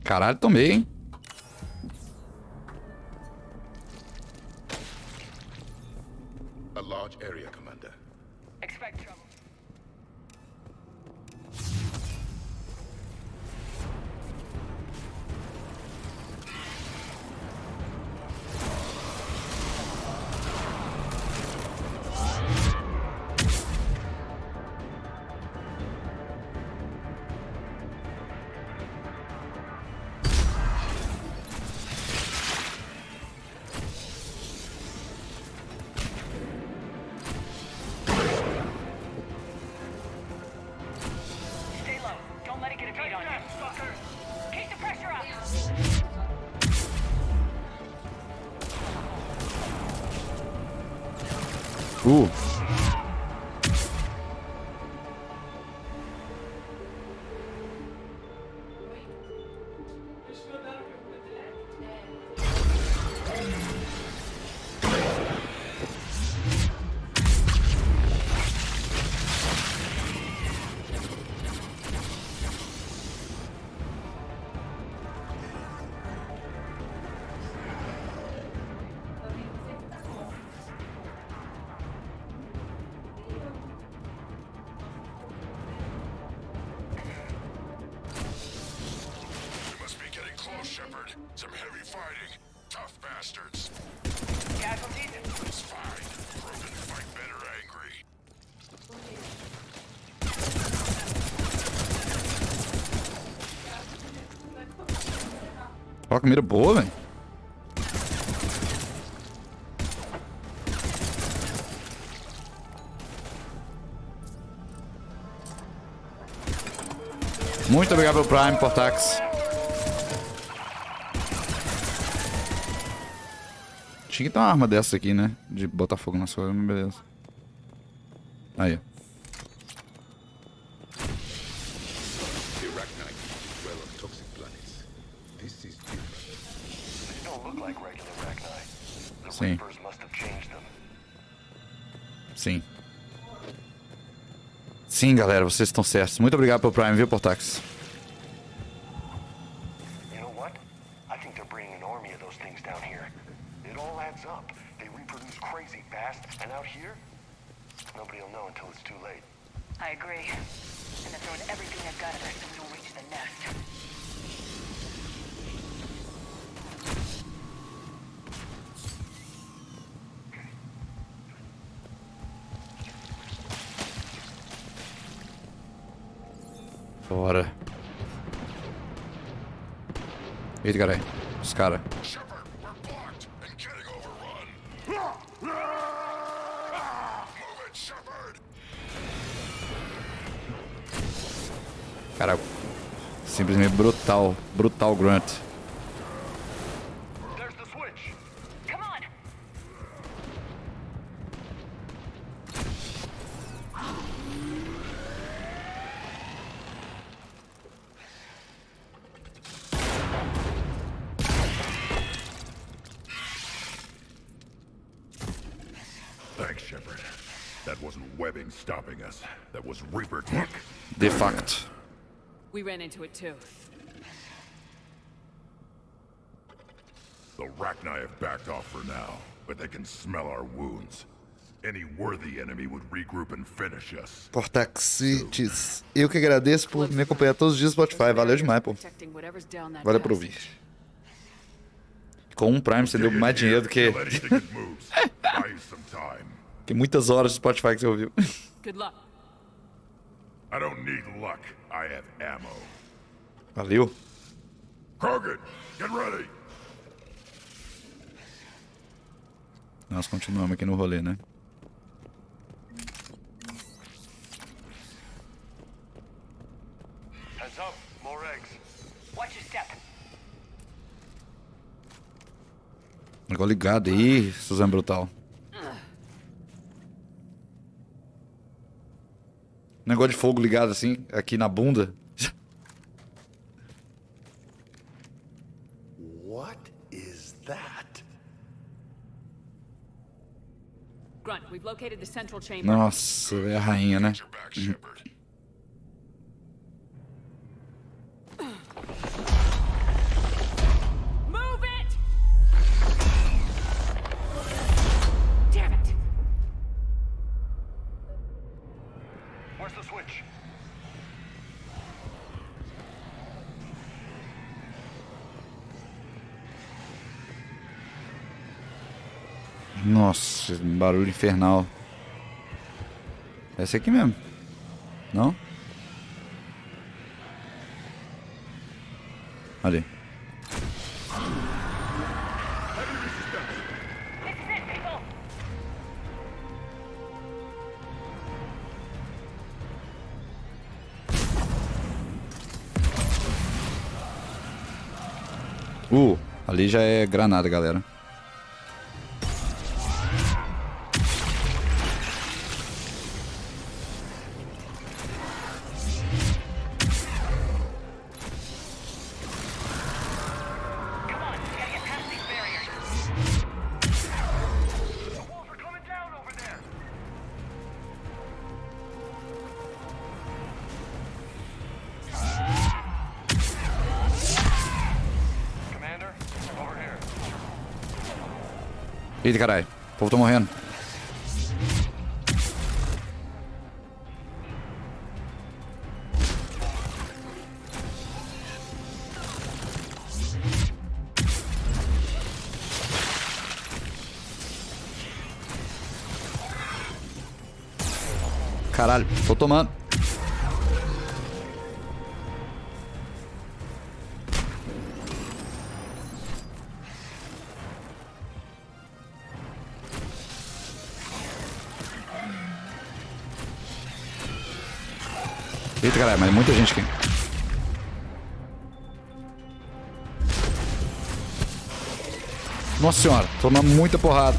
Caralho, tomei, hein? A large area, Commander. Expect trouble. Stay low. Don't let it get a beat on you. Keep the pressure up. We must be getting close, Shepard. Some heavy fighting. Tough bastards. Casualties? It's fine. Krogan fight better angry. Ó, comida boa, velho. Muito obrigado pelo Prime, Portax. Tinha que ter uma arma dessa aqui, né? De botar fogo na sua, mas beleza. Aí, ó. The Arachnite dwell on toxic planets. This is different. These don't look like regular Arachnite. The Sim. Reapers must have changed them. Sim. Sim, galera, vocês estão certos. Muito obrigado pelo Prime, viu, Portax? You know what? I think they're bringing an army of those things down here. It all adds up. They reproduce crazy fast, and out here, nobody will know until it's too late. I agree. And they're throwing everything they've got at us so we don't reach the nest. Bora. Eita, caralho. Os caras. Shepard, we're blocked and getting overrun. Move it, Shepard. Caralho. Simplesmente brutal. Brutal grunt. Thanks, Shepard. That wasn't webbing stopping us. That was Reaper tech. De facto. We ran into it too. The Rachni have backed off for now, but they can smell our wounds. Any worthy enemy would regroup and finish us. Portaxites. Eu que agradeço por me acompanhar todos os dias no Spotify. Valeu demais, pô. Valeu por ouvir. Com um Prime você deu mais dinheiro do que... que muitas horas de Spotify que você ouviu. Good luck. I don't need luck. I have ammo. Valeu. Krogan, get ready. Nós continuamos aqui no rolê, né? Heads up, more eggs. Watch your step. Negócio ligado aí, Suzanne Brutal. Negócio de fogo ligado assim, aqui na bunda. What is that? Grunt, we've located the central chamber. Nossa, é a rainha, né? Move it! Damn it! Where's the switch? Nossa, barulho infernal. Essa aqui mesmo. Não? Ali. Ali já é granada, galera. Eita, caralho. O povo tá morrendo. Caralho, tô tomando. Eita, caralho, mas muita gente aqui. Nossa senhora, tomando muita porrada.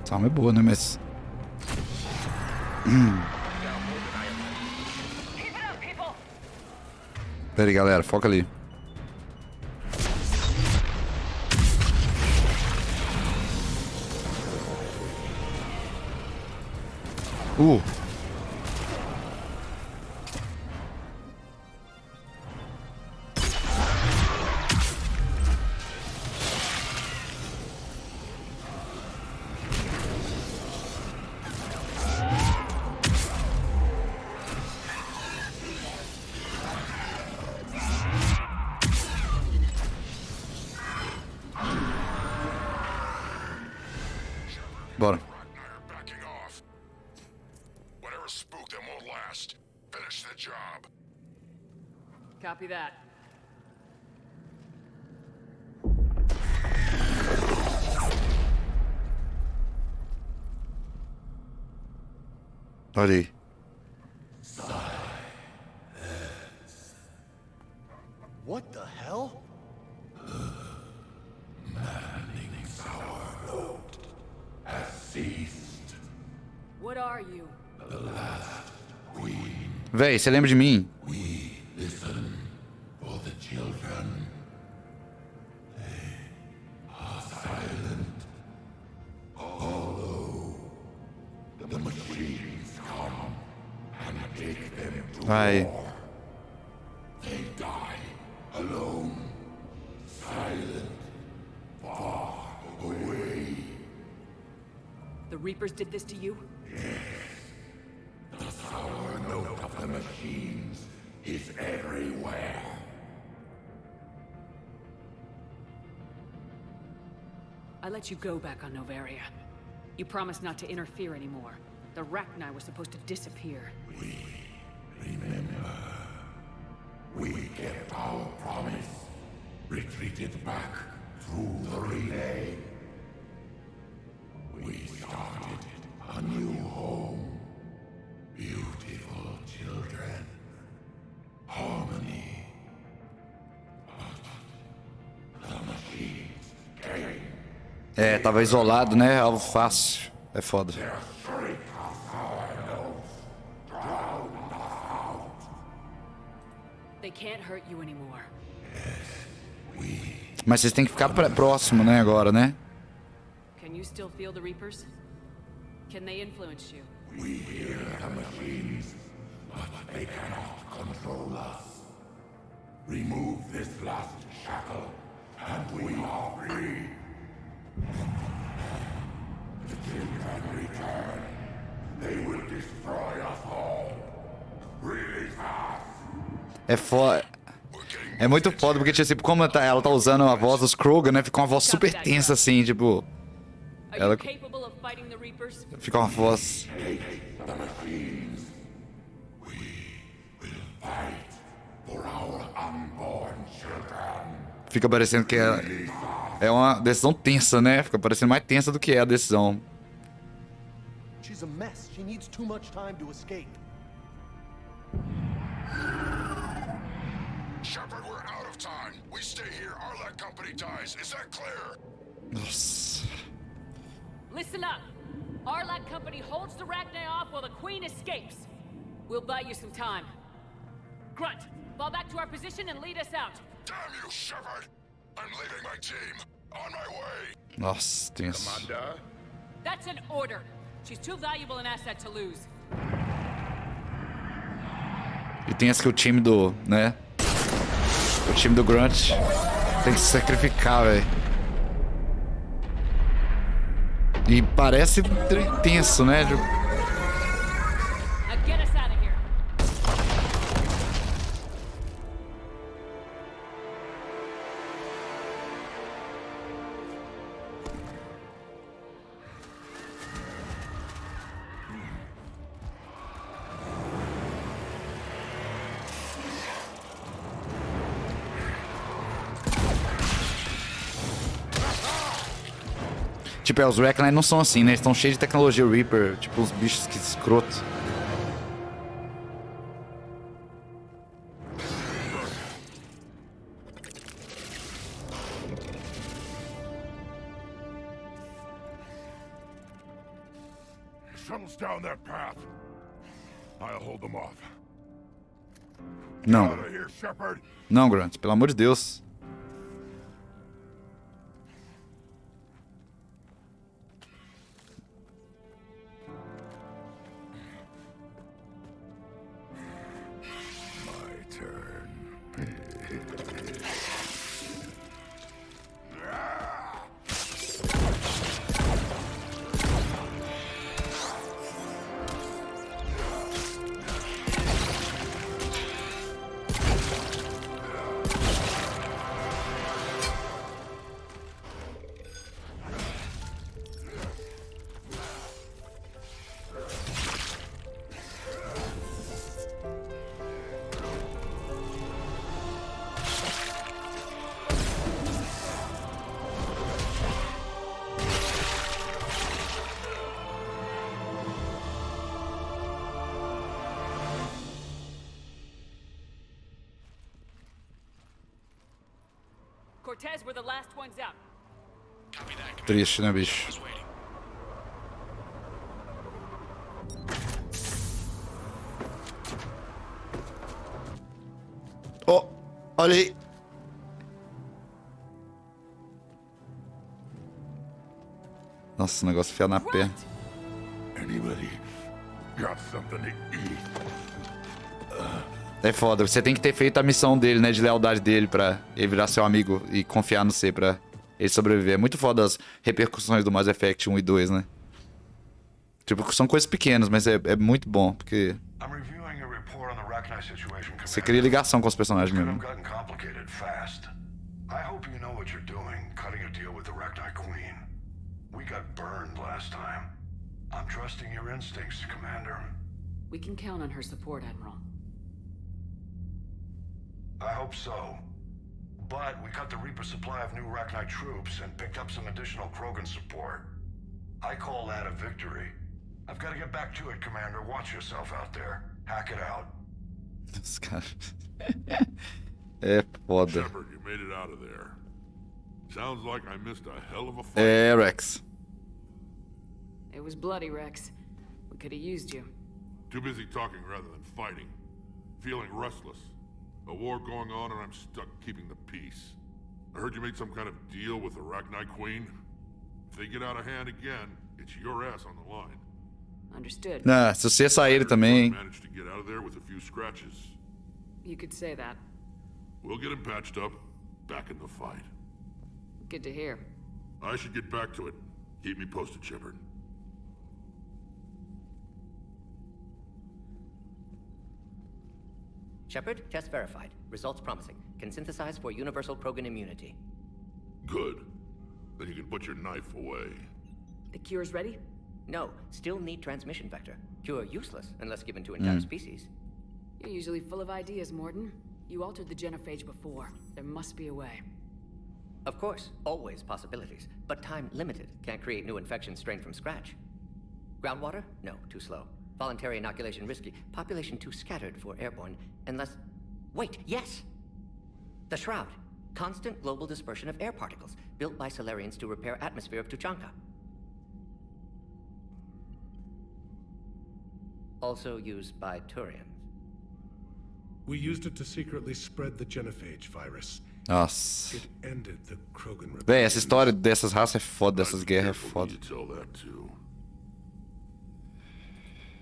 Essa arma é boa, né, mas... Pera aí, galera, foca ali. Bora. Whatever spooked them won't last. Finish the job. Copy that. Olha aí. What the hell? Manning's our load has ceased. What are you? The last queen. Véi, você lembra de mim? We listen for the children. They are silent. Although the machines come and take them to Vai. war. They die alone, silent, far away. The Reapers did this to you? The sour note of the machines is everywhere. I let you go back on Novaria. You promised not to interfere anymore. The Rachni were supposed to disappear. Remember, we kept our promise. Retreated back through the relay. We started a new home. Beautiful children. Harmony. But the machines came. É, tava isolado, né? Algo fácil. É foda. They can't hurt you anymore. Mas vocês têm que ficar próximo, né, agora, né? Can you still feel the Reapers? Can they influence you? We hear the machines, but they cannot control us. Remove this last shackle, and we are free. The children return. They will destroy us all. Release us. É foda. É muito foda, porque, tipo, como ela tá usando a voz dos Krogan, né? Fica uma voz super tensa, assim, tipo... Ela... Fica uma voz... Fica parecendo que é uma decisão tensa, né? Fica parecendo mais tensa do que é a decisão. She's a mess. She needs too much time to escape. Shepard, we're out of time. We stay here, our Arlet company dies. Is that clear? Nossa. Listen up. Arlet company holds the Rachni off while the Queen escapes. We'll buy you some time. Grunt, fall back to our position and lead us out. Damn you, Shepard! I'm leaving my team. On my way. Nossa, tenso. Commander? That's an order. She's too valuable an asset to lose. E tem esse que o time do, né? O time do Grunt tem que se sacrificar, velho. E parece tenso, né? Tipo, os Rachni não são assim, né? Eles estão cheios de tecnologia Reaper, tipo uns bichos que escroto. Shuttle's down that path. I'll hold them off. Não. Out of here, Shepard. Não, Grunt, pelo amor de Deus. Cortez were the last ones out. Triste, né, bicho? Oh, olha aí. Nossa, o negócio fiado na perna. É foda, você tem que ter feito a missão dele, né, de lealdade dele pra ele virar seu amigo e confiar no C pra ele sobreviver. É muito foda as repercussões do Mass Effect 1 e 2, né? Tipo, são coisas pequenas, mas é muito bom, porque você cria ligação com os personagens mesmo. I hope you know what you're doing, cutting a deal with the Rachni Queen. We got burned last time. I'm trusting your instincts, Commander. We can count on her support, Admiral. I hope so. But we cut the Reaper supply of new Rachni troops and picked up some additional Krogan support. I call that a victory. I've got to get back to it, Commander. Watch yourself out there. Hack it out. Os caras... É foda. Shepard, you made it out of there. Sounds like I missed a hell of a fight. É, Rex. It was bloody, Rex. We could have used you. Too busy talking rather than fighting. Feeling restless. A war going on and I'm stuck keeping the peace. I heard you made some kind of deal with the Rachni Queen. If they get out of hand again, it's your ass on the line. Understood. Nah, se você sair também. Managed to get out of there with a few scratches. You could say that. We'll get him patched up, back in the fight. Good to hear. I should get back to it. Keep me posted, Shepard. Shepard, test verified. Results promising. Can synthesize for universal Krogan immunity. Good. Then you can put your knife away. The cure's ready? No, still need transmission vector. Cure useless unless given to entire species. You're usually full of ideas, Morden. You altered the genophage before. There must be a way. Of course, always possibilities, but time limited. Can't create new infection strain from scratch. Groundwater? No, too slow. Voluntary inoculation risky. Population too scattered for airborne, unless... Wait, yes! The Shroud. Constant global dispersion of air particles, built by Solarians to repair atmosphere of Tuchanka. Also used by Turians. We used it to secretly spread the genophage virus. Nossa. It ended the Krogan rebellion. Véi, essa história dessas raças é foda, dessas guerras é foda.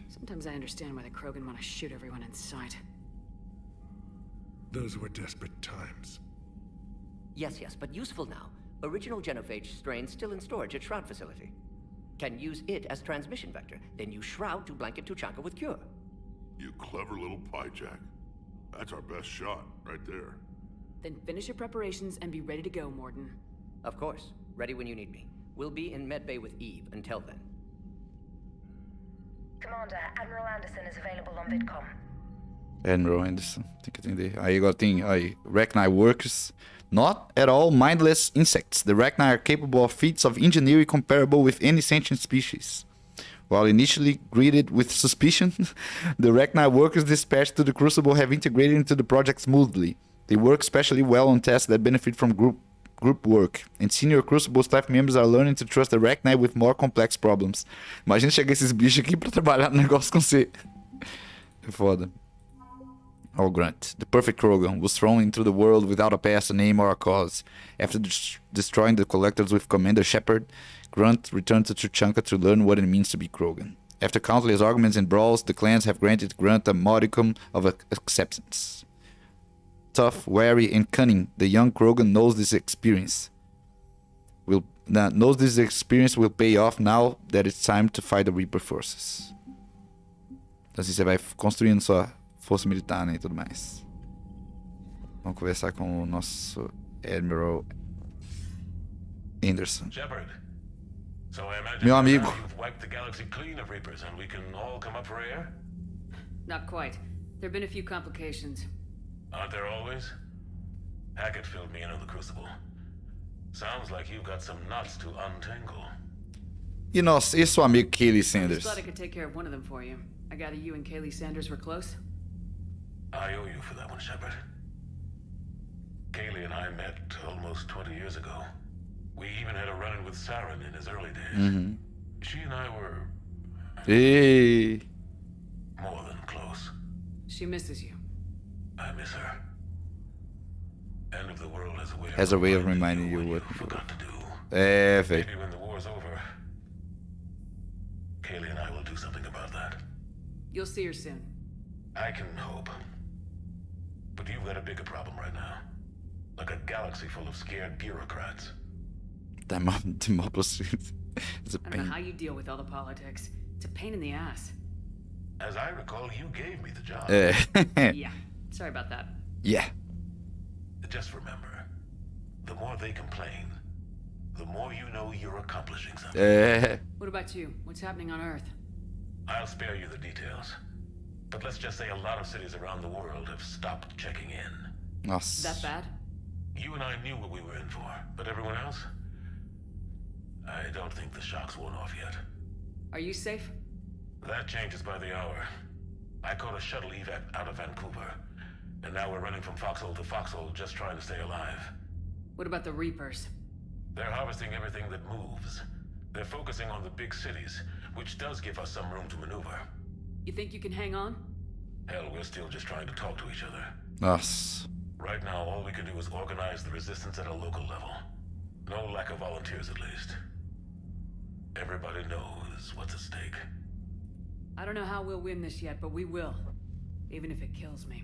Sometimes I understand why the Krogan want to shoot everyone in sight. Those were desperate times. Yes, but useful now. Original genophage strain still in storage at Shroud facility. Can use it as transmission vector, then use Shroud to blanket Tuchanka with cure. You clever little piejack. That's our best shot, right there. Then finish your preparations and be ready to go, Morden. Of course. Ready when you need me. We'll be in medbay with Eve until then. Commander, Admiral Anderson is available on VidCom. Admiral Anderson, tem que atender. Aí agora tem aí, Rachni workers. Not at all mindless insects. The Rachni are capable of feats of engineering comparable with any sentient species. While initially greeted with suspicion, the Rachni workers dispatched to the Crucible have integrated into the project smoothly. They work especially well on tasks that benefit from group work, and senior Crucible staff members are learning to trust the Rachni with more complex problems. Imagina chegar esses bichos aqui pra trabalhar no negócio com você. É foda. Oh, Grunt, the perfect Krogan, was thrown into the world without a past, a name, or a cause. After destroying the Collectors with Commander Shepard, Grunt returned to Tuchanka to learn what it means to be Krogan. After countless arguments and brawls, the clans have granted Grunt a modicum of acceptance. Tough, wary, and cunning, the young Krogan knows this experience will pay off now that it's time to fight the Reaper forces. Então assim você vai construindo sua força militar, né, e tudo mais. Vamos conversar com o nosso Admiral Anderson. Shepard. So I imagine Meu amigo. you've wiped the galaxy clean of Reapers and we can all come up for air? Not quite. There've been a few complications. Aren't there always? Hackett filled me in on the Crucible. Sounds like you've got some knots to untangle. E nosso, esse é o amigo Kaylee I Sanders. just thought I could take care of one of them for you. I gather you and Kaylee Sanders were close? I owe you for that one, Shepard. Kaylee and I met almost 20 years ago. We even had a run-in with Saren in his early days. Uhum. She and I were Ei. more than close. She misses you. I miss her. End of the world Has a way of reminding you what you forgot to do. É, velho. Maybe when the war's over, Kaylee and I will do something about that. You'll see her soon. I can hope. But you've got a bigger problem right now. Like a galaxy full of scared bureaucrats. Democracy. It's a I don't know pain. how you deal with all the politics. It's a pain in the ass. As I recall, you gave me the job. Yeah. Sorry about that. Yeah. Just remember, the more they complain, the more you know you're accomplishing something. What about you? What's happening on Earth? I'll spare you the details. But let's just say a lot of cities around the world have stopped checking in. Nossa. That bad? You and I knew what we were in for, but everyone else? I don't think the shock's worn off yet. Are you safe? That changes by the hour. I caught a shuttle evac out of Vancouver, and now we're running from foxhole to foxhole just trying to stay alive. What about the Reapers? They're harvesting everything that moves. They're focusing on the big cities, which does give us some room to maneuver. You think you can hang on? Hell, we're still just trying to talk to each other. Nossa. Right now, all we can do is organize the resistance at a local level. No lack of volunteers, at least. Everybody knows what's at stake. I don't know how we'll win this yet, but we will. Even if it kills me.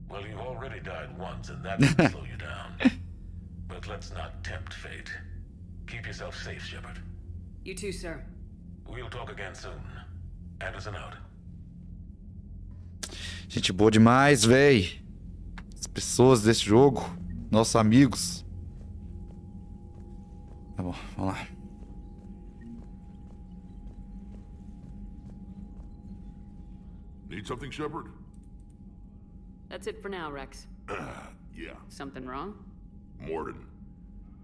Well, you've already died once, and that doesn't slow you down. But let's not tempt fate. Keep yourself safe, Shepard. You too, sir. We'll talk again soon. Anderson out. Gente boa demais, véi. As pessoas desse jogo. Nossos amigos. Tá bom, vamos lá. Need something, Shepard? That's it for now, Rex. Yeah. Something wrong? Morden.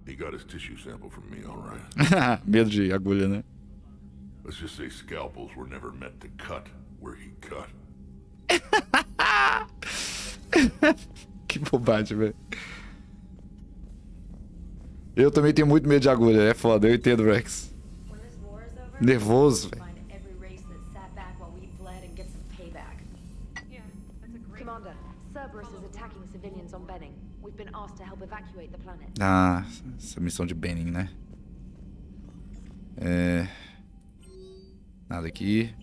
He got his tissue sample from me, all right. Medo de agulha, né? Let's just say scalpels were never meant to cut where he cut. Que bobagem, velho. Eu também tenho muito medo de agulha, é foda, eu entendo, Rex. Nervoso, velho. Commander, Cerberus is attacking civilians on Benning. We've been asked to help evacuate the planet. Ah, essa missão de Benning, né? Nada aqui.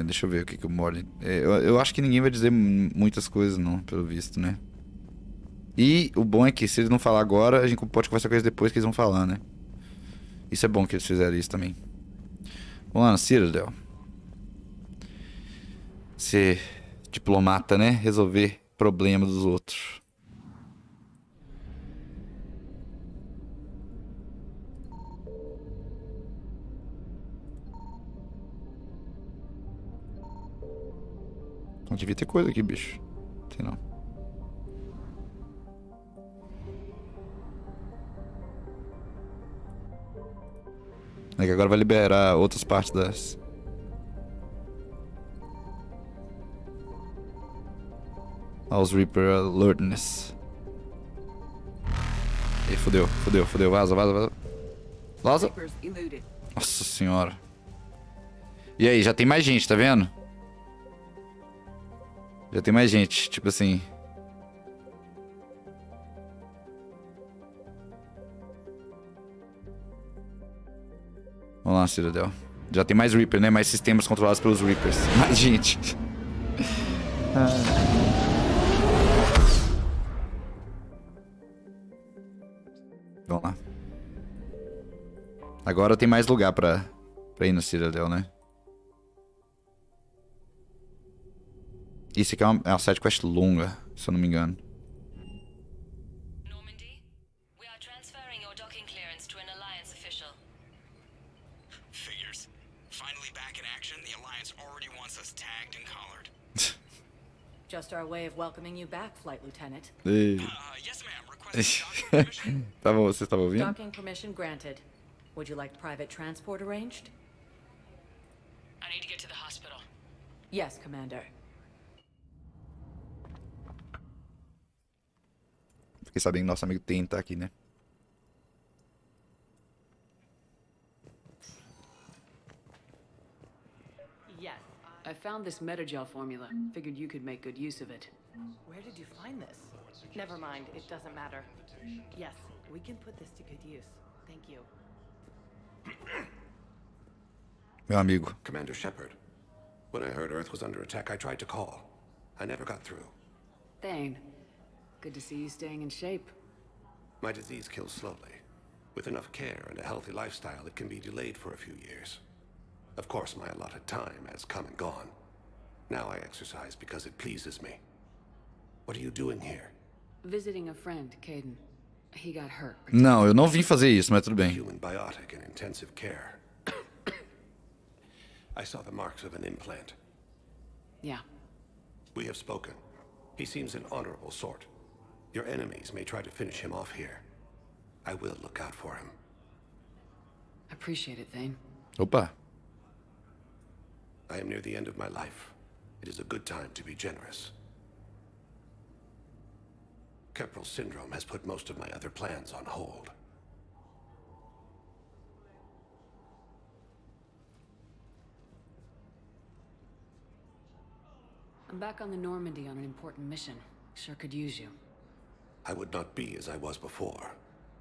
Deixa eu ver o que o Morden... eu acho que ninguém vai dizer muitas coisas, não, pelo visto, né? E o bom é que se eles não falar agora, a gente pode conversar com eles depois que eles vão falar, né? Isso é bom que eles fizeram isso também. Vamos lá na Citadel. Ser diplomata, né? Resolver problema dos outros. Não devia ter coisa aqui, bicho. Tem não. É que agora vai liberar outras partes das... Os Reaper Alertness. E fodeu. Vaza. Vaza. Nossa senhora. E aí, já tem mais gente, tá vendo? Já tem mais gente, tipo assim. Vamos lá, Citadel. Já tem mais Reaper, né? Mais sistemas controlados pelos Reapers. Mais gente. Vamos lá. Agora tem mais lugar pra ir no Citadel, né? Isso aqui é uma sidequest longa, se eu não me engano. Normandy, we are transferring your docking clearance to an Alliance official. Figures. Finally back in action, the Alliance already wants us tagged and collared. Just our way of welcoming you back, Flight Lieutenant. Yes, ma'am. Requesting docking permission. Tá bom, você estava ouvindo? Docking permission granted. Would you like private transport arranged? I need to get to the hospital. Yes, Commander. Fiquei sabendo que nosso amigo Ten tá aqui, né? Yes. I found this metagel formula. Figured you could make good use of it. Where did you find this? Never mind, it doesn't matter. Yes, we can put this to good use. Thank you. Meu amigo. Commander Shepard. When I heard Earth was under attack, I tried to call. I never got through. Thane, good to see you staying in shape. My disease kills slowly. With enough care and a healthy lifestyle, it can be delayed for a few years. Of course, my allotted time has come and gone. Now I exercise because it pleases me. What are you doing here? Visiting a friend, Caden. He got hurt. Não, eu não vim fazer isso, mas tudo bem. Human biotic in intensive care. I saw the marks of an implant. Yeah. We have spoken. He seems an honorable sort. Your enemies may try to finish him off here. I will look out for him. Appreciate it, Thane. Opa. I am near the end of my life. It is a good time to be generous. Keprel syndrome has put most of my other plans on hold. I'm back on the Normandy on an important mission. Sure could use you. I would not be as I was before.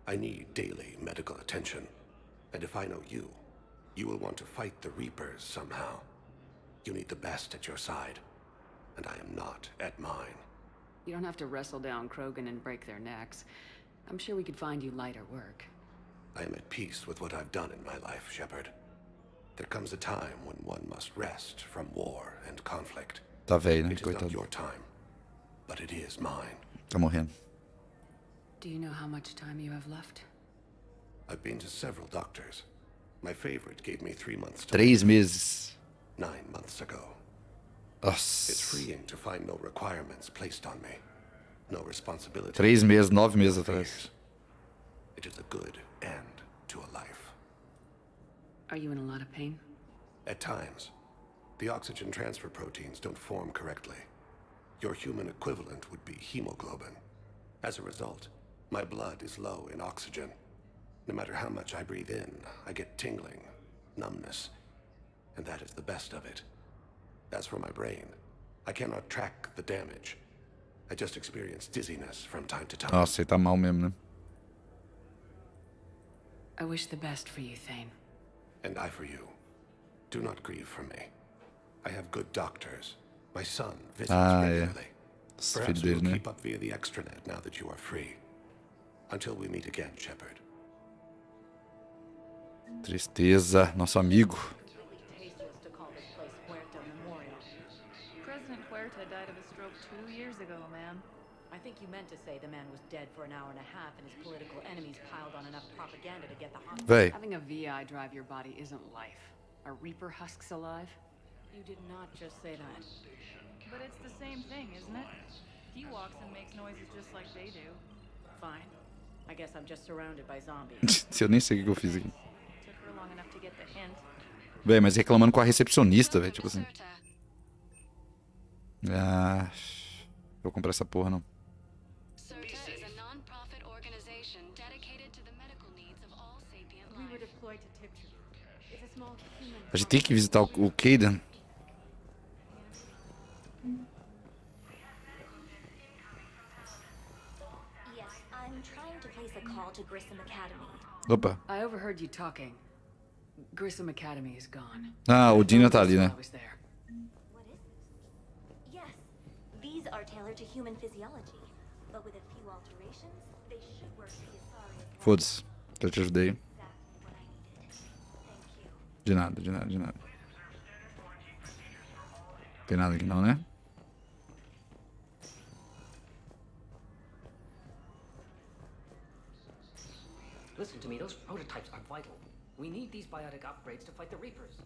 I need daily medical attention. And if I know you, you will want to fight the Reapers somehow. You need the best at your side. And I am not at mine. You don't have to wrestle down Krogan and break their necks. I'm sure we could find you lighter work. I am at peace with what I've done in my life, Shepard. There comes a time when one must rest from war and conflict. Tá velho, né? It is not Coitado. your time, but it is mine. Tá morrendo. Do you know how much time you have left? I've been to several doctors. My favorite gave me 3 months to 3 meses. 9 months ago. Nossa. It's freeing to find no requirements placed on me. No responsibility. 3 meses, 9 meses atrás. It is a good end to a life. Are you in a lot of pain? At times. The oxygen transfer proteins don't form correctly. Your human equivalent would be hemoglobin. As a result, my blood is low in oxygen. No matter how much I breathe in, I get tingling, numbness, and that is the best of it. As for my brain, I cannot track the damage. I just experience dizziness from time to time. Nossa, ele tá mal mesmo, né? I wish the best for you, Thane. And I for you. Do not grieve for me. I have good doctors. My son visits regularly. Perhaps we will keep up via the extranet now that you are free. Until we meet again, Shepard. Tristeza, nosso amigo. President Huerta died of a stroke 2 years ago, ma'am. I think you meant to say the man was dead for an hour and a half and his political enemies piled on enough propaganda to get the hospital. Having a VI drive your body isn't life. Are Reaper husks alive? You did not just say that. But it's the same thing, isn't it? He walks and makes noises just like they do. Fine. I guess I'm just surrounded by zombies. Se eu nem sei o que eu fiz aqui. Took her long enough to get the hint. Véi, mas reclamando com a recepcionista, velho. Tipo assim. Ah. Vou comprar essa porra, não. A gente tem que visitar o Caden. Opa. I overheard you talking. Grissom Academy is gone. Ah, o Dino tá ali, né? Yes, these are tailored to human physiology, but with a few alterations, they should work to be sorry. Foda-se, eu te ajudei. De nada, de nada, de nada. Tem nada aqui não, né? Listen to me, those prototypes are vital. We need these biotic upgrades to fight the Reapers.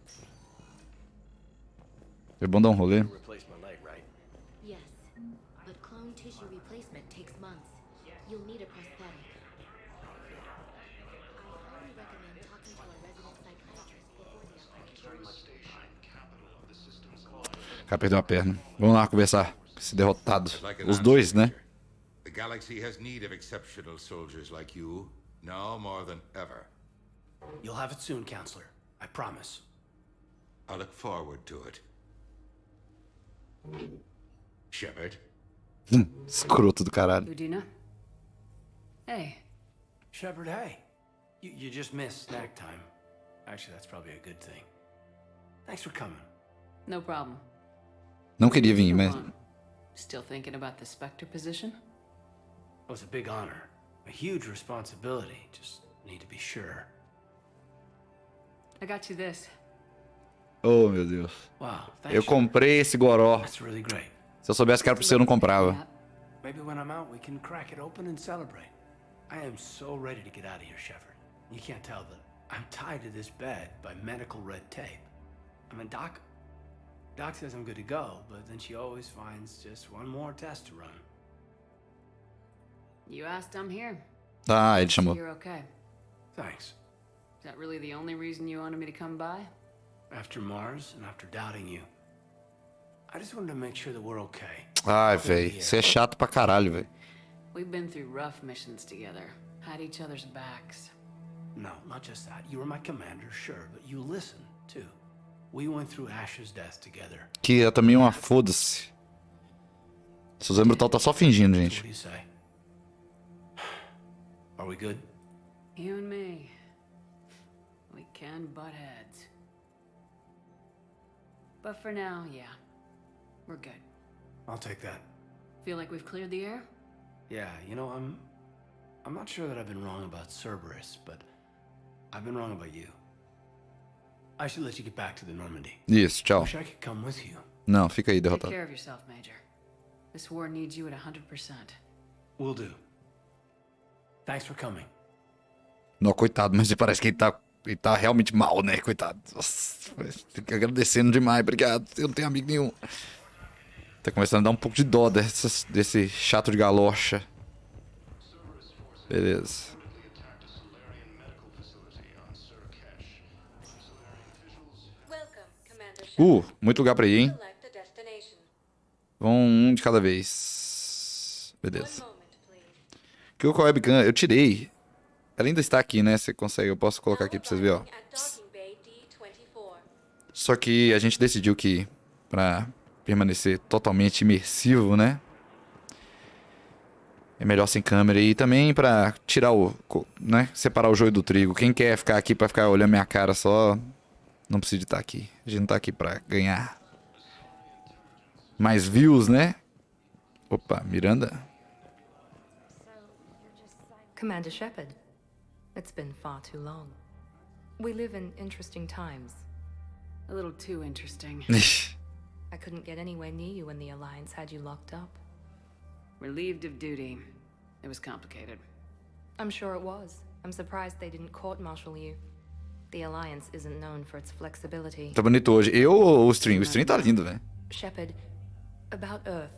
É bom dar um rolê. Replace my leg, right? Yes, but clone tissue replacement takes months. You'll need a prosthetic. I highly recommend talking to a resident psychiatrist before the operation. O cara perdeu uma perna. Vamos lá conversar com esse derrotado. Os dois, né? galaxy has need of exceptional soldiers like you, now more than ever. You'll have it soon, Counselor. I promise. I look forward to it. Shepard? Escroto do caralho. Udina? Hey. Shepard, hey. You just missed snack time. Actually, that's probably a good thing. Thanks for coming. No problem. Não queria vir, mas... Still thinking about the Spectre position? It was a big honor. A huge responsibility. Just need to be sure. I got you this. Oh, meu Deus. Wow, Eu comprei esse goró. That's really great. Se eu soubesse que era pra você, eu não comprava. Maybe when I'm out, we can crack it open and celebrate. I am so ready to get out of here, Shepard. You can't tell, but I'm tied to this bed by medical red tape. I mean, Doc says I'm good to go, but then she always finds just one more test to run. You asked, I'm here. Ah, ele chamou. You're okay. Thanks. Is that really the only reason you wanted me to come by? After Mars and after doubting you, I just wanted to make sure that we're okay. Ai, véi, você é chato pra caralho, véi. We've been through rough missions together, had each other's backs. No, not just that. You were my commander, sure, but you listened, too. We went through Ash's death together. Que é também uma foda-se. Suzanne Brutal tá só fingindo, gente. What do you say? Are we good? You and me. We can butt heads. But for now, yeah. We're good. I'll take that. Feel like we've cleared the air? Yeah, you know, I'm not sure that I've been wrong about Cerberus, but I've been wrong about you. I should let you get back to the Normandy. Isso, tchau. Wish I could come with you. Não, fica aí, Take derrotado. care of yourself, Major. This war needs you at 100%. Will do. Thanks for coming. Não, coitado, mas parece que ele tá realmente mal, né? Coitado. Nossa, fica agradecendo demais, obrigado. Eu não tenho amigo nenhum. Tá começando a dar um pouco de dó desse chato de galocha. Beleza. Muito lugar pra ir, hein? Vão um de cada vez. Beleza. Que o webcam eu tirei. Ela ainda está aqui, né? Você consegue, eu posso colocar aqui pra vocês verem, ó. Só que a gente decidiu que pra permanecer totalmente imersivo, né? É melhor sem câmera. E também pra tirar né? Separar o joio do trigo. Quem quer ficar aqui pra ficar olhando minha cara só, não precisa de estar aqui. A gente não tá aqui pra ganhar mais views, né? Opa, Miranda. Commander Shepard, it's been far too long. We live in interesting times. A little too interesting. I couldn't get anywhere near you when the Alliance had you locked up. Relieved of duty. It was complicated. I'm sure it was. I'm surprised they didn't court-martial you. The Alliance isn't known for its flexibility. Tá bonito hoje. Eu ou o stream? O stream tá lindo, velho. Shepard, about Earth.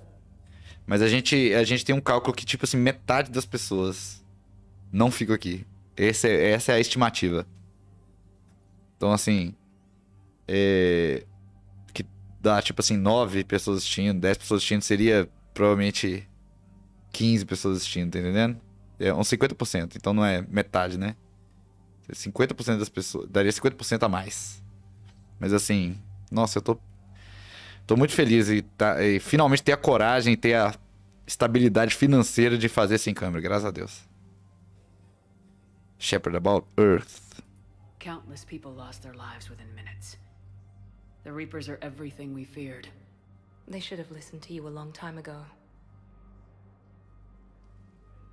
Mas a gente tem um cálculo que, tipo assim, metade das pessoas não ficam aqui. Essa é a estimativa. Então, assim... que dá, tipo assim, 9 pessoas assistindo, 10 pessoas assistindo, seria provavelmente 15 pessoas assistindo, tá entendendo? É uns 50%, então não é metade, né? 50% das pessoas... Daria 50% a mais. Mas assim... Nossa, eu tô muito feliz e finalmente ter a coragem e ter a estabilidade financeira de fazer sem câmera, graças a Deus. Shepard, about Earth. Countless people lost their lives within minutes. The Reapers are everything we feared. They should have listened to you a long time ago.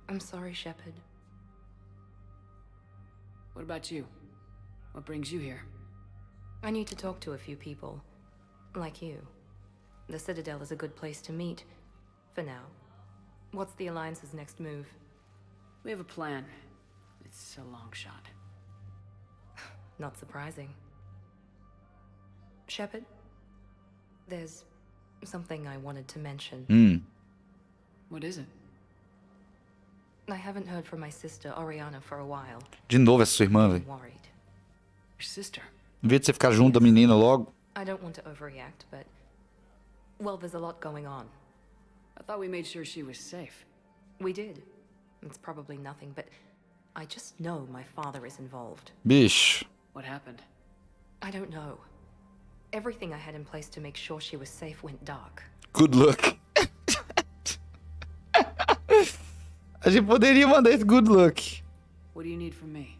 I'm sorry, Shepard. What about you? What brings you here? I need to talk to a few people. Like you. The Citadel is a good place to meet. For now. What's the Alliance's next move? We have a plan. It's a long shot. Not surprising. Shepard? There's something I wanted to mention. What is it? I haven't heard from my sister, Oriana, for a while. De novo essa sua irmã, velho. Worried. Your sister? Em vez de você ficar junto da menina logo. I don't want to overreact, but... Well, there's a lot going on. I thought we made sure she was safe. We did. It's probably nothing, but I just know my father is involved. Bicho. What happened? I don't know. Everything I had in place to make sure she was safe went dark. Good luck. A gente poderia mandar esse good luck. What do you need from me?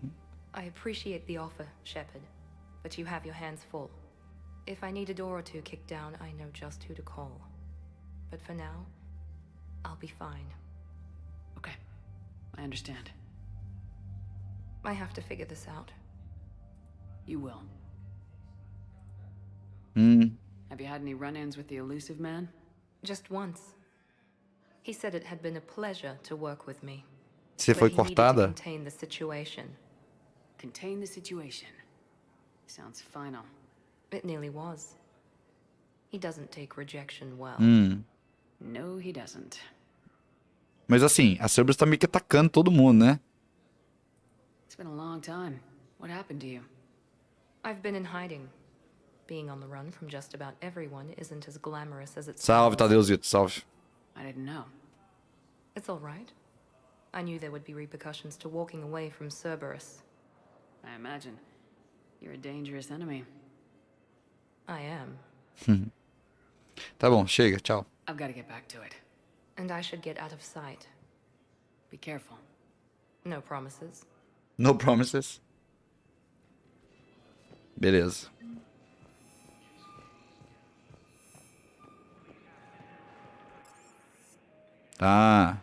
I appreciate the offer, Shepard, but you have your hands full. If I need a door or two kicked down, I know just who to call. But for now, I'll be fine. Okay, I understand. I have to figure this out. You will. Have you had any run-ins with the elusive man? Just once. He said it had been a pleasure to work with me. Você foi cortada? Contain the situation. Contain the situation. Sounds final. It nearly was. He doesn't take rejection well. No, he doesn't. Mas assim, a Cerberus tá meio que atacando todo mundo, né? It's been a long time. What happened to you? I've been in hiding. Being on the run from just about everyone isn't as glamorous as it Salve, sounds. Tadeuzito, salve. I didn't know. It's all right. I knew there would be repercussions to walking away from Cerberus. I imagine. You're a dangerous enemy. I am. Tá bom, chega, tchau. I've got to get back to it. And I should get out of sight. Be careful. No promises. No promises. Beleza. Ah.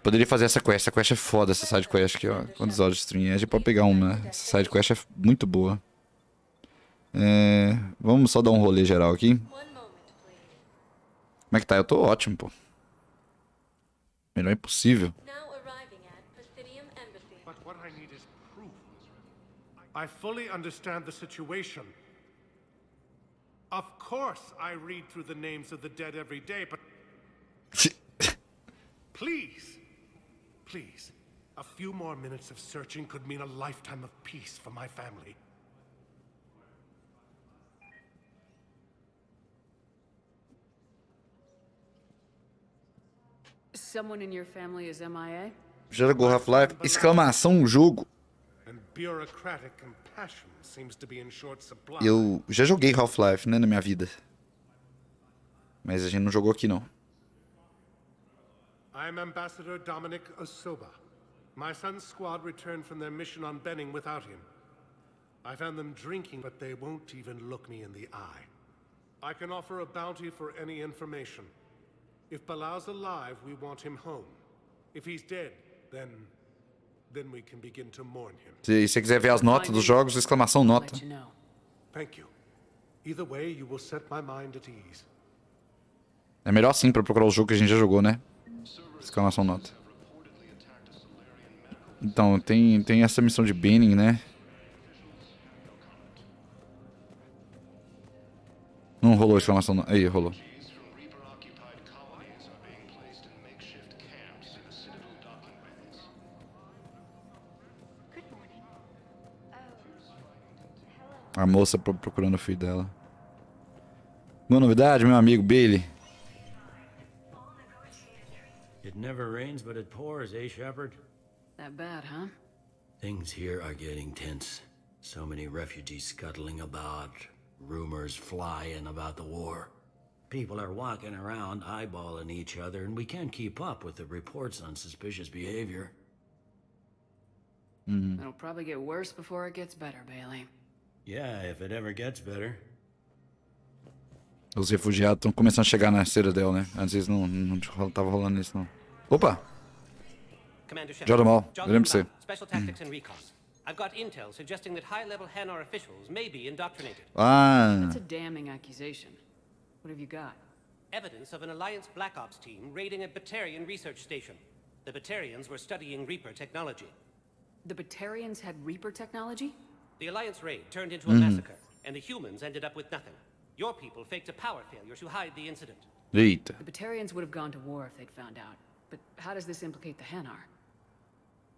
Poderia fazer essa quest. Essa quest é foda, essa side quest aqui, ó. Quantos horas de stream? A gente pode pegar uma, né? Essa side quest é muito boa. Vamos só dar um rolê geral aqui. Como é que tá? Eu tô ótimo, pô. Melhor impossível. But what I need is proof. I fully understand the situation. Of course I read through the names of the dead every day, but... Please, please, a few more minutes of searching could mean a lifetime of peace for my family. Someone in your family is MIA? Já jogou Half-Life? Exclamação jogo. And bureaucratic compassion seems to be in short supply. Eu já joguei Half-Life, né, na minha vida. Mas a gente não jogou aqui, não. I'm Ambassador Dominic Osoba. My son's squad returned from their mission on Benning without him. I found them drinking, but they won't even look me in the eye. I can offer a bounty for any information. If Bilau's alive, we want him home. If he's dead, then we can begin to mourn him. Se você quiser ver as notas dos jogos, exclamação nota. Thank you. Either way, you will set my mind at ease. É melhor sim pra procurar o jogo que a gente já jogou, né? Exclamação nota. Então, tem essa missão de Benning, né? Não rolou exclamação nota. Aí, rolou. A moça procurando o filho dela. Boa novidade, meu amigo Bailey. It never rains, but it pours, eh, Shepard? That bad, huh? Things here are getting tense. So many refugees scuttling about, rumors flying about the war. People are walking around eyeballing each other, and we can't keep up with the reports on suspicious behavior. It'll probably get worse before it gets better, Bailey. Yeah, if it ever gets better. Os refugiados estão começando a chegar na Citadel, né? Antes eles não tava rolando isso, não. Opa! Jordan Mal, eu lembro de você. Special tactics and recon. I've got intel suggesting that high-level Hanar officials may be indoctrinated. Ah. That's a damning accusation. What have you got? Evidence of an Alliance Black Ops team raiding a Batarian research station. The Batarians were studying Reaper technology. The Batarians had Reaper technology? The Alliance raid turned into a massacre, and the humans ended up with nothing. Your people faked a power failure to hide the incident. Eita. The Batarians would have gone to war if they'd found out. But how does this implicate the Hanar?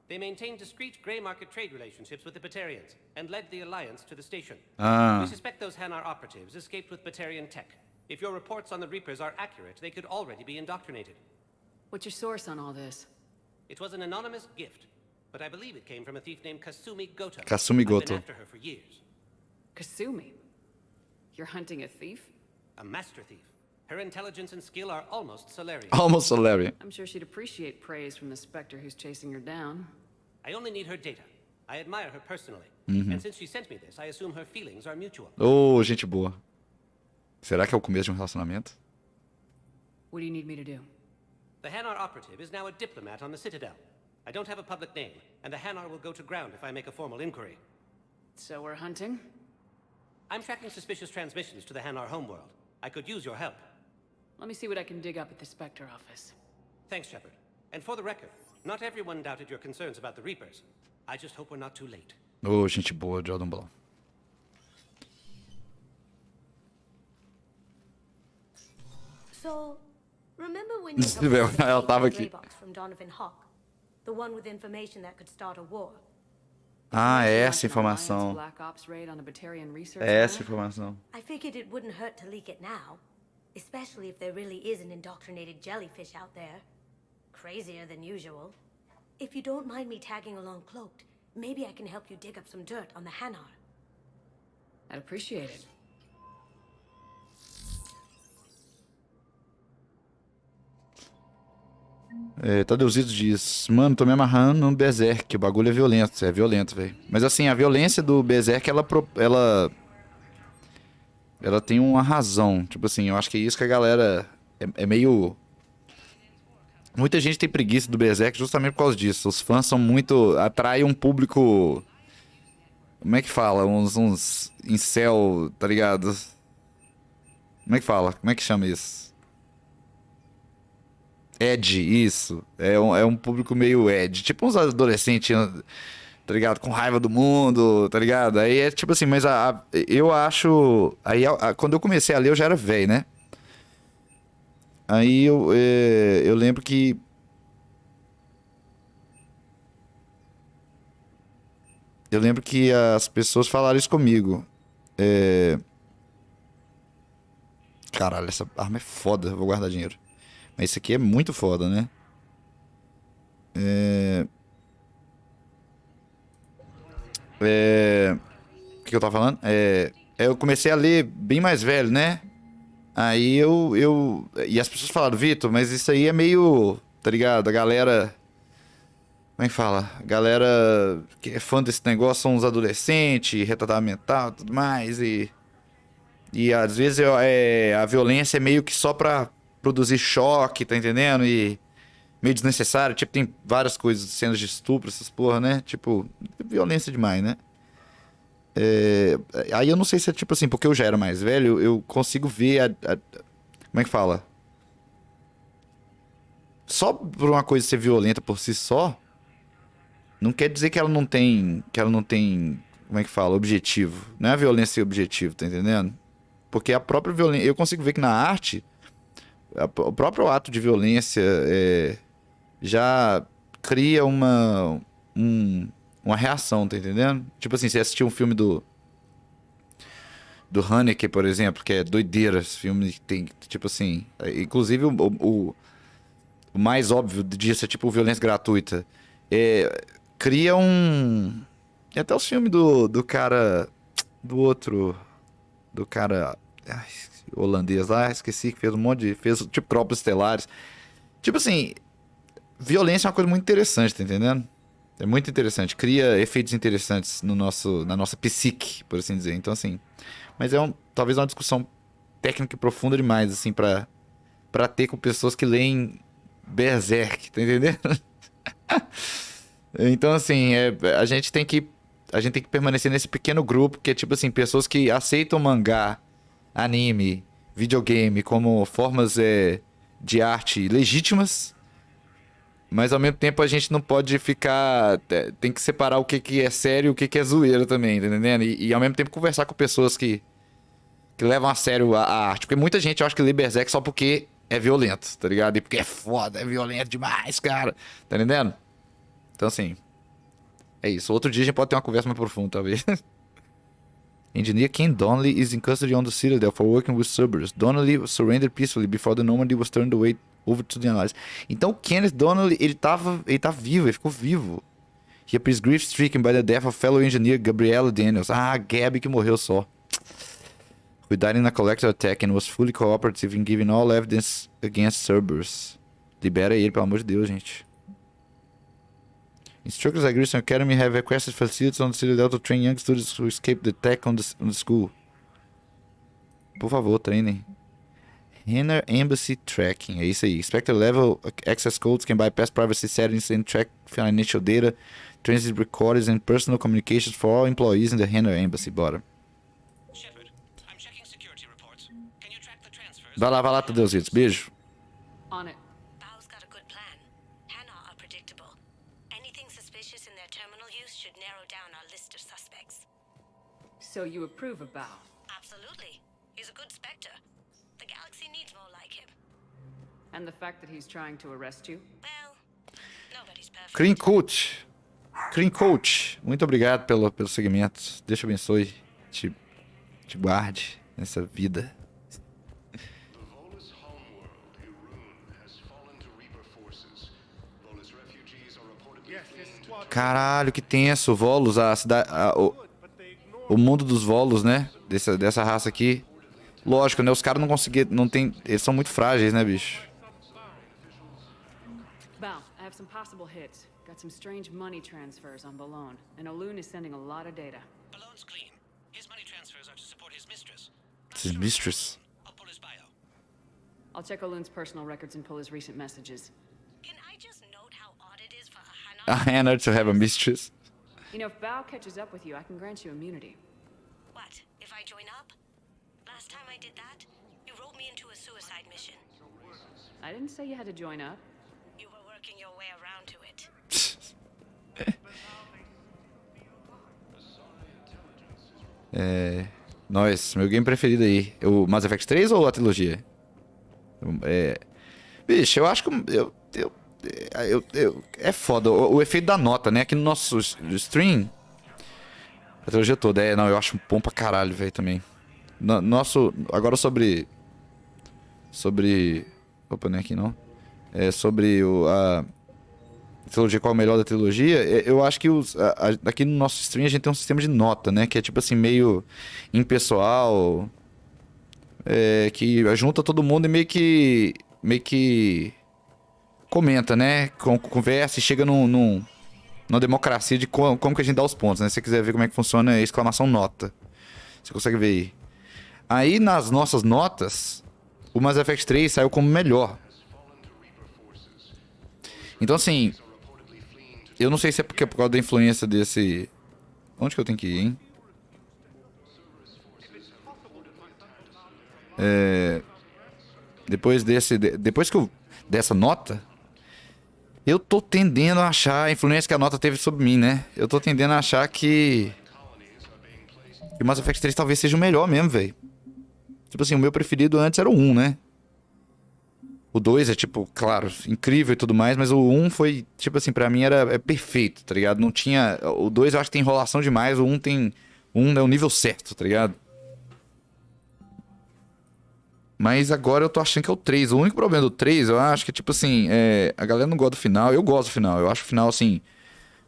They maintained discreet grey market trade relationships with the Batarians, and led the Alliance to the station. Ah. We suspect those Hanar operatives escaped with Batarian tech. If your reports on the Reapers are accurate, they could already be indoctrinated. What's your source on all this? It was an anonymous gift, but I believe it came from a thief named Kasumi Goto. Kasumi I've Goto. been after her for years. Kasumi? You're hunting a thief? A master thief. Her intelligence and skill are almost Solarian. Almost Solarian. I'm sure she'd appreciate praise from the Spectre who's chasing her down. I only need her data. I admire her personally. Uhum. And since she sent me this, I assume her feelings are mutual. Oh, gente boa. Será que é o começo de um relacionamento? What do you need me to do? The Hanar operative is now a diplomat on the Citadel. I don't have a public name, and the Hanar will go to ground if I make a formal inquiry. So we're hunting? I'm tracking suspicious transmissions to the Hanar homeworld. I could use your help. Let me see what I can dig up at the Spectre office. Thanks, Shepard. And for the record, not everyone doubted your concerns about the Reapers. I just hope we're not too late. Oh, gente boa, Jordan Blau. So, remember when you Ela tava aqui. box from Donovan Hawk? The one with information that could start a war. Ah, é essa informação. Black Ops raid on a Batarian research É essa lab? informação. I figured it wouldn't hurt to leak it now. Especially if there really is an indoctrinated jellyfish out there. Crazier than usual. If you don't mind me tagging along cloaked, maybe I can help you dig up some dirt on the Hanar. I'd appreciate it. É, traduzido diz: mano, tô me amarrando no Berserk, o bagulho é violento, velho. Mas assim, a violência do Berserk, ela tem uma razão. Tipo assim, eu acho que é isso que a galera é meio... Muita gente tem preguiça do Berserk justamente por causa disso. Os fãs são muito... Atraem um público... Como é que fala? Uns incel, tá ligado? Como é que fala? Como é que chama isso? Edge, isso. É um público meio edge. Tipo uns adolescentes, tá ligado? Com raiva do mundo, tá ligado? Aí é tipo assim, mas eu acho... Aí quando eu comecei a ler, eu já era velho, né? Aí eu lembro que... Eu lembro que as pessoas falaram isso comigo. Caralho, essa arma é foda. Eu vou guardar dinheiro. Mas isso aqui é muito foda, né? O que eu tava falando? Eu comecei a ler bem mais velho, né? Aí E as pessoas falaram, Vitor, mas isso aí é meio... Tá ligado? A galera... Como é que fala? A galera que é fã desse negócio são uns adolescentes, retardado mental e tudo mais. E às vezes a violência é meio que só pra produzir choque, tá entendendo? E meio desnecessário. Tipo, tem várias coisas, cenas de estupro, essas porra, né? Tipo, violência demais, né? Aí eu não sei se é tipo assim, porque eu já era mais velho, eu consigo ver como é que fala? Só por uma coisa ser violenta por si só, não quer dizer que ela não tem, como é que fala? Objetivo. Não é a violência objetivo, tá entendendo? Porque a própria violência, eu consigo ver que na arte, o próprio ato de violência já cria uma reação, tá entendendo? Tipo assim, você assistiu um filme do Haneke, por exemplo, que é doideira, esse filme tem, tipo assim... Inclusive, o mais óbvio disso é tipo violência gratuita. Cria um... E até os filmes do cara... Do outro... Do cara... holandês lá, esqueci, que fez um monte de... Fez tipo Tropas Estelares. Tipo assim... Violência é uma coisa muito interessante, tá entendendo? É muito interessante. Cria efeitos interessantes na nossa psique, por assim dizer. Então, assim... Mas talvez uma discussão técnica e profunda demais, assim, pra ter com pessoas que leem Berserk, tá entendendo? Então, assim, a gente tem que permanecer nesse pequeno grupo, que é, tipo assim, pessoas que aceitam mangá, anime, videogame como formas de arte legítimas, mas ao mesmo tempo a gente não pode ficar... Tem que separar o que é sério e o que é zoeira também, tá entendendo? E ao mesmo tempo conversar com pessoas que levam a sério a arte. Porque muita gente, eu acho que lê Berserk só porque é violento, tá ligado? E porque é foda, é violento demais, cara. Tá entendendo? Então, assim... É isso. Outro dia a gente pode ter uma conversa mais profunda, talvez. Engineer Ken Donnelly is in custody on the Citadel for working with Cerberus. Donnelly surrendered peacefully before the Normandy was turned away over to the analysis. Então o Kenneth Donnelly, ele tá vivo, ele ficou vivo. He appears grief-stricken by the death of fellow engineer Gabriella Daniels. Ah, a Gabby que morreu só. Who died in a collective attack and was fully cooperative in giving all evidence against Cerberus. Libera ele, pelo amor de Deus, gente. Instructors at Grissom Academy have requested facilities on the Citadel to train young students who escaped the attack on the school. Por favor, treinem. Henner Embassy Tracking, é isso aí. Spectre Level Access Codes can bypass privacy settings and track financial data, transit recordings and personal communications for all employees in the Henner Embassy. Bora. Vai lá, Tadeuzitos. Beijo. On it. Bao's got a good plan. Hannah are predictable. Anything suspicious in their terminal use should narrow down our list of suspects. So you approve of Bao? Absolutely. He's a good Spectre. The galaxy needs more like him. And the fact that he's trying to arrest you? Well, nobody's perfect. Clean Coach. Muito obrigado pelo segmento. Deus te abençoe. Te guarde nessa vida. Caralho, que tenso. Volos, a cidade. O mundo dos Volos, né? Dessa raça aqui. Lógico, né? Os caras não conseguiram. Não tem. Eles são muito frágeis, né, bicho? Bao, I have some possible hits. Got some strange money transfers on Balone, and Olun is sending a lot of data. Balone's clean. His money transfers are to support his mistress. His mistress? I'll pull his bio. I'll check Olun's personal records and pull his recent messages. Can I just note how odd it is for a Hannah? A Hannah to have a mistress. You know, if Bao catches up with you, I can grant you immunity. What? If I join up? Last time I did that, you wrote me into a suicide mission. I didn't say you had to join up. You were working your way around to it. Meu game preferido aí. O Mass Effect 3 ou a trilogia? Bicho, eu acho que é foda. O efeito da nota, né? Aqui no nosso stream, a trilogia toda. Eu acho bom pra caralho, velho, também. Agora sobre... Opa, não é aqui não. Sobre a trilogia, qual é o melhor da trilogia. Eu acho que aqui no nosso stream a gente tem um sistema de nota, né? Que é tipo assim, meio impessoal. Que junta todo mundo e meio que comenta, né? Conversa e chega numa democracia de como que a gente dá os pontos, né? Se você quiser ver como é que funciona, é exclamação nota. Você consegue ver aí. Aí nas nossas notas, o Mass Effect 3 saiu como melhor. Então assim, eu não sei se é por causa da influência desse... Onde que eu tenho que ir, hein? Depois dessa nota, eu tô tendendo a achar a influência que a nota teve sobre mim, né? Eu tô tendendo a achar que o Mass Effect 3 talvez seja o melhor mesmo, velho. Tipo assim, o meu preferido antes era o 1, né? O 2 é, tipo, claro, incrível e tudo mais, mas o 1 foi, tipo assim, pra mim é perfeito, tá ligado? Não tinha... O 2 eu acho que tem enrolação demais, o 1 tem... O 1 é o nível certo, tá ligado? Mas agora eu tô achando que é o 3. O único problema do 3, eu acho que, tipo assim, a galera não gosta do final. Eu gosto do final. Eu acho o final, assim...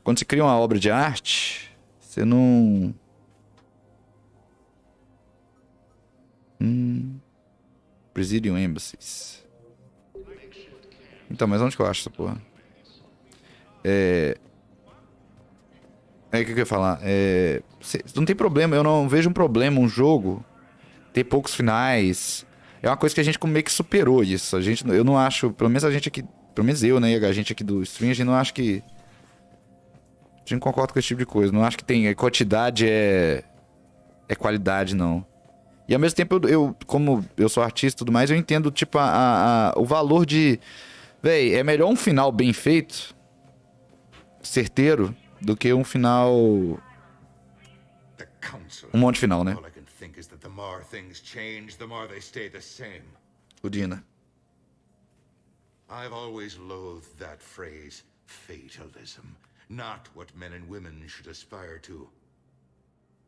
Quando você cria uma obra de arte, você não... Presidium Embassies. Então, mas onde que eu acho essa porra? O que eu ia falar? Não tem problema, eu não vejo um problema um jogo ter poucos finais. É uma coisa que a gente meio que superou isso. Eu não acho, pelo menos a gente aqui, pelo menos eu, né, e a gente aqui do stream, a gente não acha que... A gente não concorda com esse tipo de coisa. Não acho que tem quantidade é qualidade, não. E ao mesmo tempo, como eu sou artista e tudo mais, eu entendo, tipo, o valor de... Véi, é melhor um final bem feito, certeiro, do que um final... Um monte de final, né? O Dina. I've always loathed that phrase, fatalism. Not what men and women should aspire to.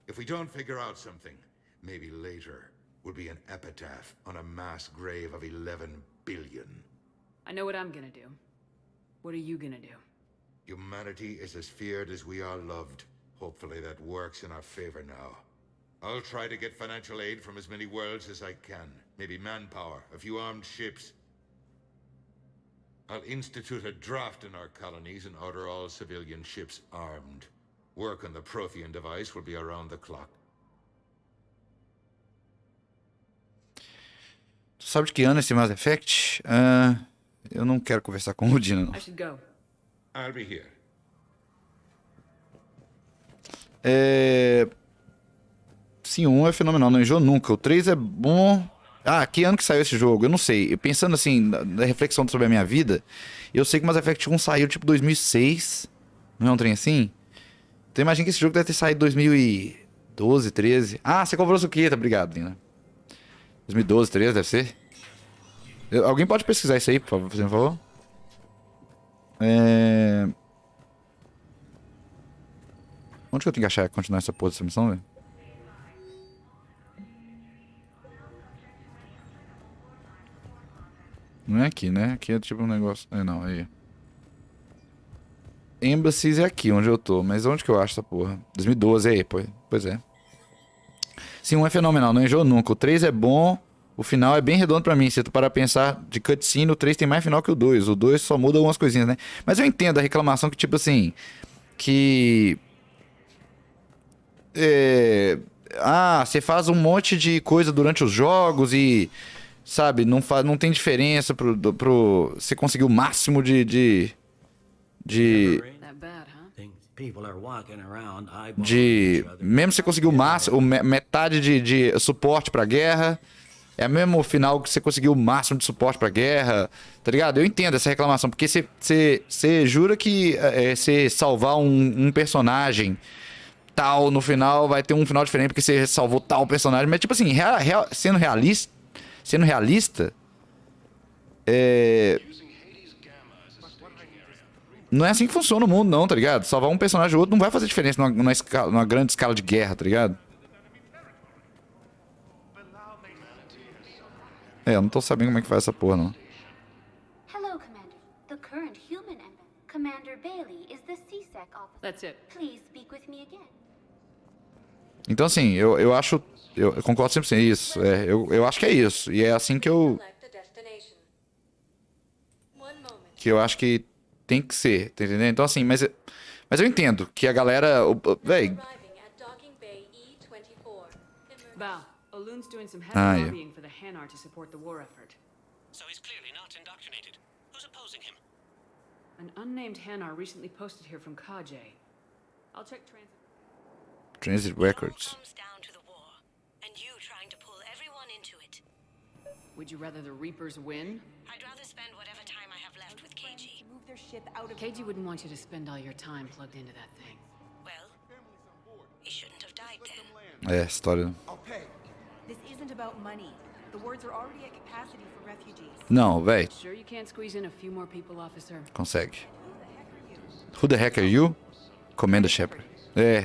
If we don't figure out something, maybe later will be an epitaph on a mass grave of 11 billion. I know what I'm gonna do. What are you gonna do? Humanity is as feared as we are loved. Hopefully that works in our favor now. I'll try to get financial aid from as many worlds as I can. Maybe manpower, a few armed ships. I'll institute a draft in our colonies and order all civilian ships armed. Work on the Prothean device will be around the clock. Tu sabe de que ano esse Mass Effect? Eu não quero conversar com o Dina, não. I should go. I'll be here. Sim, o 1 é fenomenal, não enjoa nunca. O 3 é bom. Ah, que ano que saiu esse jogo? Eu não sei. Pensando assim, na reflexão sobre a minha vida, eu sei que o Mass Effect 1 saiu tipo 2006. Não é um trem assim? Então imagina que esse jogo deve ter saído em 2012, 13. Ah, você comprou o Suquita, obrigado, Dina. 2012, 13, deve ser? Alguém pode pesquisar isso aí, por favor? Onde que eu tenho que achar continuar essa porra dessa missão, velho? Não é aqui, né? Aqui é tipo um negócio... não, aí. Embassies é aqui, onde eu tô. Mas onde que eu acho essa porra? 2012, aí, pois é. Sim, um é fenomenal, não enjoa nunca. O 3 é bom, o final é bem redondo pra mim. Se tu parar pra pensar de cutscene, o 3 tem mais final que o 2. O 2 só muda algumas coisinhas, né? Mas eu entendo a reclamação que, tipo assim... Que... você faz um monte de coisa durante os jogos e... Sabe, não tem diferença pro... Você conseguir o máximo de mesmo você conseguiu o máximo, metade de suporte pra guerra, é mesmo o final que você conseguiu o máximo de suporte pra guerra, tá ligado? Eu entendo essa reclamação, porque você jura que você salvar um personagem tal no final vai ter um final diferente porque você salvou tal personagem, mas tipo assim, sendo realista, não é assim que funciona o mundo, não, tá ligado? Salvar um personagem ou outro não vai fazer diferença numa grande escala de guerra, tá ligado? Eu não tô sabendo como é que faz essa porra, não. Hello, Commander. The current human Commander Bailey is the CSEC officer. That's it. Please speak with me again. Então, assim, eu acho... Eu concordo 100% isso. Eu acho que é isso. E é assim que eu acho que tem que ser, tá entendendo? Então, assim, mas eu entendo que a galera... Véi... Val, Olun's doing some heavy Ah, yeah. lobbying for the Hanar to support the war effort. So he's clearly not indoctrinated. Who's opposing him? An unnamed Hanar recently posted here from Kaje. I'll check Transit Records. Would you rather the Reapers win? I'd rather spend whatever time I have left with KG. Move their shit out of KG wouldn't want you to spend all your time plugged into that thing. Well, he shouldn't have died then. História. I'll pay. This isn't about money. The wards are already at capacity for refugees. Não, véi. Sure you can't squeeze in a few more people, officer? Consegue. Who the heck are you? Commander Shepard.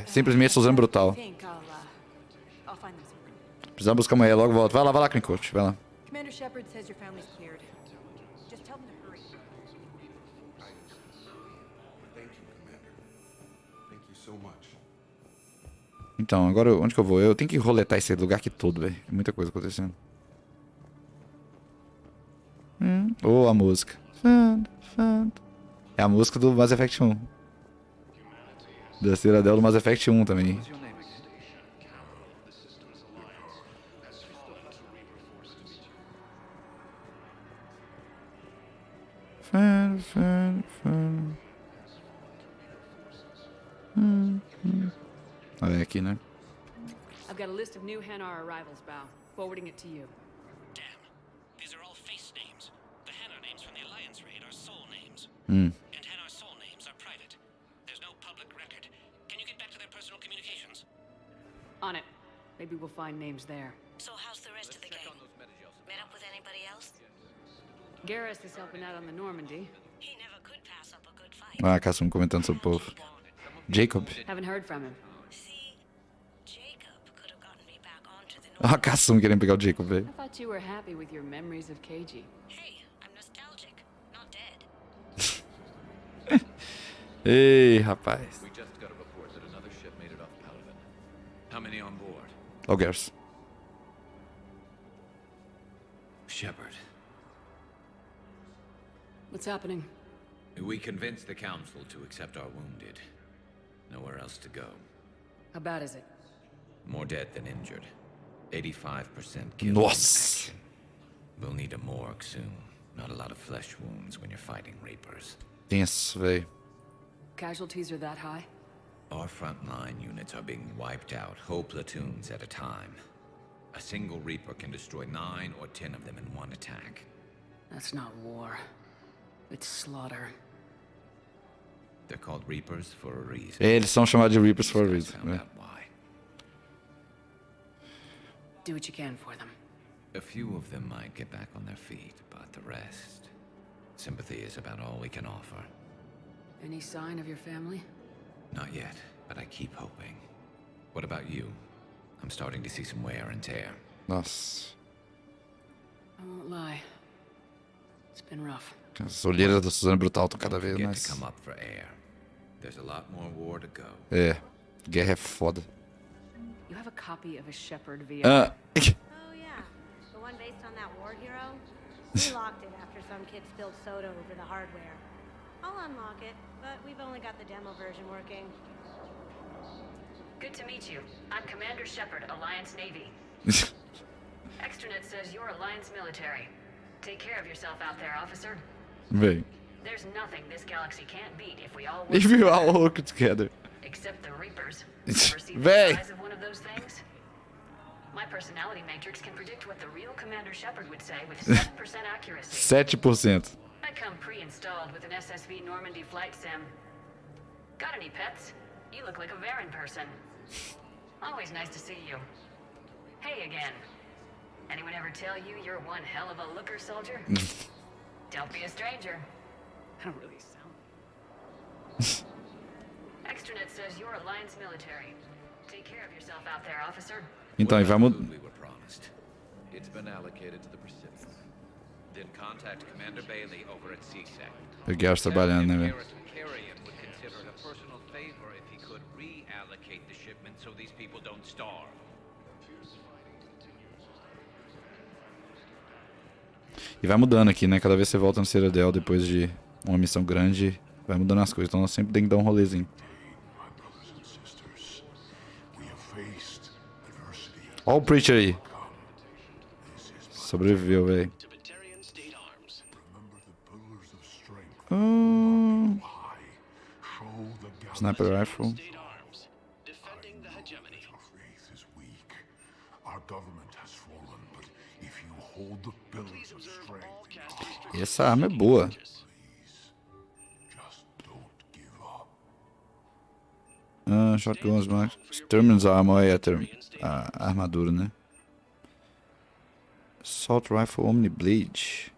Simplesmente Suzanne Brutal. I'll find them soon. Precisa buscar uma logo volta. Vai lá, Crincote. Vai lá. Commander Shepard says your family's cleared. Just tell them to hurry. Thank you, Commander. Thank you so much. Então, agora onde que eu vou? Eu tenho que roletar esse lugar aqui todo, velho. Muita coisa acontecendo. A música. É a música do Mass Effect 1. Da Citadel do Mass Effect 1 também. É aqui, né? I've got a list of new Hanar arrivals, Bao. Forwarding it to you. Damn. These are all face names. The Hanar names from the Alliance raid are soul names. And Hanar soul names are private. There's no public record. Can you get back to their personal communications? On it. Maybe we'll find names there. So how's the rest of the gang? Met up with anybody else? Garrus is helping out on the Normandy. He never could pass up a good fight. Cassum comentando sobre o povo. Jacob. Haven't heard from him. Cassum querendo pegar o Jacob, velho. I thought you were happy with your memories of KG. Hey, I'm nostalgic. Ei, rapaz. We just got a report that another ship made it off Paladin. How many on board? Jogamos. Shepard. What's happening? We convinced the Council to accept our wounded. Nowhere else to go. How bad is it? More dead than injured. 85% killed. Nossa. We'll need a morgue soon. Not a lot of flesh wounds when you're fighting Reapers. Tenso, velho. Casualties are that high? Our frontline units are being wiped out, whole platoons at a time. A single Reaper can destroy 9 or 10 of them in one attack. That's not war. It's slaughter. They're called Reapers for a reason. Eles são chamados de Reapers for a reason. Né? Do what you can for them. A few of them might get back on their feet, but the rest... Sympathy is about all we can offer. Any sign of your family? Not yet, but I keep hoping. What about you? I'm starting to see some wear and tear. Nossa. I won't lie. It's been rough. As olheiras da Suzanne Brutal estão cada vez Get mais... to come up for air. There's a lot more war to go. É, guerra é foda. You have a copy of a Shepard VR. Oh yeah, the one based on that war hero? We locked it after some kid spilled soda over the hardware. I'll unlock it, but we've only got the demo version working. Good to meet you. I'm Commander Shepard, Alliance Navy. Extranet says you're Alliance military. Take care of yourself out there, officer. Véi. There's nothing this galaxy can't beat if we all work If we together. all work together. Except the Reapers. Ever see the Véi. size of one of those things? My personality matrix can predict what the real Commander Shepard would say with 7% accuracy. 7%. I come pre-installed with an SSV Normandy flight sim. Got any pets? You look like a Varen person. Always nice to see you. Hey again. Anyone ever tell you you're one hell of a looker, soldier? Don't be a stranger. I don't really sound... Extranet says you're Alliance military. Take care of yourself out there, officer. Então, e vai mudar. We were promised. It's been allocated to the Pacific. Then contact Commander Bailey over at CSEC. O Garros trabalhando, né, velho? Carrion would consider it a personal favor if he could reallocate the shipment so these people don't starve. E vai mudando aqui, né? Cada vez que você volta no Citadel depois de uma missão grande, vai mudando as coisas. Então nós sempre tem que dar um rolezinho. Olha o Preacher aí. Sobreviveu, velho. Sniper rifle. Essa arma é boa. Shotguns, mas Terminus armor é a armadura, né? Assault rifle Omni Blade.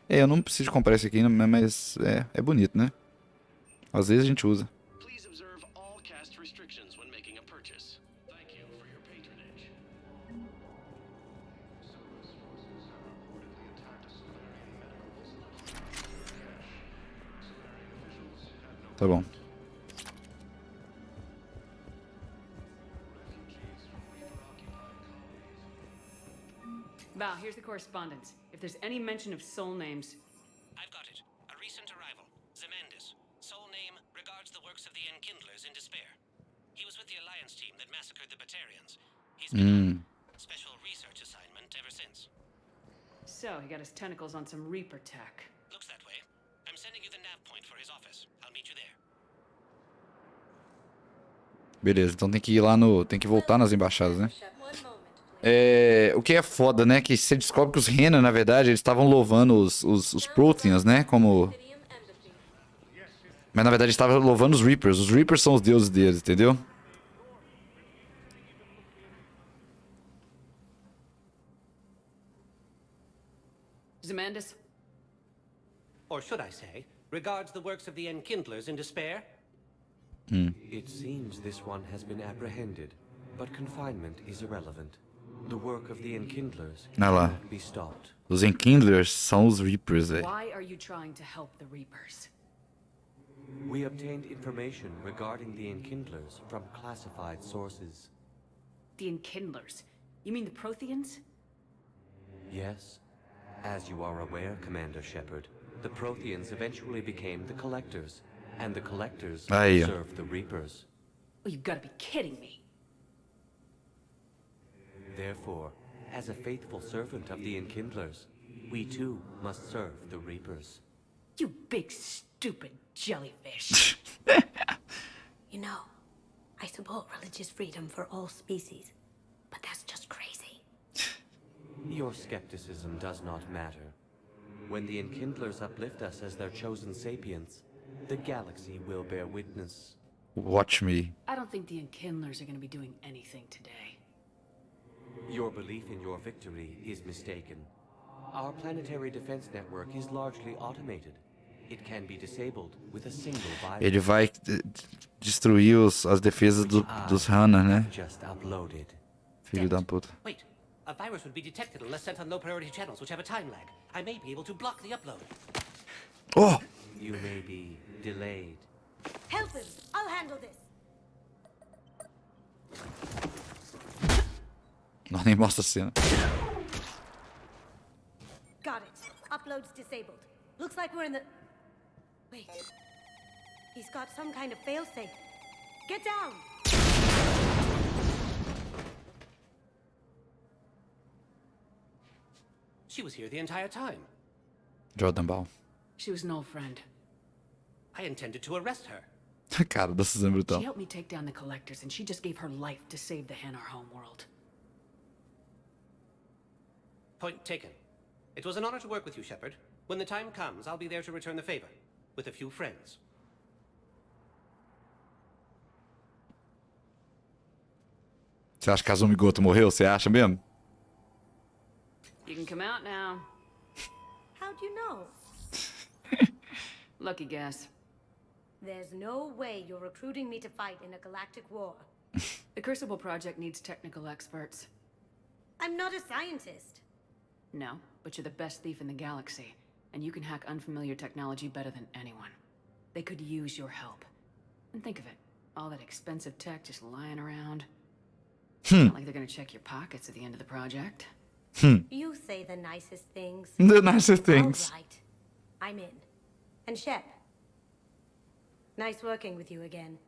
É, eu não preciso comprar esse aqui, mas é bonito, né? Às vezes a gente usa. Tá bom. Val, here's the correspondence. If there's any mention of soul names... I've got it. A recent arrival. Zemandis. Soul name regards the works of the Enkindlers in despair. He was with the Alliance team that massacred the Batarians. He's been on special research assignment ever since. So, he got his tentacles on some Reaper tech. Looks that way. I'm sending you the nav point for his office. I'll meet you there. Beleza, então tem que ir lá no... Tem que voltar nas embaixadas, né? O que é foda, né? Que você descobre que os Renan, na verdade, eles estavam louvando os Proteans, né? Como... Mas na verdade eles estavam louvando os Reapers. Os Reapers são os deuses deles, entendeu? Zemandis? Or should I say, regards the works of the Enkindlers in despair? It seems this one has been apprehended, but confinement is irrelevant. The work of the Enkindlers Olha lá. cannot be stopped. Os Enkindlers são os Reapers, velho. Why are you trying to help the Reapers? We obtained information regarding the Enkindlers from classified sources. The Enkindlers? You mean the Protheans? Yes. As you are aware, Commander Shepard, the Protheans eventually became the Collectors, and the Collectors Aí, ó. served the Reapers. Oh, you've got to be kidding me. Therefore, as a faithful servant of the Enkindlers, we too must serve the Reapers. You big stupid jellyfish. You know, I support religious freedom for all species, but that's just crazy. Your skepticism does not matter. When the Enkindlers uplift us as their chosen sapients, the galaxy will bear witness. Watch me. I don't think the Enkindlers are going to be doing anything today. Your belief in your victory is mistaken. Our planetary defense network is largely automated. It can be disabled with a single virus. Ele vai destruir as defesas dos Hana, né? Just uploaded. Filho da puta. Wait, a virus would be detected unless sent on low priority channels, which have a time lag. I may be able to block the upload. Oh! You may be delayed. Help him! I'll handle this! Não, nem mostra a cena. Got it. Upload's disabled. Looks like we're in the... Wait. He's got some kind of failsafe. Get down! She was here the entire time. Jordan Ball. She was an old friend. I intended to arrest her. Cara da Suzanne Brutal. She helped me take down the Collectors, and she just gave her life to save the Hanar homeworld. Point taken. It was an honor to work with you, Shepard. When the time comes, I'll be there to return the favor. With a few friends. Você acha que a Zumigoto morreu? Você acha mesmo? You can come out now. How'd you know? Lucky guess. There's no way you're recruiting me to fight in a galactic war. The Crucible Project needs technical experts. I'm not a scientist. No, but you're the best thief in the galaxy, and you can hack unfamiliar technology better than anyone. They could use your help. And think of it, all that expensive tech just lying around. It's not like they're gonna check your pockets at the end of the project. You say the nicest things. The nicest things. All right. I'm in. And Shep, nice working with you again.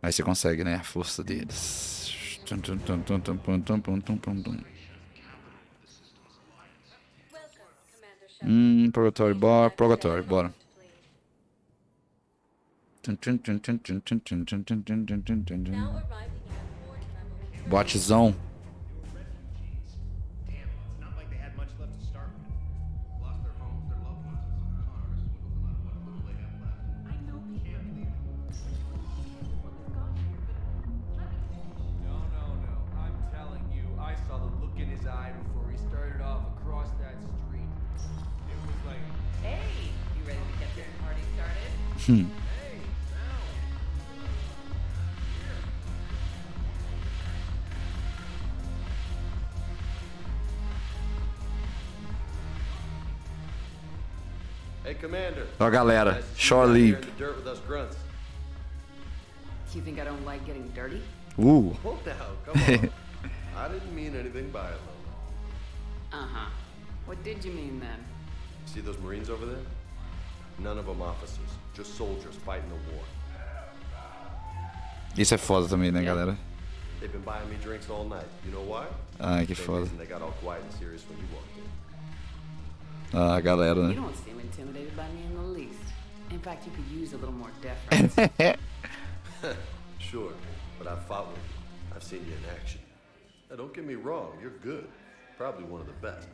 Aí você consegue, né? A força deles. Purgatory bar, Purgatory, bora. Botzão. Hey, Commander. Ó, galera, Nice to see shore you out here leave. in the dirt with us grunts. Do you think I don't like getting dirty? Ooh. Oh, now, come on. I didn't mean anything by it, though. Uh-huh. What did you mean then? See those Marines over there? None of them officers, just soldiers fighting the war. Isso é foda também, né, galera? They've been buying me drinks all night. You know why? Ai, que Same foda. reason they got all quiet and serious when you walked in. Ah, galera, You né? don't seem intimidated by me in the least. In fact, you could use a little more deference. Sure, but I've fought with you. I've seen you in action. Now, don't get me wrong, you're good. Probably one of the best.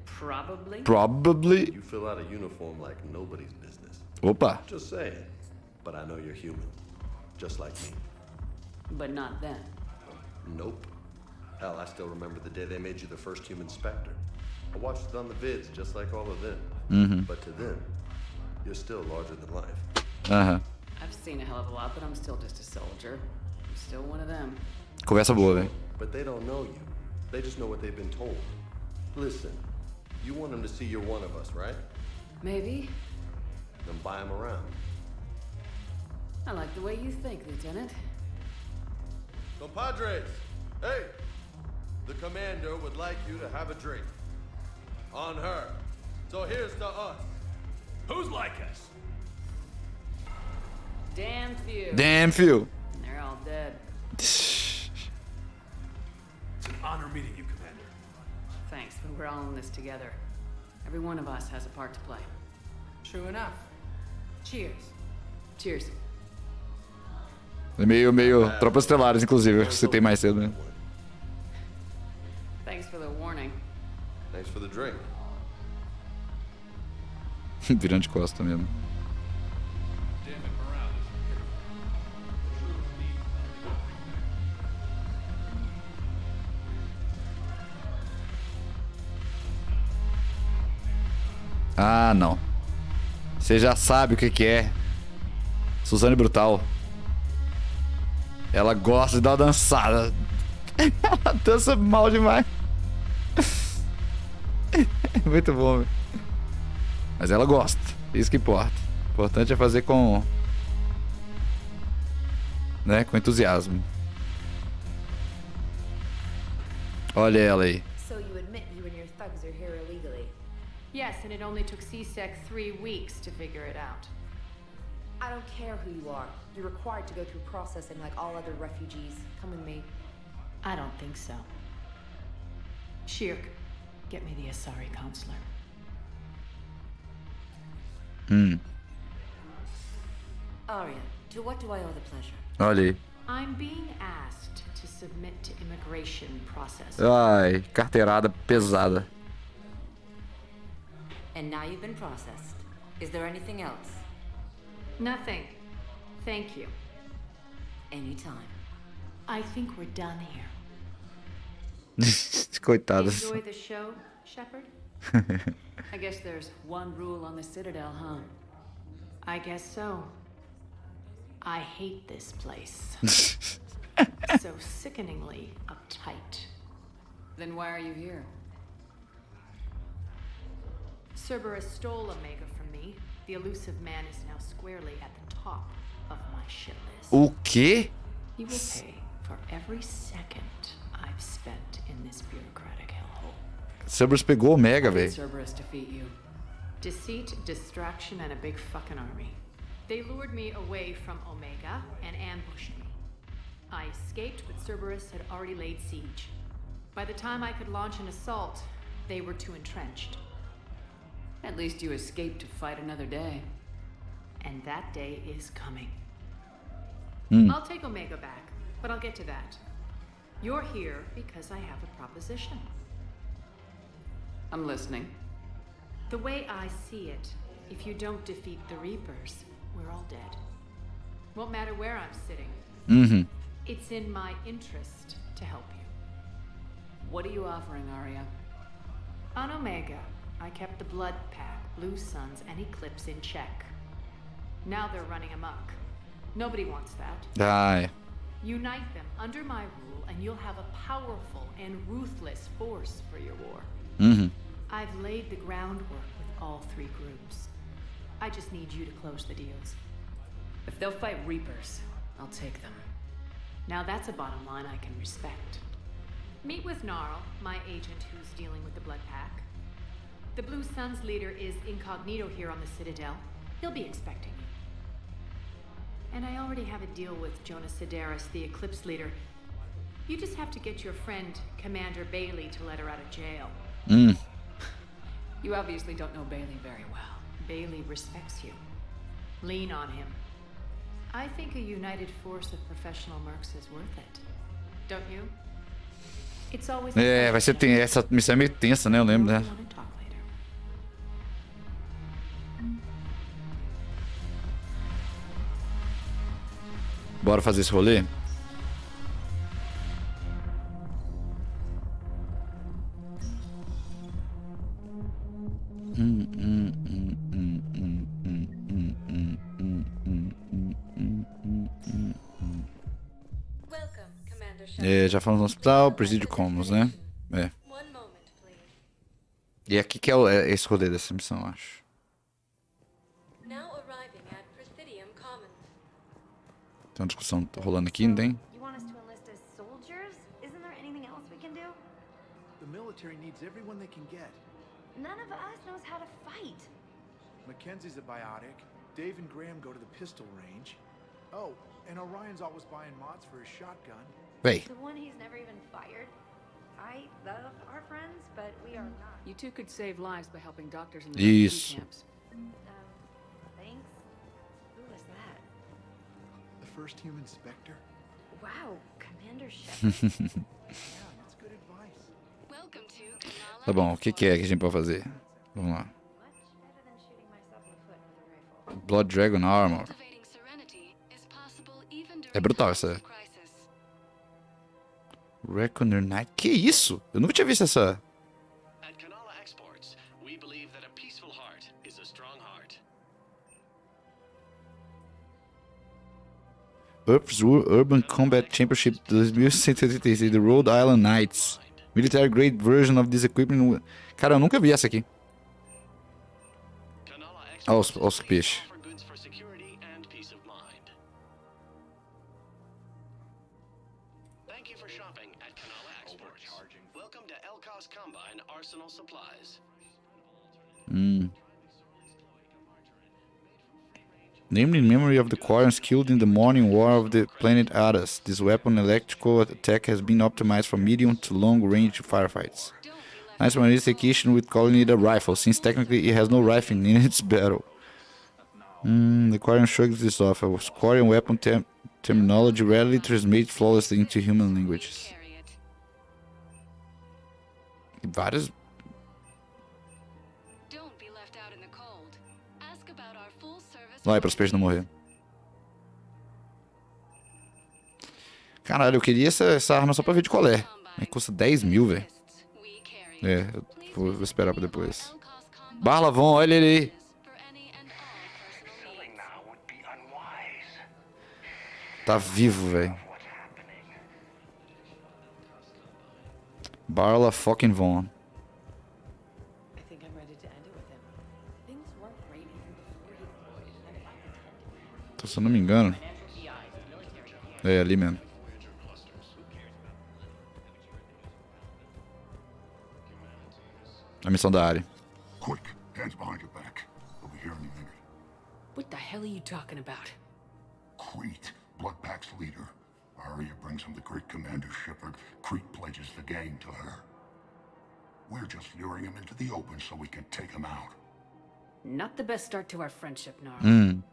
Probably? Probably. You fill out a uniform like nobody's business. Opa. Just saying. But I know you're human. Just like me. But not then. Nope. Hell, I still remember the day they made you the first human Spectre. I watched it on the vids, just like all of them. But to them, you're still larger than life. Uh-huh. I've seen a hell of a lot, but I'm still just a soldier. I'm still one of them. Conversa boa, velho. But they don't know you. They just know what they've been told. Listen, you want them to see you're one of us, right? Maybe. Then buy them around. I like the way you think, Lieutenant. Compadres, hey! The commander would like you to have a drink. On her. So here's to us. Who's like us? Damn few. Damn few. They're all dead. It's an honor meeting you, Commander. Thanks, but we're all in this together. Every one of us has a part to play. True enough. Cheers. Cheers. É meio Tropas Estelares, inclusive, eu citei mais cedo, né? Thanks for the warning. Thanks for the drink. Virando de costa mesmo. Ah, não. Você já sabe o que é. Suzanne Brutal. Ela gosta de dar uma dançada. Ela dança mal demais. Muito bom, velho. Mas ela gosta. Isso que importa. O importante é fazer com... né? Com entusiasmo. Olha ela aí. So you admit you and your thugs are here illegally? Yes, and it only took CSEC 3 weeks to figure it out. I don't care who you are. You're required to go through processing like all other refugees. Come with me. I don't think so. Shirk, get me the Asari counselor. Arya, to what do I owe the pleasure? Olha aí. I'm being asked to submit to immigration process. Ai, carteirada pesada. And now you've been processed. Is there anything else? Nothing. Thank you. Anytime. I think we're done here. Coitadas. Enjoy the show, Shepard? I guess there's one rule on the Citadel, huh? I guess so. I hate this place. So sickeningly uptight. Then why are you here? Cerberus stole Omega from me. The elusive man is now squarely at the top of my shit list. O quê? He will pay for every second I've spent in this bureaucratic hellhole. Cerberus pegou o Omega, velho. Cerberus defeat you. Deceit, distraction, and a big fucking army. They lured me away from Omega and ambushed me. I escaped, but Cerberus had already laid siege. By the time I could launch an assault, they were too entrenched. At least you escaped to fight another day. And that day is coming. Hmm. I'll take Omega back, but I'll get to that. You're here because I have a proposition. I'm listening. The way I see it, if you don't defeat the Reapers, we're all dead. Won't matter where I'm sitting. Mm-hmm. It's in my interest to help you. What are you offering, Arya? On Omega, I kept the Blood Pack, Blue Suns, and Eclipse in check. Now they're running amok. Nobody wants that. Ai. Unite them under my rule, and you'll have a powerful and ruthless force for your war. Mm-hmm. I've laid the groundwork with all three groups. I just need you to close the deals. If they'll fight Reapers, I'll take them. Now that's a bottom line I can respect. Meet with Gnarl, my agent who's dealing with the Blood Pack. The Blue Suns leader is incognito here on the Citadel. He'll be expecting you. And I already have a deal with Jonas Sidaris, the Eclipse leader. You just have to get your friend, Commander Bailey, to let her out of jail. Mm. You obviously don't know Bailey very well. Bailey respects you. Lean on him. I think a united force of professional mercs is worth it. Don't you? It's always É, vai ser essa missão é meio tensa, né? Eu lembro, né? Bora fazer esse rolê? Welcome, Commander É, já falamos no hospital, presídio Commons, né? É. E aqui que é esse rolê dessa missão, eu acho. Tem uma discussão rolando aqui, não tem? You want us to enlist as soldiers? Isn't there anything else we can do? The military needs everyone they can get. None of us knows how to fight. Mackenzie's a biotic. Dave and Graham go to the pistol range. Oh, and Orion's always buying mods for his shotgun. Véi. The one he's never even fired. I love our friends, but we are not. You two could save lives by helping doctors in the Isso. refugee camps. Thanks. Who was that? The first human specter? Wow, Commander Shepard. Yeah, that's good advice. Welcome to Tá bom, o que é que a gente pode fazer? Vamos lá. Blood Dragon Armor. É brutal essa. Reckoner Knight. Que isso? Eu nunca tinha visto essa. Earth's Urban Combat Championship 2186, The Rhode Island Knights. Military grade version of this equipment. Cara, eu nunca vi essa aqui. Olha os peixes. Named in memory of the Quarians killed in the morning war of the planet Aras, this weapon electrical attack has been optimized for medium to long range firefights. Nice modification with calling it a rifle, since technically it has no rifle in its battle. The Quarian shrugs this off. A Quarian weapon terminology rarely translates flawlessly into human languages. E várias. Vai para os peixes não morrer. Caralho, eu queria essa arma só pra ver de qual é. Custa 10 mil, velho. É, eu vou esperar pra depois. Barlavon, olha ele aí. Tá vivo, velho. Barla fucking Von. Se eu não me engano. É ali mesmo. A missão da área. Quick, hands behind your back. We'll be here in a minute. What the hell are you talking about? Crete, Bloodpack's leader. Arya brings him the great Commander Shepard. Crete pledges the gang to her. We're just luring him into the open so we can take him out. Not the best start to our friendship, Gnarl.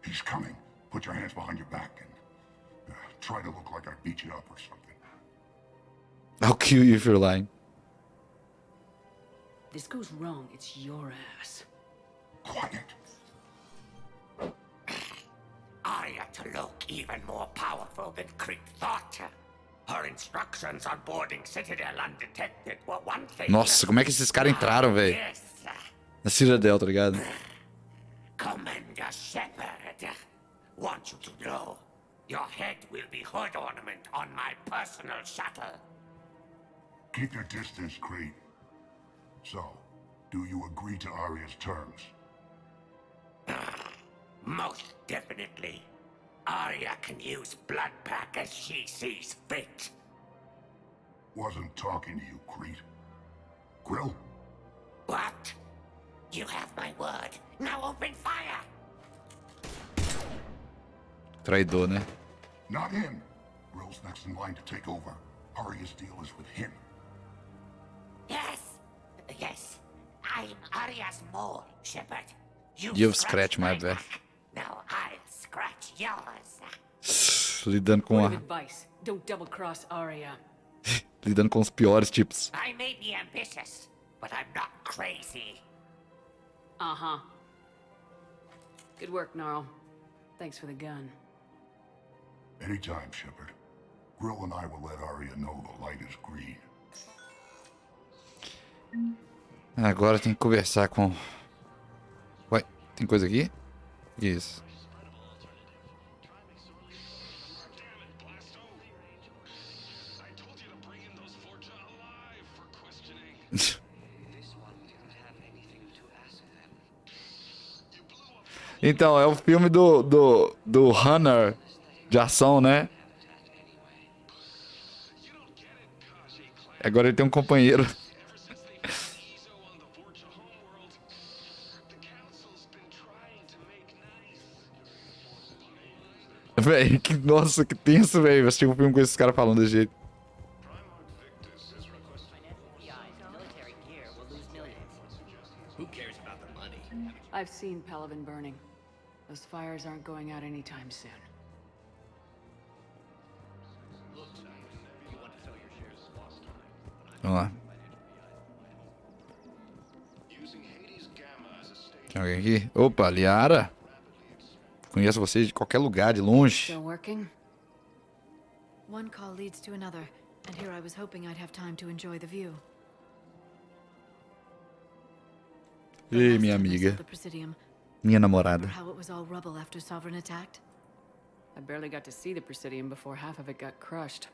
He's coming. Put your hands behind your back and try to look like I beat you up or something. I'll kill you if you're lying. This goes wrong, it's your ass. Quiet. Arya to look even more powerful than Crete thought. Her instructions on boarding Citadel undetected were one thing. Nossa, como é que esses caras entraram, velho? Na Citadel, tá ligado? Commander Shepard, want you to know, your head will be hood ornament on my personal shuttle. Keep your distance, Crete. So, do you agree to Arya's terms? Most definitely. Arya can use Bloodpack as she sees fit. Wasn't talking to you, Crete. Grill? What? You have my word. Now open fire! Traidor, né? Not him. Grill's next in line to take over. Arya's deal is with him. Yes. Yes. I'm Arya's mole, Shepard. You've scratched my back. Now I'll scratch yours. Lidando com Word of advice, don't double cross Arya. Lidando com os piores tipos. I may be ambitious, but I'm not crazy. Uh-huh. Good work, Gnarl. Thanks for the gun. Anytime, Shepard. Grill and I will let Arya know the light is green. Agora tem que conversar com... Ué, tem coisa aqui? O que é isso? Então, é o filme do Hunter de ação, né? Agora ele tem um companheiro. Véi, nossa, que tenso, velho. Assistir um filme com esses caras falando desse jeito. I've seen Pelivan burning. Those fires aren't going out anytime soon. Vamos lá. Tem alguém aqui? Opa, Liara. Conheço vocês de qualquer lugar, de longe. Still working? One call leads to another, and here I was hoping I'd have time to enjoy the view. Ei, minha amiga. Minha namorada. How it was all rubble after Sovereign attacked. I barely got to see the Presidium before half of it got crushed.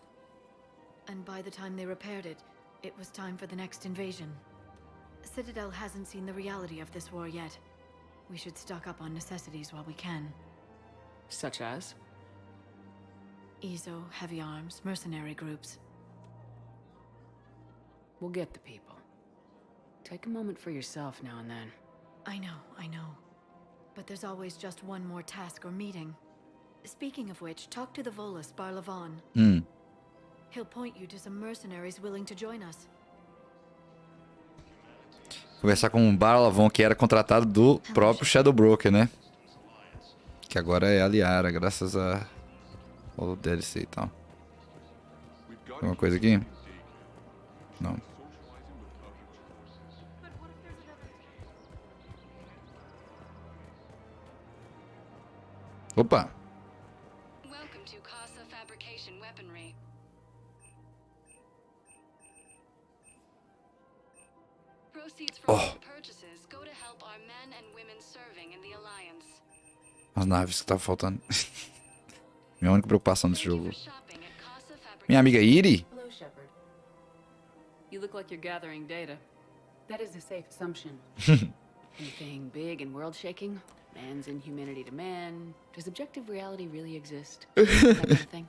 And by the time they repaired it, it was time for the next invasion. Citadel hasn't seen the reality of this war yet. We should stock up on necessities while we can. Such as? EZO, heavy arms, mercenary groups. We'll get the people. Take a moment for yourself now and then. I know. But there's always just one more task or meeting. Speaking of which, talk to the Volus, Barlavan. He'll point you to some mercenaries willing to join us. Conversar com um Barlavan que era contratado do próprio Shadow Broker, né? Que agora é a Liara, graças ao DLC e tal. Tem alguma coisa aqui? Não. Opa! Welcome to Casa Fabrication Weaponry. Proceeds from all purchases go to help our men and women serving in the Alliance. As naves que tava faltando. Minha única preocupação nesse jogo. Minha amiga Iri? Hello, Shepard. You look like you're gathering data. That is a safe assumption. Anything big and world-shaking? Man's inhumanity to man? Does objective reality really exist? That kind of thing.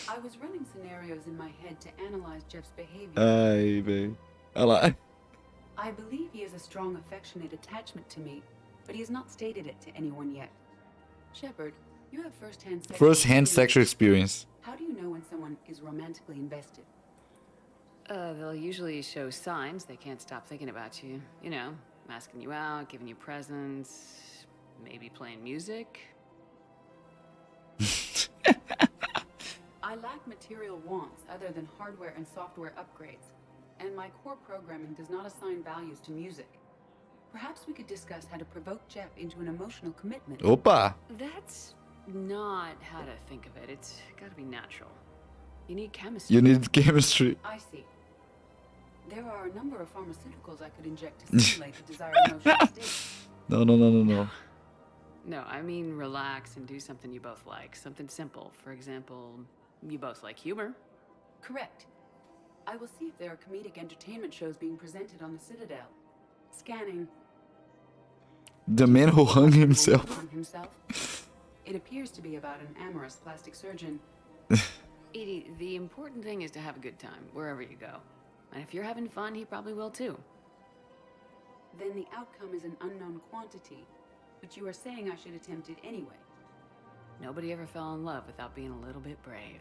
I was running scenarios in my head to analyze Jeff's behavior. Ai, velho. Olha lá. I believe he has a strong affectionate attachment to me, but he has not stated it to anyone yet. Shepard, you have First-hand sexual experience. How do you know when someone is romantically invested? They'll usually show signs they can't stop thinking about you. You know, asking you out, giving you presents, maybe playing music. I lack material wants other than hardware and software upgrades, and my core programming does not assign values to music. Perhaps we could discuss how to provoke Jeff into an emotional commitment. Opa! That's not how to think of it. It's gotta be natural. You need chemistry. You need chemistry. I see. There are a number of pharmaceuticals I could inject to stimulate the desired emotional state. No. No, I mean relax and do something you both like. Something simple. For example, you both like humor. Correct. I will see if there are comedic entertainment shows being presented on the Citadel. Scanning. The man who hung himself. It appears to be about an amorous plastic surgeon. Edie, the important thing is to have a good time, wherever you go. And if you're having fun, he probably will too. Then the outcome is an unknown quantity, but you are saying I should attempt it anyway. Nobody ever fell in love without being a little bit brave.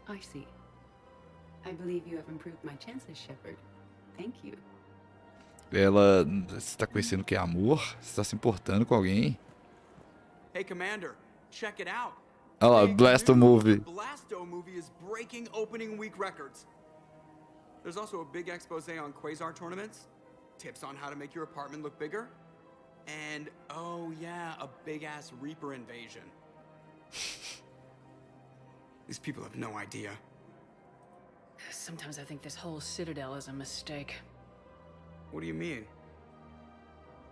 I see. I believe you have improved my chances, Shepard. Thank you. Ela está conhecendo o que é amor? Está se importando com alguém? Hey, Commander, check it out. Olha lá, Blasto Movie. Blasto movie is breaking opening week records. There's also a big expose on Quasar tournaments, tips on how to make your apartment look bigger, and oh yeah, a big-ass Reaper invasion. These people have no idea. Sometimes I think this whole Citadel is a mistake. What do you mean?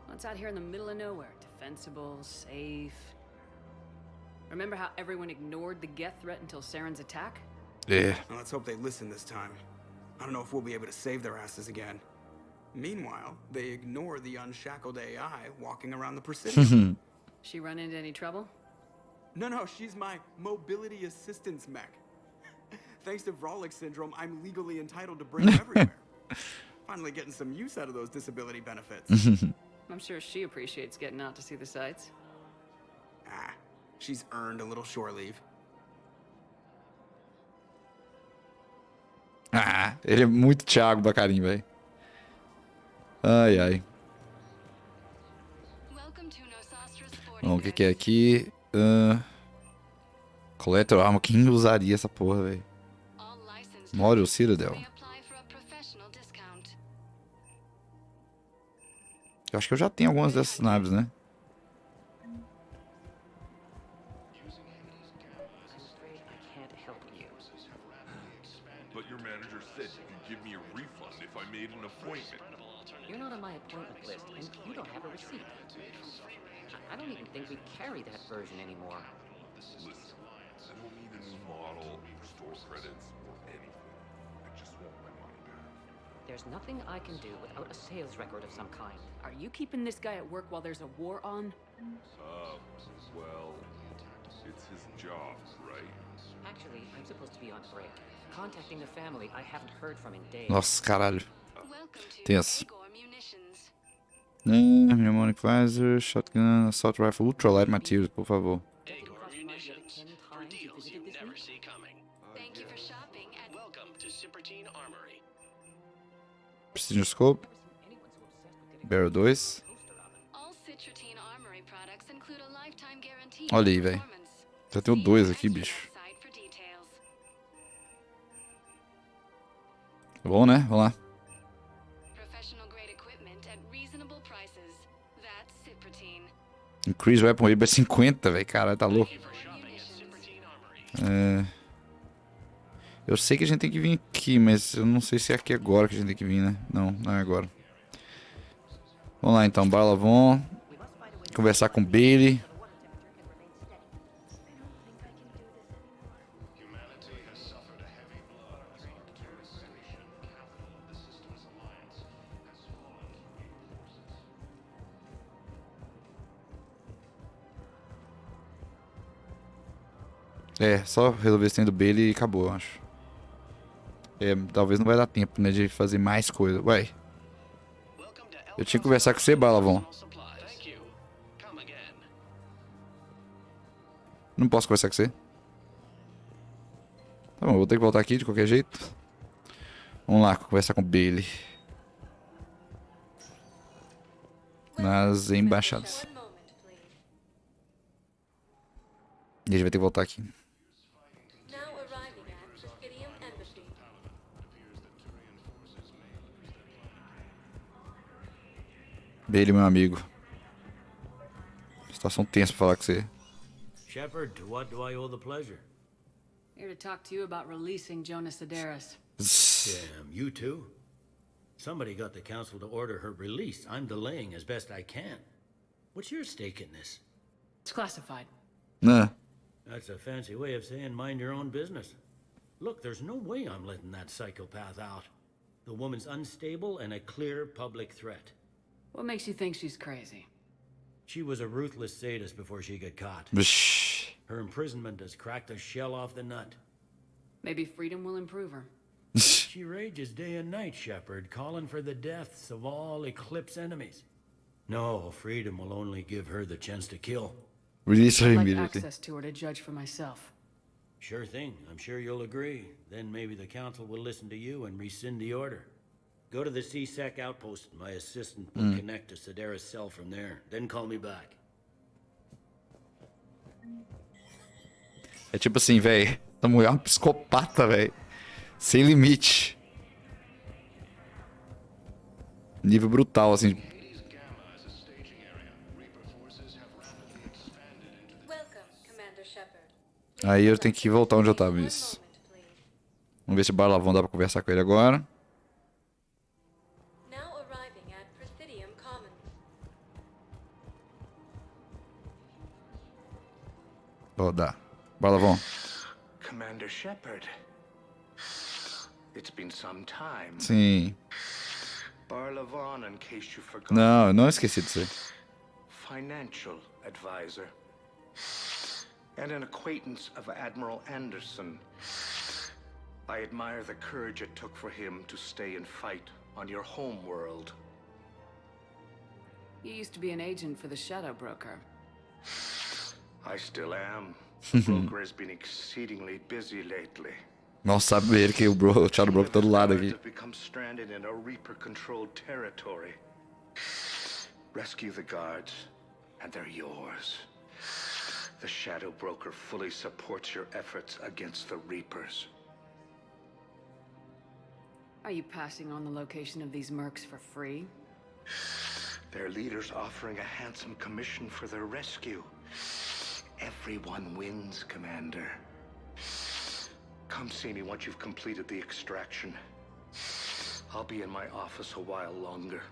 Well, it's out here in the middle of nowhere. Defensible, safe. Remember how everyone ignored the Geth threat until Saren's attack? Yeah. Well, let's hope they listen this time. I don't know if we'll be able to save their asses again. Meanwhile, they ignore the unshackled AI walking around the Presidium. She run into any trouble? No, she's my mobility assistance mech. Thanks to Vrolic syndrome, I'm legally entitled to bring her everywhere. Finally getting some use out of those disability benefits. I'm sure she appreciates getting out to see the sights. Ah, she's earned a little shore leave. Ah, ele é muito Thiago Bacarim, velho. Ai, ai. Bom, o que é aqui? Collateral Armor. Quem usaria essa porra, velho? Model Citadel. Eu acho que eu já tenho algumas dessas naves, né? But your manager said you could give me a refund if I made an appointment. You're not on my appointment list, and you don't have a receipt. I don't even think we carry that version anymore. Listen, I don't need a new model, store credits, or anything. I just want my money back. There's nothing I can do without a sales record of some kind. Are you keeping this guy at work while there's a war on? Well, it's his job, right? Actually, I'm supposed to be on break. Contacting the family I haven't heard from in days. Nossa, caralho. Tenso. Mnemonic Visor, Shotgun, Assault Rifle, Ultralight Materials, por favor. Precision Scope. Barrel 2. Olha aí, velho. Já tenho 2 aqui, bicho. Tá bom, né? Vamos lá. Increase Weapon Weight by 50, velho. Caralho, tá louco. Eu sei que a gente tem que vir aqui, mas eu não sei se é aqui agora que a gente tem que vir, né? Não, não é agora. Vamos lá então, Barlavon. Conversar com Bailey. É, só resolver esse trem do Bailey e acabou, eu acho. Talvez não vai dar tempo, né, de fazer mais coisa. Ué. Eu tinha que conversar com você, Balavon. Não posso conversar com você? Tá bom, vou ter que voltar aqui de qualquer jeito. Vamos lá, conversar com o Bailey. Nas embaixadas. E a gente vai ter que voltar aqui. Bailey, meu amigo. Situação tensa pra falar com você. Shepard, to what do I owe the pleasure? Here to talk to you about releasing Jonas Sedaris. Damn, you too? Somebody got the council to order her release. I'm delaying as best I can. What's your stake in this? It's classified. Nah. That's a fancy way of saying mind your own business. Look, there's no way I'm letting that psychopath out. The woman's unstable and a clear public threat. What makes you think she's crazy? She was a ruthless sadist before she got caught. Her imprisonment has cracked the shell off the nut. Maybe freedom will improve her. She rages day and night, Shepard, calling for the deaths of all Eclipse enemies. No, freedom will only give her the chance to kill. Release her I'd like immediately. access to her to judge for myself. Sure thing. I'm sure you'll agree. Then maybe the council will listen to you and rescind the order. Go to the CSEC outpost. My assistant will connect to Sedaris' cell from there. Then call me back. É tipo assim, velho. Essa mulher é uma psicopata, velho. Sem limite. Nível brutal, assim. Aí eu tenho que voltar onde eu tava, isso. Vamos ver se o Barlavon dá pra conversar com ele agora. Oh, dá. Barlavon. Commander Shepard. It's been some time. Sim. Barlavon, in case you forgot. Não, eu não esqueci disso aí. Financial advisor. And an acquaintance of Admiral Anderson. I admire the courage it took for him to stay and fight on your home world. You used to be an agent for the Shadow Broker. I still am. The broker has been exceedingly busy lately. Mal sabe ele que o Shadow Broker todo lado aqui. Have become stranded in a Reaper-controlled territory. Rescue the guards, and they're yours. The Shadow Broker fully supports your efforts against the Reapers. Are you passing on the location of these mercs for free? Their leader's offering a handsome commission for their rescue. Everyone wins, Commander. Come see me once you've completed the extraction. I'll be in my office a while longer.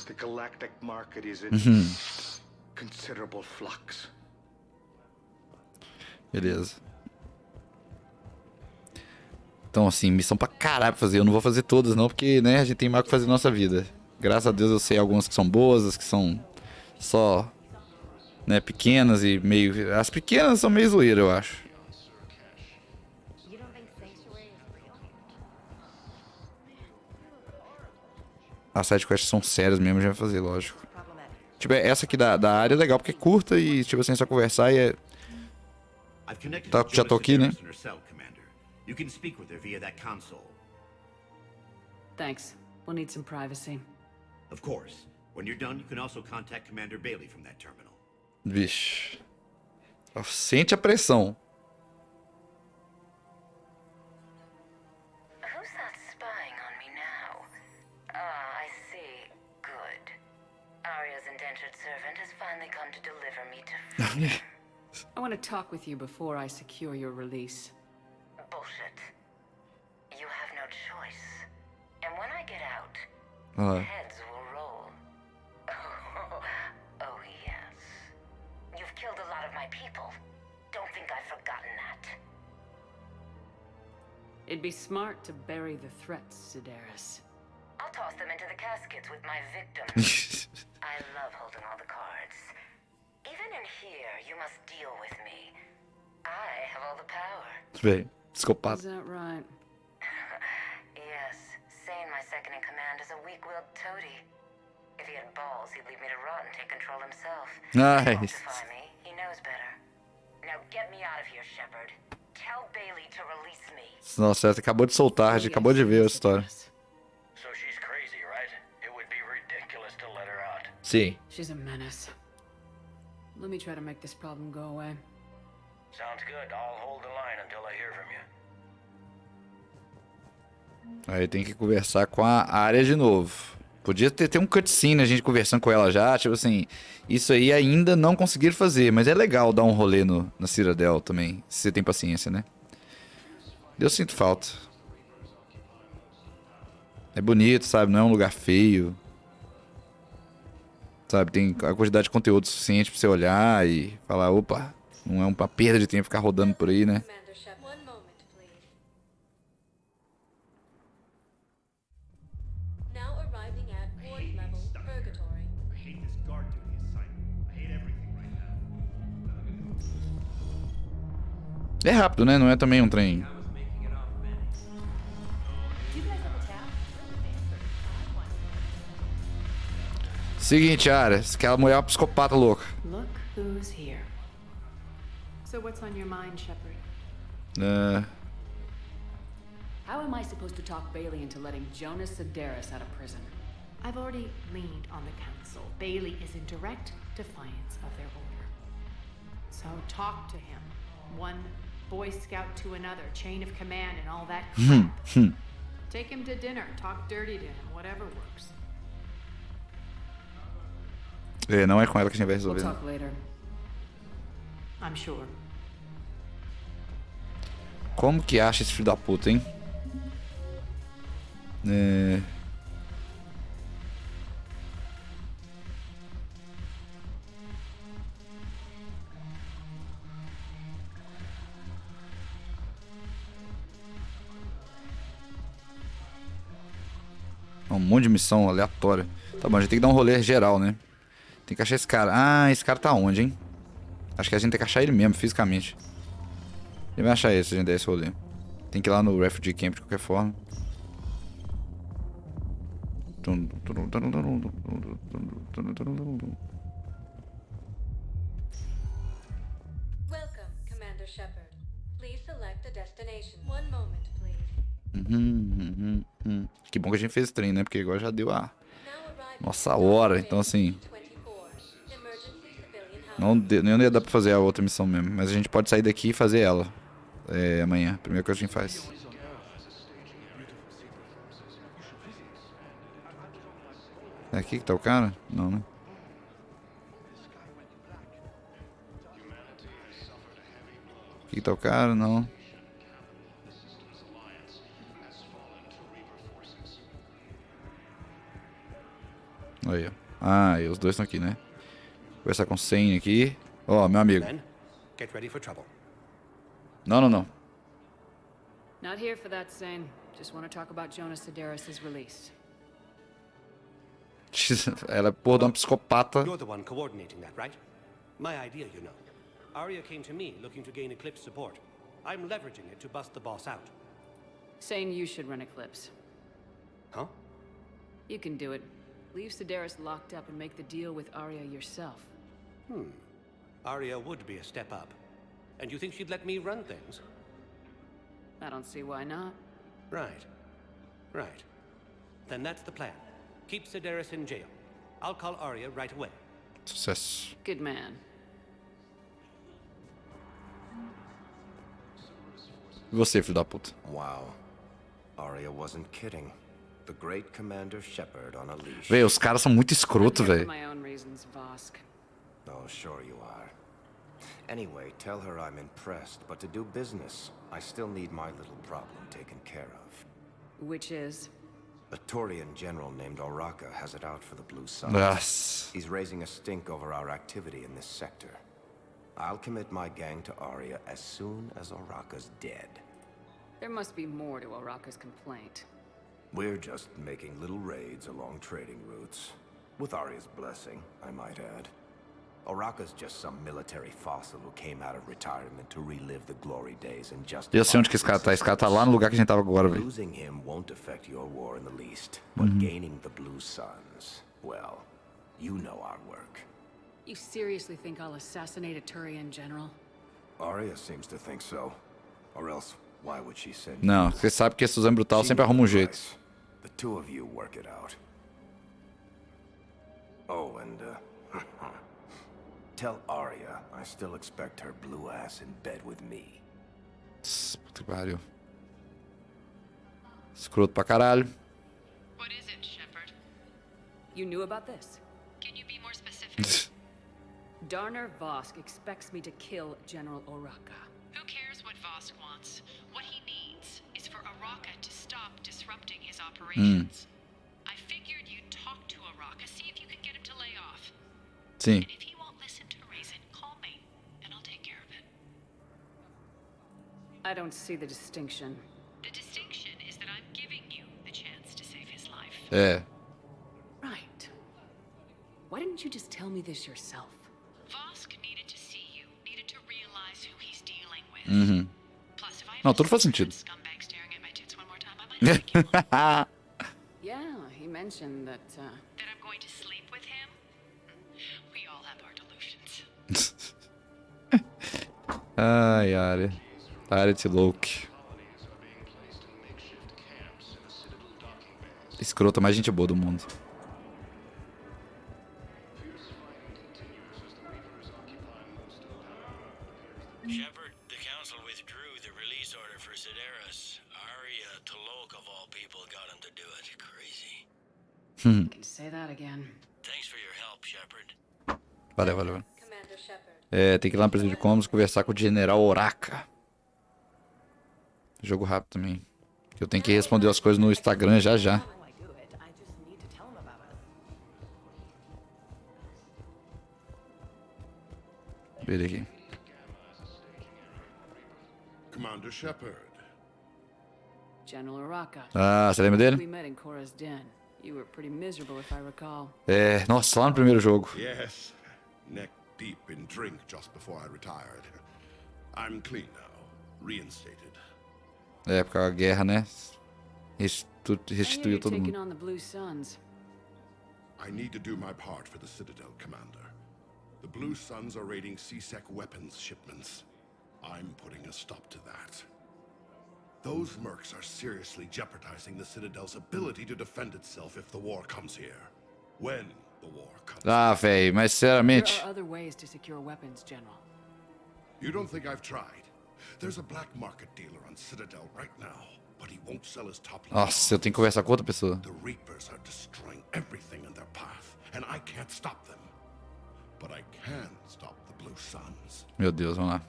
The galactic market is in considerable flux. Beleza. Então, assim, missão pra caralho pra fazer. Eu não vou fazer todas, não, porque, né, a gente tem mais o que fazer na nossa vida. Graças a Deus eu sei algumas que são boas, as que são só, né, pequenas e meio... As pequenas são meio zoeira, eu acho. As sidequests são sérias mesmo, já vai fazer, lógico. Tipo, essa aqui da área é legal porque é curta e, tipo assim, é só conversar e é... Tá, já tô aqui, né? You can speak with her via that console. Thanks. We'll need some privacy. Of course. When you're done, you can also contact Commander Bailey from that terminal. Vixe. Sente a pressão. Who's that spying on me now? Ah, I see. Good. Arya's indentured servant has finally come to deliver me to freedom. I want to talk with you before I secure your release. Bullshit. You have no choice. And when I get out, heads will roll. Oh, yes. You've killed a lot of my people. Don't think I've forgotten that. It'd be smart to bury the threats, Sedaris. I'll toss them into the caskets with my victims. I love holding all the cards. Even in here, you must deal with me. I have all the power. Bem, psicopata. Is that right? Yes. Sane, my second in command, is a weak-willed toady. If he had balls, he'd leave me to rot and take control himself. Nice. He won't defy me. He knows better. Now get me out of here, Shepard. Tell Bailey to release me. Nossa, ela acabou de soltar, a gente acabou de ver a história. So she's crazy, right? It would be ridiculous to let her out. Sim. She's a menace. Let me try to make this problem go away. Sounds good. I'll hold the line until I hear from you. Aí tem que conversar com a área de novo. Podia ter um cutscene, a gente conversando com ela já, tipo assim... Isso aí ainda não conseguiram fazer, mas é legal dar um rolê na Citadel também, se você tem paciência, né? Eu sinto falta. É bonito, sabe? Não é um lugar feio. Sabe? Tem a quantidade de conteúdo suficiente pra você olhar e falar, opa, não é uma perda de tempo ficar rodando por aí, né? É rápido, né? Não é também um trem. Seguinte, Arya, aquela mulher é uma psicopata louca. Look who's here. So what's on your mind, Shepard? How am I supposed to talk Bailey into letting Jonas Sedaris out of prison? I've already leaned on the council. Bailey is in direct defiance of their order. So talk to him. One Boy Scout to another, chain of command and all that crap. Take him to dinner, talk dirty to him, whatever works. É, não é com ela que a gente vai resolver. We'll talk later. I'm sure. Como que acha esse filho da puta, hein? Um monte de missão aleatória. Tá bom, a gente tem que dar um rolê geral, né? Tem que achar esse cara. Ah, esse cara tá onde, hein? Acho que a gente tem que achar ele mesmo, fisicamente. Ele vai achar ele se a gente der esse rolê. Tem que ir lá no Refugee Camp de qualquer forma. Welcome, Commander Shepard. Please select a destination. One moment, please. Que bom que a gente fez esse trem, né? Porque agora já deu a nossa hora. Então, assim... Não ia dar pra fazer a outra missão mesmo. Mas a gente pode sair daqui e fazer ela. Amanhã. Primeira coisa que a gente faz. É aqui que tá o cara? Não, né? Aqui que tá o cara? Não. Aí, ó. Ah, e os dois estão aqui, né? Conversar com o Sen aqui. Ó, meu amigo. Get ready for trouble. Não. Not here for that, Zane. Just want to talk about Jonas Sedaris' release. Ela é porra de uma psicopata. You're the one coordinating that, right? My idea, you know. Arya came to me looking to gain Eclipse support. I'm leveraging it to bust the boss out. Saying you should run Eclipse. Huh? You can do it. Leave Sedaris locked up and make the deal with Arya yourself. Arya would be a step up. And you think she'd let me run things? I don't see why not. Right. Then that's the plan. Keep Sedaris in jail. I'll call Arya right away. Sucesso. Good man. E você, filho da puta? Wow. Arya wasn't kidding. The great Commander Shepard on a leash. Véi, os caras são muito escroto, velho. Oh, sure you are. Anyway, tell her I'm impressed, but to do business, I still need my little problem taken care of. Which is? A Taurian general named Oraka has it out for the Blue Suns. Yes. He's raising a stink over our activity in this sector. I'll commit my gang to Arya as soon as Oraka's dead. There must be more to Oraka's complaint. We're just making little raids along trading routes. With Arya's blessing, I might add. Oraka's just some military fossil who came out of retirement to relive the glory days and just. Eu sei onde que esse cara tá. Esse cara tá lá no lugar que a gente tava agora, velho. Losing him won't affect your war in the least, but gaining the Blue Suns, well, you know our work. You seriously think I'll assassinate a Turian general? Arya seems to think so. Or else, why would she send Não, you? você sabe que a Suzanne Brutal sempre arruma um jeito. The two of you work it out. Oh, and tell Arya I still expect her blue ass in bed with me. Puta que pariu. Escroto pra caralho. What is it, Shepard? You knew about this? Can you be more specific? Darner Vosk expects me to kill General Oraka. Who cares what Vosk wants? What he needs is for Oraka to stop disrupting his operations. I figured you'd talk to Oraka, see if you can get him to lay off. Sim. And if he won't listen to reason, call me, and I'll take care of it. I don't see the distinction. The distinction is that I'm giving you the chance to save his life. É. Right. Why didn't you just tell me this yourself? Vosk needed to see you, needed to realize who he's dealing with. Plus, if I Não, tudo faz sentido. scumbag staring at my tits one more time, I might take you. Yeah, he mentioned that, That I'm going to sleep with him? We all have our delusions. Ai, área. Área de louco. Escrota, mais gente boa do mundo. Shepard, the council withdrew the release order for Sedaris. Arya Talok of all people got him to do it. Crazy. I can say that again. Thanks for your help, Shepard. Valeu. Tem que ir lá na empresa de Jogamos conversar com o General Oraka. Jogo rápido também. Eu tenho que responder as coisas no Instagram já. Vê aqui. Commander Shepard. General Oraka. Ah, você lembra dele? We met in Cora's den. You were pretty miserable, if I recall. É, nossa, lá no primeiro jogo. Yes, neck deep in drink just before I retired. I'm clean now, reinstated. É, por causa da guerra, né? Restituiu todo taking mundo. on the Blue Suns. I need to do my part for the Citadel, Commander. The Blue Suns are raiding CSEC weapons shipments. I'm putting a stop to that. Those mercs are seriously jeopardizing the Citadel's ability to defend itself if the war comes here. When the war comes. Ah, velho, mas There sinceramente. are other ways to secure weapons, General. You don't think I've tried? There's a black market dealer on Citadel right now, but he won't sell his top line. Nossa, eu tenho que conversar com outra pessoa. The Reapers are destroying everything in their path, and I can't stop them. But I can stop the Blue Suns. Meu Deus, vamos lá.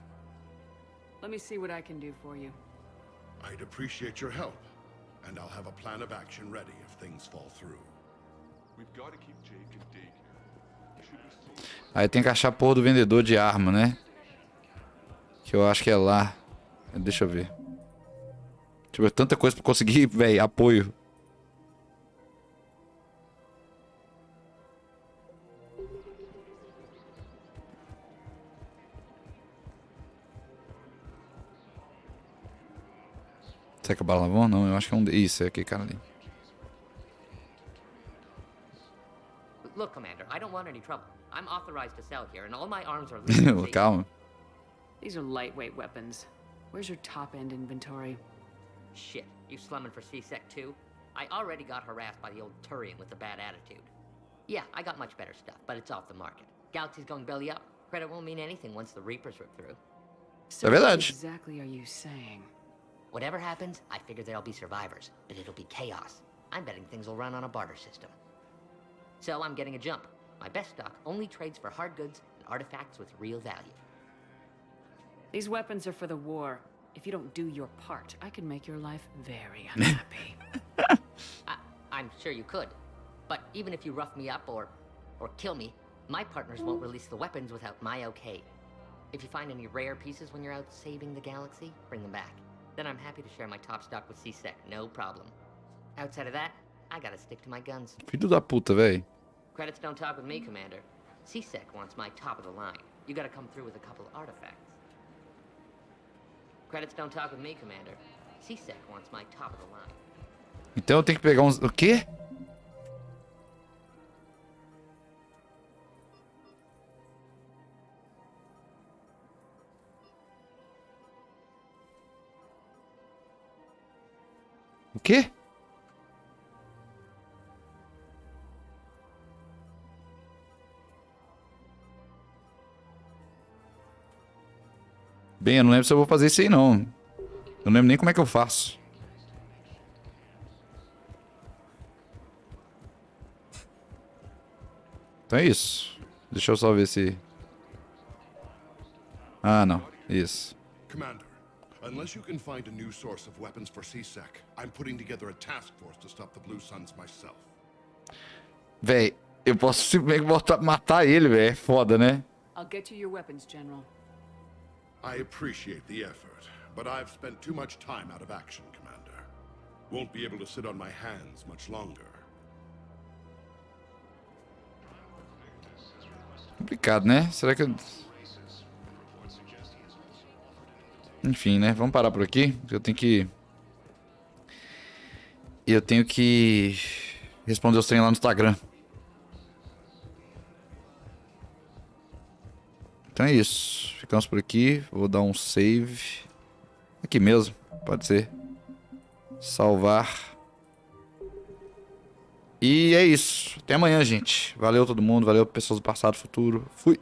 Let me see what I can do for you. I'd appreciate your help, and I'll have a plan of action ready if things fall through. We've got to keep Jake and Dake here. Aí tem que achar a porra do vendedor de arma, né? Que eu acho que é lá. Deixa eu ver. Deixa eu ver, tanta coisa pra conseguir, velho, apoio. Será que é o Balavon? Não, eu acho que é um... Isso, é aquele cara ali. Look, Commander, I don't want any trouble. I'm authorized to sell here, and all my arms are legal. Calma. These are lightweight weapons. Where's your top-end inventory? Shit, you slumming for CSEC too? I already got harassed by the old Turian with the bad attitude. Yeah, I got much better stuff, but it's off the market. Galaxy's going belly up. Credit won't mean anything once the Reapers rip through. So É what verdade. exactly are you saying? Whatever happens, I figure there'll be survivors, but it'll be chaos. I'm betting things will run on a barter system. So I'm getting a jump. My best stock only trades for hard goods and artifacts with real value. These weapons are for the war. If you don't do your part, I can make your life very unhappy. I'm sure you could. But even if you rough me up or kill me, my partners won't release the weapons without my okay. If you find any rare pieces when you're out saving the galaxy, bring them back. Then I'm happy to share my top stock with CSEC, no problem. Outside of that, I gotta stick to my guns. Filho da puta, velho. Credits don't talk with me, Commander. CSEC wants my top of the line. You gotta come through with a couple artifacts. Credits don't talk with me, Commander. CSEC wants my top of the line. Então eu tenho que pegar uns... O quê? O quê? Bem, eu não lembro se eu vou fazer isso aí, não. Eu não lembro nem como é que eu faço. Então é isso. Deixa eu só ver se... Ah, não. Isso. Commander, unless you can find a new source of weapons for CSEC, I'm putting together a task force to stop the Blue Suns myself. Véi, eu posso simplesmente matar ele, velho. É foda, né? I'll get you your weapons, General. I appreciate the effort, but I've spent too much time out of action, Commander. Won't be able to sit on my hands much longer. Complicado, né? Será que eu... Enfim, né? Vamos parar por aqui. Eu tenho que responder os treinos lá no Instagram. Então é isso. Ficamos por aqui. Vou dar um save. Aqui mesmo. Pode ser. Salvar. E é isso. Até amanhã, gente. Valeu todo mundo. Valeu pessoas do passado e futuro. Fui.